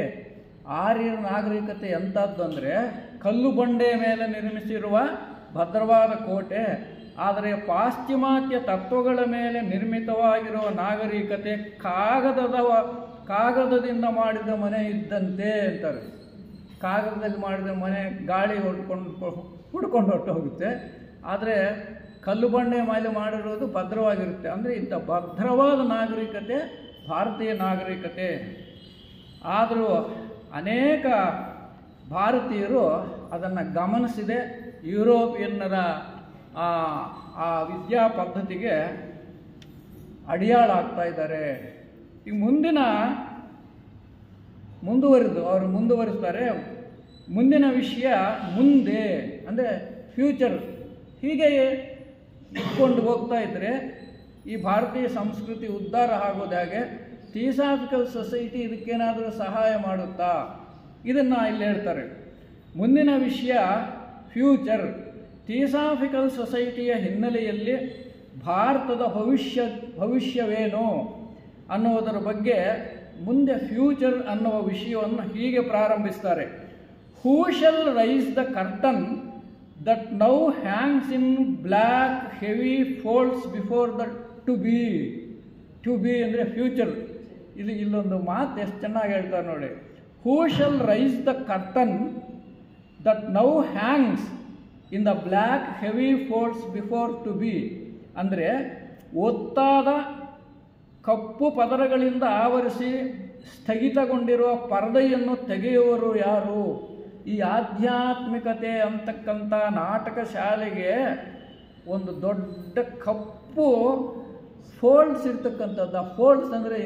ಆರ್ಯರ ನಾಗರಿಕತೆ ಎಂಥದ್ದು ಅಂದರೆ ಕಲ್ಲು ಬಂಡೆಯ ಮೇಲೆ ನಿರ್ಮಿಸಿರುವ ಭದ್ರವಾದ ಕೋಟೆ. ಆದರೆ ಪಾಶ್ಚಿಮಾತ್ಯ ತತ್ವಗಳ ಮೇಲೆ ನಿರ್ಮಿತವಾಗಿರುವ ನಾಗರಿಕತೆ ಕಾಗದದಿಂದ ಮಾಡಿದ ಮನೆ ಇದ್ದಂತೆ ಅಂತಾರೆ. ಕಾಗದದಲ್ಲಿ ಮಾಡಿದ ಮನೆ ಗಾಳಿ ಹುಡ್ಕೊಂಡು ಹೊರಟು ಹೋಗುತ್ತೆ, ಆದರೆ ಕಲ್ಲು ಬಂಡೆ ಮೇಲೆ ಮಾಡಿರೋದು ಭದ್ರವಾಗಿರುತ್ತೆ. ಅಂದರೆ ಇಂಥ ಭದ್ರವಾದ ನಾಗರಿಕತೆ ಭಾರತೀಯ ನಾಗರಿಕತೆ. ಆದರೂ ಅನೇಕ ಭಾರತೀಯರು ಅದನ್ನು ಗಮನಿಸಿದೆ, ಯುರೋಪಿಯನ್ನರ ಆ ವಿದ್ಯಾ ಪದ್ಧತಿಗೆ ಅಡಿಯಾಳಾಗ್ತಾ ಇದ್ದಾರೆ. ಈಗ ಮುಂದುವರಿಸ್ತಾರೆ. ಮುಂದಿನ ವಿಷಯ ಮುಂದೆ ಅಂದರೆ ಫ್ಯೂಚರ್. ಹೀಗೆ ಇಟ್ಕೊಂಡು ಹೋಗ್ತಾ ಇದ್ದರೆ ಈ ಭಾರತೀಯ ಸಂಸ್ಕೃತಿ ಉದ್ಧಾರ ಆಗೋದು ಹೇಗೆ? ಥಿಯೋಸಾಫಿಕಲ್ ಸೊಸೈಟಿ ಇದಕ್ಕೇನಾದರೂ ಸಹಾಯ ಮಾಡುತ್ತಾ? ಇದನ್ನು ಇಲ್ಲಿ ಹೇಳ್ತಾರೆ. ಮುಂದಿನ ವಿಷಯ ಫ್ಯೂಚರ್. ಥಿಯೋಸಾಫಿಕಲ್ ಸೊಸೈಟಿಯ ಹಿನ್ನೆಲೆಯಲ್ಲಿ ಭಾರತದ ಭವಿಷ್ಯವೇನು ಅನ್ನುವುದರ ಬಗ್ಗೆ ಮುಂದೆ ಫ್ಯೂಚರ್ ಅನ್ನುವ ವಿಷಯವನ್ನು ಹೀಗೆ ಪ್ರಾರಂಭಿಸ್ತಾರೆ. Who shall raise the curtain that now hangs in black heavy folds before the to be ಅಂದರೆ ಫ್ಯೂಚರ್. ಇಲ್ಲೊಂದು ಮಾತು ಎಷ್ಟು ಚೆನ್ನಾಗಿ ಹೇಳ್ತಾರೆ ನೋಡಿ. Who shall raise the curtain that now hangs in the black heavy folds before to be. ಅಂದರೆ ಒತ್ತಾದ ಕಪ್ಪು ಪದರಗಳಿಂದ ಆವರಿಸಿ ಸ್ಥಗಿತಗೊಂಡಿರುವ ಪರದೆಯನ್ನು ತೆಗೆಯುವವರು ಯಾರು? ಈ ಆಧ್ಯಾತ್ಮಿಕತೆ ಅಂತಕ್ಕಂಥ ನಾಟಕ ಶಾಲೆಗೆ ಒಂದು ದೊಡ್ಡ ಕಪ್ಪು ಫೋಲ್ಡ್ಸ್ ಇರ್ತಕ್ಕಂಥದ್ದು. ಆ ಫೋಲ್ಡ್ಸ್ ಅಂದರೆ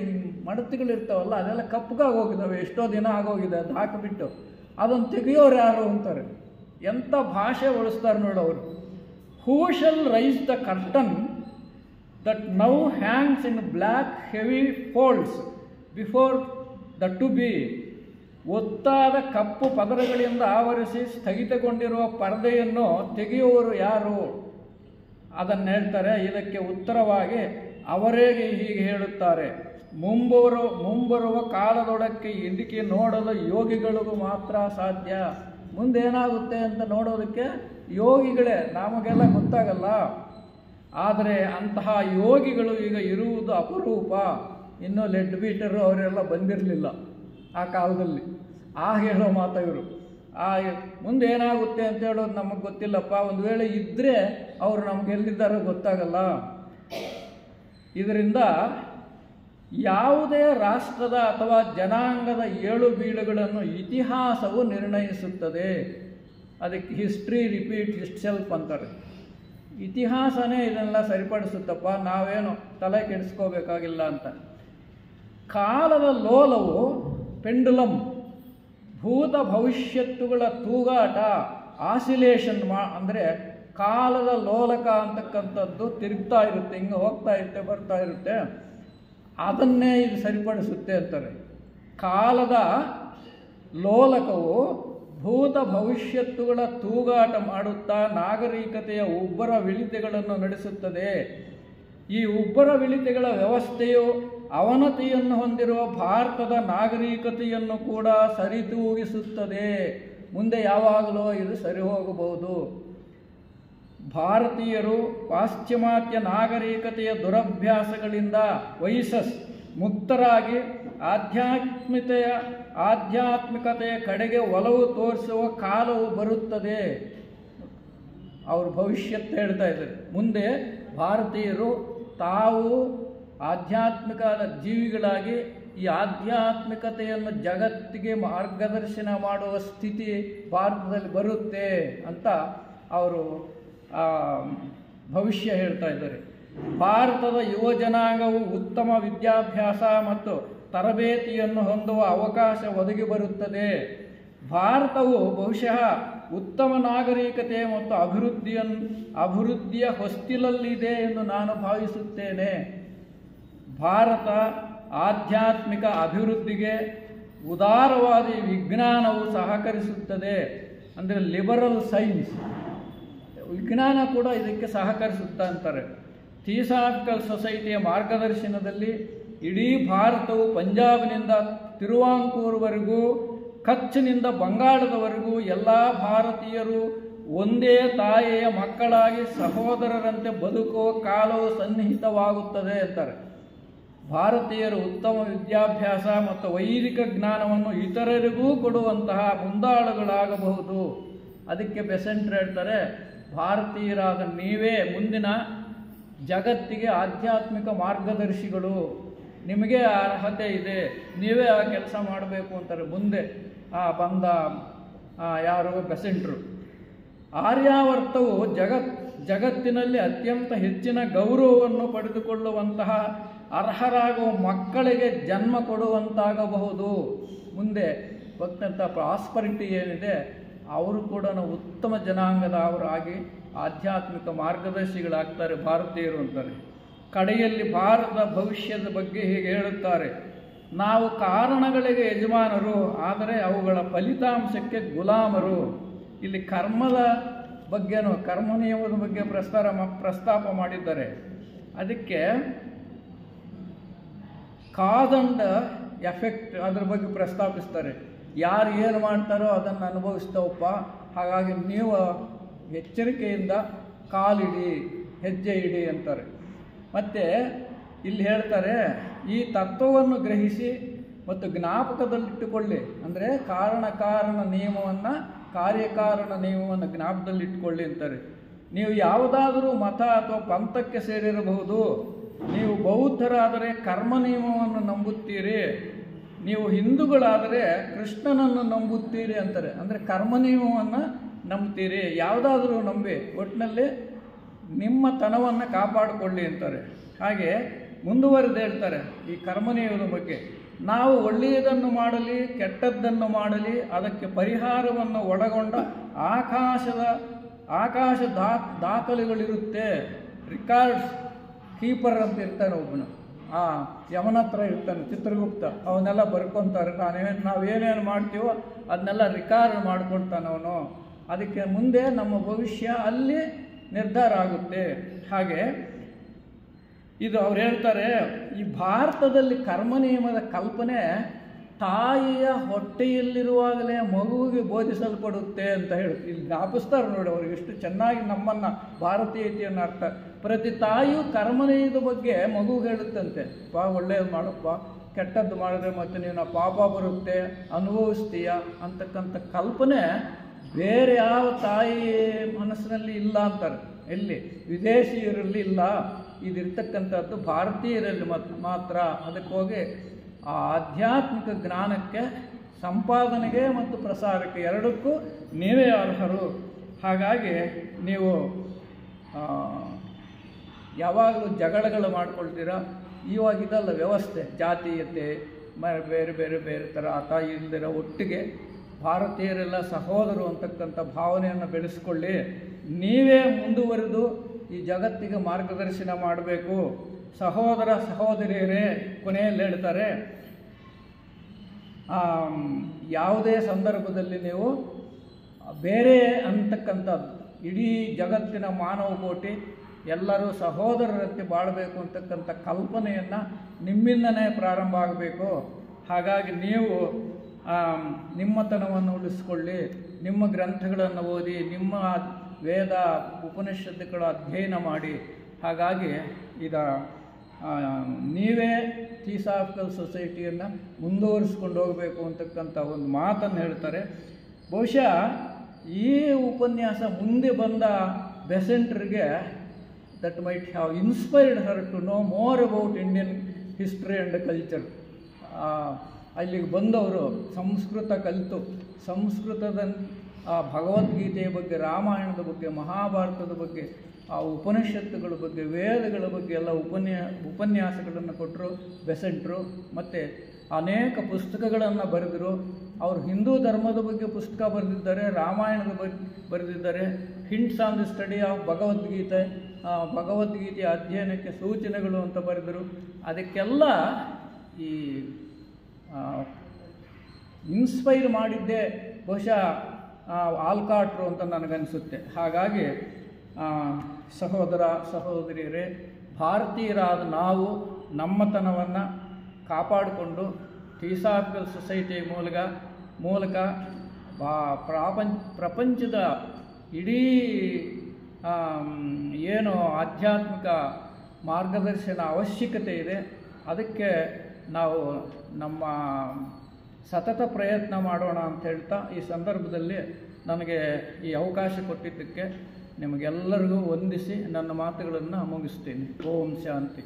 ಮಡತಿಗಳಿರ್ತಾವಲ್ಲ, ಅದೆಲ್ಲ ಕಪ್ಪಗಾಗಿ ಹೋಗಿದ್ದಾವೆ, ಎಷ್ಟೋ ದಿನ ಆಗೋಗಿದೆ, ಅದು ಹಾಕಿಬಿಟ್ಟು ಅದನ್ನು ತೆಗೆಯೋರು ಯಾರು ಅಂತಾರೆ. ಎಂಥ ಭಾಷೆ ಬಳಸ್ತಾರೆ ನೋಡೋರು. Who shall raise the curtain that now hangs in black heavy folds before the to be. ಒತ್ತಾದ ಕಪ್ಪು ಪದರಗಳಿಂದ ಆವರಿಸಿ ಸ್ಥಗಿತಗೊಂಡಿರುವ ಪರದೆಯನ್ನು ತೆಗೆಯುವವರು ಯಾರು ಅದನ್ನು ಹೇಳ್ತಾರೆ. ಇದಕ್ಕೆ ಉತ್ತರವಾಗಿ ಅವರೇ ಹೀಗೆ ಹೇಳುತ್ತಾರೆ, ಮುಂಬರುವ ಕಾಲದೊಳಕ್ಕೆ ಇದಕ್ಕೆ ನೋಡಲು ಯೋಗಿಗಳಿಗೂ ಮಾತ್ರ ಸಾಧ್ಯ. ಮುಂದೇನಾಗುತ್ತೆ ಅಂತ ನೋಡೋದಕ್ಕೆ ಯೋಗಿಗಳೇ, ನಮಗೆಲ್ಲ ಗೊತ್ತಾಗಲ್ಲ. ಆದರೆ ಅಂತಹ ಯೋಗಿಗಳು ಈಗ ಇರುವುದು ಅಪರೂಪ. ಇನ್ನೂ ಲೆಡ್ ಬೀಟರು ಅವರೆಲ್ಲ ಬಂದಿರಲಿಲ್ಲ ಆ ಕಾಲದಲ್ಲಿ. ಹೇಳೋ ಮಾತು ಇವರು. ಮುಂದೇನಾಗುತ್ತೆ ಅಂತ ಹೇಳೋದು ನಮಗೆ ಗೊತ್ತಿಲ್ಲಪ್ಪ. ಒಂದು ವೇಳೆ ಇದ್ದರೆ ಅವರು ನಮ್ಗೆ ಎಲ್ಲಿದ್ದಾರೋ ಗೊತ್ತಾಗಲ್ಲ. ಇದರಿಂದ ಯಾವುದೇ ರಾಷ್ಟ್ರದ ಅಥವಾ ಜನಾಂಗದ ಏಳು ಬೀಳುಗಳನ್ನು ಇತಿಹಾಸವು ನಿರ್ಣಯಿಸುತ್ತದೆ. ಅದಕ್ಕೆ ಹಿಸ್ಟ್ರಿ ರಿಪೀಟ್ ಇಟ್ಸೆಲ್ಫ್ ಅಂತಾರೆ. ಇತಿಹಾಸನೇ ಇದನ್ನೆಲ್ಲ ಸರಿಪಡಿಸುತ್ತಪ್ಪ, ನಾವೇನು ತಲೆ ಕೆಡಿಸ್ಕೋಬೇಕಾಗಿಲ್ಲ ಅಂತ. ಕಾಲದ ಲೋಲವು ಪೆಂಡುಲಮ್, ಭೂತ ಭವಿಷ್ಯತ್ತುಗಳ ತೂಗಾಟ, ಆಸಿಲೇಷನ್ ಅಂದರೆ ಕಾಲದ ಲೋಲಕ ಅಂತಕ್ಕಂಥದ್ದು ತಿರುಗ್ತಾ ಇರುತ್ತೆ, ಹಿಂಗೆ ಹೋಗ್ತಾ ಇರುತ್ತೆ, ಬರ್ತಾ ಇರುತ್ತೆ. ಅದನ್ನೇ ಇದು ಸರಿಪಡಿಸುತ್ತೆ ಅಂತಾರೆ. ಕಾಲದ ಲೋಲಕವು ಭೂತ ಭವಿಷ್ಯತ್ತುಗಳ ತೂಗಾಟ ಮಾಡುತ್ತಾ ನಾಗರಿಕತೆಯ ಉಬ್ಬರ ವಿಳಿತೆಗಳನ್ನು ನಡೆಸುತ್ತದೆ. ಈ ಉಬ್ಬರ ವಿಳಿತೆಗಳ ವ್ಯವಸ್ಥೆಯು ಅವನತಿಯನ್ನು ಹೊಂದಿರುವ ಭಾರತದ ನಾಗರಿಕತೆಯನ್ನು ಕೂಡ ಸರಿತೂಗಿಸುತ್ತದೆ. ಮುಂದೆ ಯಾವಾಗಲೂ ಇದು ಸರಿ ಹೋಗಬಹುದು. ಭಾರತೀಯರು ಪಾಶ್ಚಿಮಾತ್ಯ ನಾಗರಿಕತೆಯ ದುರಭ್ಯಾಸಗಳಿಂದ ಮುಕ್ತರಾಗಿ ಆಧ್ಯಾತ್ಮಿಕತೆಯ ಕಡೆಗೆ ಒಲವು ತೋರಿಸುವ ಕಾಲವು ಬರುತ್ತದೆ. ಅವರು ಭವಿಷ್ಯತ್ತು ಹೇಳ್ತಾ ಇದ್ದಾರೆ. ಮುಂದೆ ಭಾರತೀಯರು ತಾವು ಆಧ್ಯಾತ್ಮಿಕ ಜೀವಿಗಳಾಗಿ ಈ ಆಧ್ಯಾತ್ಮಿಕತೆಯನ್ನು ಜಗತ್ತಿಗೆ ಮಾರ್ಗದರ್ಶನ ಮಾಡುವ ಸ್ಥಿತಿ ಭಾರತದಲ್ಲಿ ಬರುತ್ತೆ ಅಂತ ಅವರು ಭವಿಷ್ಯ ಹೇಳ್ತಾ ಇದ್ದಾರೆ. ಭಾರತದ ಯುವ ಜನಾಂಗವು ಉತ್ತಮ ವಿದ್ಯಾಭ್ಯಾಸ ಮತ್ತು ತರಬೇತಿಯನ್ನು ಹೊಂದುವ ಅವಕಾಶ ಒದಗಿ ಬರುತ್ತದೆ. ಭಾರತವು ಬಹುಶಃ ಉತ್ತಮ ನಾಗರಿಕತೆ ಮತ್ತು ಅಭಿವೃದ್ಧಿಯ ಹೊಸ್ತಿಲಲ್ಲಿದೆ ಎಂದು ನಾನು ಭಾವಿಸುತ್ತೇನೆ. ಭಾರತ ಆಧ್ಯಾತ್ಮಿಕ ಅಭಿವೃದ್ಧಿಗೆ ಉದಾರವಾದಿ ವಿಜ್ಞಾನವು ಸಹಕರಿಸುತ್ತದೆ. ಅಂದರೆ ಲಿಬರಲ್ ಸೈನ್ಸ್ ವಿಜ್ಞಾನ ಕೂಡ ಇದಕ್ಕೆ ಸಹಕರಿಸುತ್ತಾ ಅಂತಾರೆ. ಥಿಯೋಸಾಫಿಕಲ್ ಸೊಸೈಟಿಯ ಮಾರ್ಗದರ್ಶನದಲ್ಲಿ ಇಡೀ ಭಾರತವು ಪಂಜಾಬ್ನಿಂದ ತಿರುವಾಂಕೂರ್ವರೆಗೂ, ಕಚ್ನಿಂದ ಬಂಗಾಳದವರೆಗೂ ಎಲ್ಲ ಭಾರತೀಯರು ಒಂದೇ ತಾಯಿಯ ಮಕ್ಕಳಾಗಿ ಸಹೋದರರಂತೆ ಬದುಕುವ ಕಾಲವು ಸನ್ನಿಹಿತವಾಗುತ್ತದೆ ಅಂತಾರೆ. ಭಾರತೀಯರು ಉತ್ತಮ ವಿದ್ಯಾಭ್ಯಾಸ ಮತ್ತು ವೈದಿಕ ಜ್ಞಾನವನ್ನು ಇತರರಿಗೂ ಕೊಡುವಂತಹ ಮುಂದಾಳುಗಳಾಗಬಹುದು. ಅದಕ್ಕೆ ಬೆಸೆಂಟ್ ಹೇಳ್ತಾರೆ, ಭಾರತೀಯರಾದ ನೀವೇ ಮುಂದಿನ ಜಗತ್ತಿಗೆ ಆಧ್ಯಾತ್ಮಿಕ ಮಾರ್ಗದರ್ಶಿಗಳು, ನಿಮಗೆ ಅರ್ಹತೆ ಇದೆ, ನೀವೇ ಆ ಕೆಲಸ ಮಾಡಬೇಕು ಅಂತಾರೆ. ಮುಂದೆ ಬಂದ ಯಾರು ಬೆಸೆಂಟ್ರು. ಆರ್ಯಾವರ್ತವು ಜಗತ್ತಿನಲ್ಲಿ ಅತ್ಯಂತ ಹೆಚ್ಚಿನ ಗೌರವವನ್ನು ಪಡೆದುಕೊಳ್ಳುವಂತಹ ಅರ್ಹರಾಗುವ ಮಕ್ಕಳಿಗೆ ಜನ್ಮ ಕೊಡುವಂತಾಗಬಹುದು. ಮುಂದೆ ಭಕ್ತಂಥ ಪ್ರಾಸ್ಪರಿಟಿ ಏನಿದೆ, ಅವರು ಕೂಡ ಉತ್ತಮ ಜನಾಂಗದ ಅವರಾಗಿ ಆಧ್ಯಾತ್ಮಿಕ ಮಾರ್ಗದರ್ಶಿಗಳಾಗ್ತಾರೆ ಭಾರತೀಯರು ಅಂತಾರೆ. ಕಡೆಯಲ್ಲಿ ಭಾರತದ ಭವಿಷ್ಯದ ಬಗ್ಗೆ ಹೀಗೆ ಹೇಳುತ್ತಾರೆ, ನಾವು ಕಾರಣಗಳಿಗೆ ಯಜಮಾನರು, ಆದರೆ ಅವುಗಳ ಫಲಿತಾಂಶಕ್ಕೆ ಗುಲಾಮರು. ಇಲ್ಲಿ ಕರ್ಮದ ಬಗ್ಗೆನೂ, ಕರ್ಮ ನಿಯಮದ ಬಗ್ಗೆ ಪ್ರಸ್ತಾಪ ಮಾಡಿದ್ದಾರೆ. ಅದಕ್ಕೆ ಕಾಸ್ ಅಂಡ್ ಎಫೆಕ್ಟ್ ಅದ್ರ ಬಗ್ಗೆ ಪ್ರಸ್ತಾಪಿಸ್ತಾರೆ. ಯಾರು ಏನು ಮಾಡ್ತಾರೋ ಅದನ್ನು ಅನುಭವಿಸ್ತಾವಪ್ಪ, ಹಾಗಾಗಿ ನೀವು ಎಚ್ಚರಿಕೆಯಿಂದ ಕಾಲಿಡಿ, ಹೆಜ್ಜೆ ಇಡಿ ಅಂತಾರೆ. ಮತ್ತು ಇಲ್ಲಿ ಹೇಳ್ತಾರೆ, ಈ ತತ್ವವನ್ನು ಗ್ರಹಿಸಿ ಮತ್ತು ಜ್ಞಾಪಕದಲ್ಲಿಟ್ಟುಕೊಳ್ಳಿ. ಅಂದರೆ ಕಾರಣ ನಿಯಮವನ್ನು, ಕಾರ್ಯಕಾರಣ ನಿಯಮವನ್ನು ಜ್ಞಾಪಕದಲ್ಲಿಟ್ಟುಕೊಳ್ಳಿ ಅಂತಾರೆ. ನೀವು ಯಾವುದಾದರೂ ಮತ ಅಥವಾ ಪಂಥಕ್ಕೆ ಸೇರಿರಬಹುದು. ನೀವು ಬೌದ್ಧರಾದರೆ ಕರ್ಮ ನಿಯಮವನ್ನು ನಂಬುತ್ತೀರಿ ನೀವು ಹಿಂದೂಗಳಾದರೆ ಕೃಷ್ಣನನ್ನು ನಂಬುತ್ತೀರಿ ಅಂತಾರೆ. ಅಂದರೆ ಕರ್ಮನಿಯಮವನ್ನು ನಂಬ್ತೀರಿ. ಯಾವುದಾದ್ರೂ ನಂಬಿ ಒಟ್ಟಿನಲ್ಲಿ ನಿಮ್ಮ ತನವನ್ನು ಕಾಪಾಡಿಕೊಳ್ಳಿ ಅಂತಾರೆ. ಹಾಗೆ ಮುಂದುವರೆದು ಹೇಳ್ತಾರೆ ಈ ಕರ್ಮನಿಯಮದ ಬಗ್ಗೆ. ನಾವು ಒಳ್ಳೆಯದನ್ನು ಮಾಡಲಿ ಕೆಟ್ಟದ್ದನ್ನು ಮಾಡಲಿ ಅದಕ್ಕೆ ಪರಿಹಾರವನ್ನು ಒಳಗೊಂಡ ಆಕಾಶ ದಾಖಲೆಗಳಿರುತ್ತೆ. ರಿಕಾರ್ಡ್ಸ್ ಕೀಪರ್ ಅಂತ ಇರ್ತಾನೆ ಒಬ್ಬನು, ಯಮನ ಹತ್ರ ಇರ್ತಾನೆ, ಚಿತ್ರಗುಪ್ತ. ಅವನ್ನೆಲ್ಲ ಬರ್ಕೊತಾರೆ. ನಾವೇನೇನು ಮಾಡ್ತೀವೋ ಅದನ್ನೆಲ್ಲ ರಿಕಾರ್ಡ್ ಮಾಡಿಕೊಡ್ತಾನೆ ಅವನು. ಅದಕ್ಕೆ ಮುಂದೆ ನಮ್ಮ ಭವಿಷ್ಯ ಅಲ್ಲಿ ನಿರ್ಧಾರ ಆಗುತ್ತೆ. ಹಾಗೆ ಇದು ಅವ್ರು ಹೇಳ್ತಾರೆ, ಈ ಭಾರತದಲ್ಲಿ ಕರ್ಮ ನಿಯಮದ ಕಲ್ಪನೆ ತಾಯಿಯ ಹೊಟ್ಟೆಯಲ್ಲಿರುವಾಗಲೇ ಮಗುವಿಗೆ ಬೋಧಿಸಲ್ಪಡುತ್ತೆ ಅಂತ ಹೇಳಿ ಇಲ್ಲಿ ಜ್ಞಾಪಿಸ್ತಾರೆ ನೋಡಿ. ಅವ್ರಿಗೆ ಎಷ್ಟು ಚೆನ್ನಾಗಿ ನಮ್ಮನ್ನು ಭಾರತೀಯತೆಯನ್ನು ಅರ್ಥ. ಪ್ರತಿ ತಾಯಿಯು ಕರ್ಮನಿಯಮದ ಬಗ್ಗೆ ಮಗುಗೆ ಹೇಳುತ್ತಂತೆ, ಒಳ್ಳೆಯದು ಮಾಡಪ್ಪ, ಕೆಟ್ಟದ್ದು ಮಾಡಿದ್ರೆ ಮತ್ತೆ ನೀನು ಪಾಪ ಬರುತ್ತೆ, ಅನುಭವಿಸ್ತೀಯ ಅಂತಕ್ಕಂಥ ಕಲ್ಪನೆ ಬೇರೆ ಯಾವ ತಾಯಿ ಮನಸ್ಸಿನಲ್ಲಿ ಇಲ್ಲ ಅಂತಾರೆ. ಎಲ್ಲಿ ವಿದೇಶಿಯರಲ್ಲಿ ಇಲ್ಲ, ಇದಿರ್ತಕ್ಕಂಥದ್ದು ಭಾರತೀಯರಲ್ಲಿ ಮಾತ್ರ. ಅದಕ್ಕೆ ಹೋಗಿ ಆ ಆಧ್ಯಾತ್ಮಿಕ ಜ್ಞಾನಕ್ಕೆ, ಸಂಪಾದನೆಗೆ ಮತ್ತು ಪ್ರಸಾರಕ್ಕೆ ಎರಡಕ್ಕೂ ನೀವೇ ಅರ್ಹರು. ಹಾಗಾಗಿ ನೀವು ಯಾವಾಗಲೂ ಜಗಳಗಳು ಮಾಡ್ಕೊಳ್ತೀರ. ಇವಾಗ ಇದಲ್ಲ ವ್ಯವಸ್ಥೆ, ಜಾತೀಯತೆ, ಬೇರೆ ಬೇರೆ ಬೇರೆ ಥರ ತಾಯಿ ಇಲ್ದಿರ ಒಟ್ಟಿಗೆ ಭಾರತೀಯರೆಲ್ಲ ಸಹೋದರು ಅಂತಕ್ಕಂಥ ಭಾವನೆಯನ್ನು ಬೆಳೆಸ್ಕೊಳ್ಳಿ. ನೀವೇ ಮುಂದುವರೆದು ಈ ಜಗತ್ತಿಗೆ ಮಾರ್ಗದರ್ಶನ ಮಾಡಬೇಕು. ಸಹೋದರ ಸಹೋದರಿಯರೇ, ಕೊನೆಯಲ್ಲಿ ಹೇಳ್ತಾರೆ, ಯಾವುದೇ ಸಂದರ್ಭದಲ್ಲಿ ನೀವು ಬೇರೆ ಅಂತಕ್ಕಂಥದ್ದು, ಇಡೀ ಜಗತ್ತಿನ ಮಾನವ ಕೋಟಿ ಎಲ್ಲರೂ ಸಹೋದರರಂತೆ ಬಾಳಬೇಕು ಅಂತಕ್ಕಂಥ ಕಲ್ಪನೆಯನ್ನು ನಿಮ್ಮಿಂದನೇ ಪ್ರಾರಂಭ ಆಗಬೇಕು. ಹಾಗಾಗಿ ನೀವು ನಿಮ್ಮತನವನ್ನು ಉಳಿಸ್ಕೊಳ್ಳಿ, ನಿಮ್ಮ ಗ್ರಂಥಗಳನ್ನು ಓದಿ, ನಿಮ್ಮ ವೇದ ಉಪನಿಷತ್ತುಗಳ ಅಧ್ಯಯನ ಮಾಡಿ. ಹಾಗಾಗಿ ನೀವೇ ಥಿಯೋಸಾಫಿಕಲ್ ಸೊಸೈಟಿಯನ್ನು ಮುಂದುವರಿಸ್ಕೊಂಡು ಹೋಗಬೇಕು ಅಂತಕ್ಕಂಥ ಒಂದು ಮಾತನ್ನು ಹೇಳ್ತಾರೆ. ಬಹುಶಃ ಈ ಉಪನ್ಯಾಸ ಮುಂದೆ ಬಂದ ಬೆಸೆಂಟ್ರಿಗೆ that might have inspired her to know more about Indian history and culture. ಅಲ್ಲಿಗೆ ಬಂದವರು ಸಂಸ್ಕೃತ ಕಲಿತು ಸಂಸ್ಕೃತದ ಭಗವದ್ಗೀತೆಯ ಬಗ್ಗೆ, ರಾಮಾಯಣದ ಬಗ್ಗೆ, ಮಹಾಭಾರತದ ಬಗ್ಗೆ, ಆ ಉಪನಿಷತ್ತುಗಳ ಬಗ್ಗೆ, ವೇದಗಳ ಬಗ್ಗೆ ಎಲ್ಲ ಉಪನ್ಯಾಸಗಳನ್ನು ಕೊಟ್ಟರು ಬೆಸೆಂಟ್ರು. ಮತ್ತು ಅನೇಕ ಪುಸ್ತಕಗಳನ್ನು ಬರೆದರು. ಅವರು ಹಿಂದೂ ಧರ್ಮದ ಬಗ್ಗೆ ಪುಸ್ತಕ ಬರೆದಿದ್ದಾರೆ, ರಾಮಾಯಣದ ಬಗ್ಗೆ ಬರೆದಿದ್ದಾರೆ, hints on the study of ಭಗವದ್ಗೀತೆಯ ಅಧ್ಯಯನಕ್ಕೆ ಸೂಚನೆಗಳು ಅಂತ ಬರೆದರು. ಅದಕ್ಕೆಲ್ಲ ಈ ಇನ್ಸ್ಪೈರ್ ಮಾಡಿದ್ದೇ ಬಹುಶಃ ಆಲ್ಕಾಟ್ರು ಅಂತ ನನಗನ್ನಿಸುತ್ತೆ. ಹಾಗಾಗಿ ಸಹೋದರ ಸಹೋದರಿಯರೇ, ಭಾರತೀಯರಾದ ನಾವು ನಮ್ಮತನವನ್ನು ಕಾಪಾಡಿಕೊಂಡು ಥಿಯೋಸಾಫಿಕಲ್ ಸೊಸೈಟಿ ಮೂಲಕ ಪ್ರಪಂಚದ ಇಡೀ ಏನು ಆಧ್ಯಾತ್ಮಿಕ ಮಾರ್ಗದರ್ಶನ ಅವಶ್ಯಕತೆ ಇದೆ, ಅದಕ್ಕೆ ನಾವು ನಮ್ಮ ಸತತ ಪ್ರಯತ್ನ ಮಾಡೋಣ ಅಂತ ಹೇಳ್ತಾ ಈ ಸಂದರ್ಭದಲ್ಲಿ ನನಗೆ ಈ ಅವಕಾಶ ಕೊಟ್ಟಿದ್ದಕ್ಕೆ ನಿಮಗೆಲ್ಲರಿಗೂ ವಂದಿಸಿ ನನ್ನ ಮಾತುಗಳನ್ನು ಮುಗಿಸ್ತೀನಿ. ಓಂ ಶಾಂತಿ.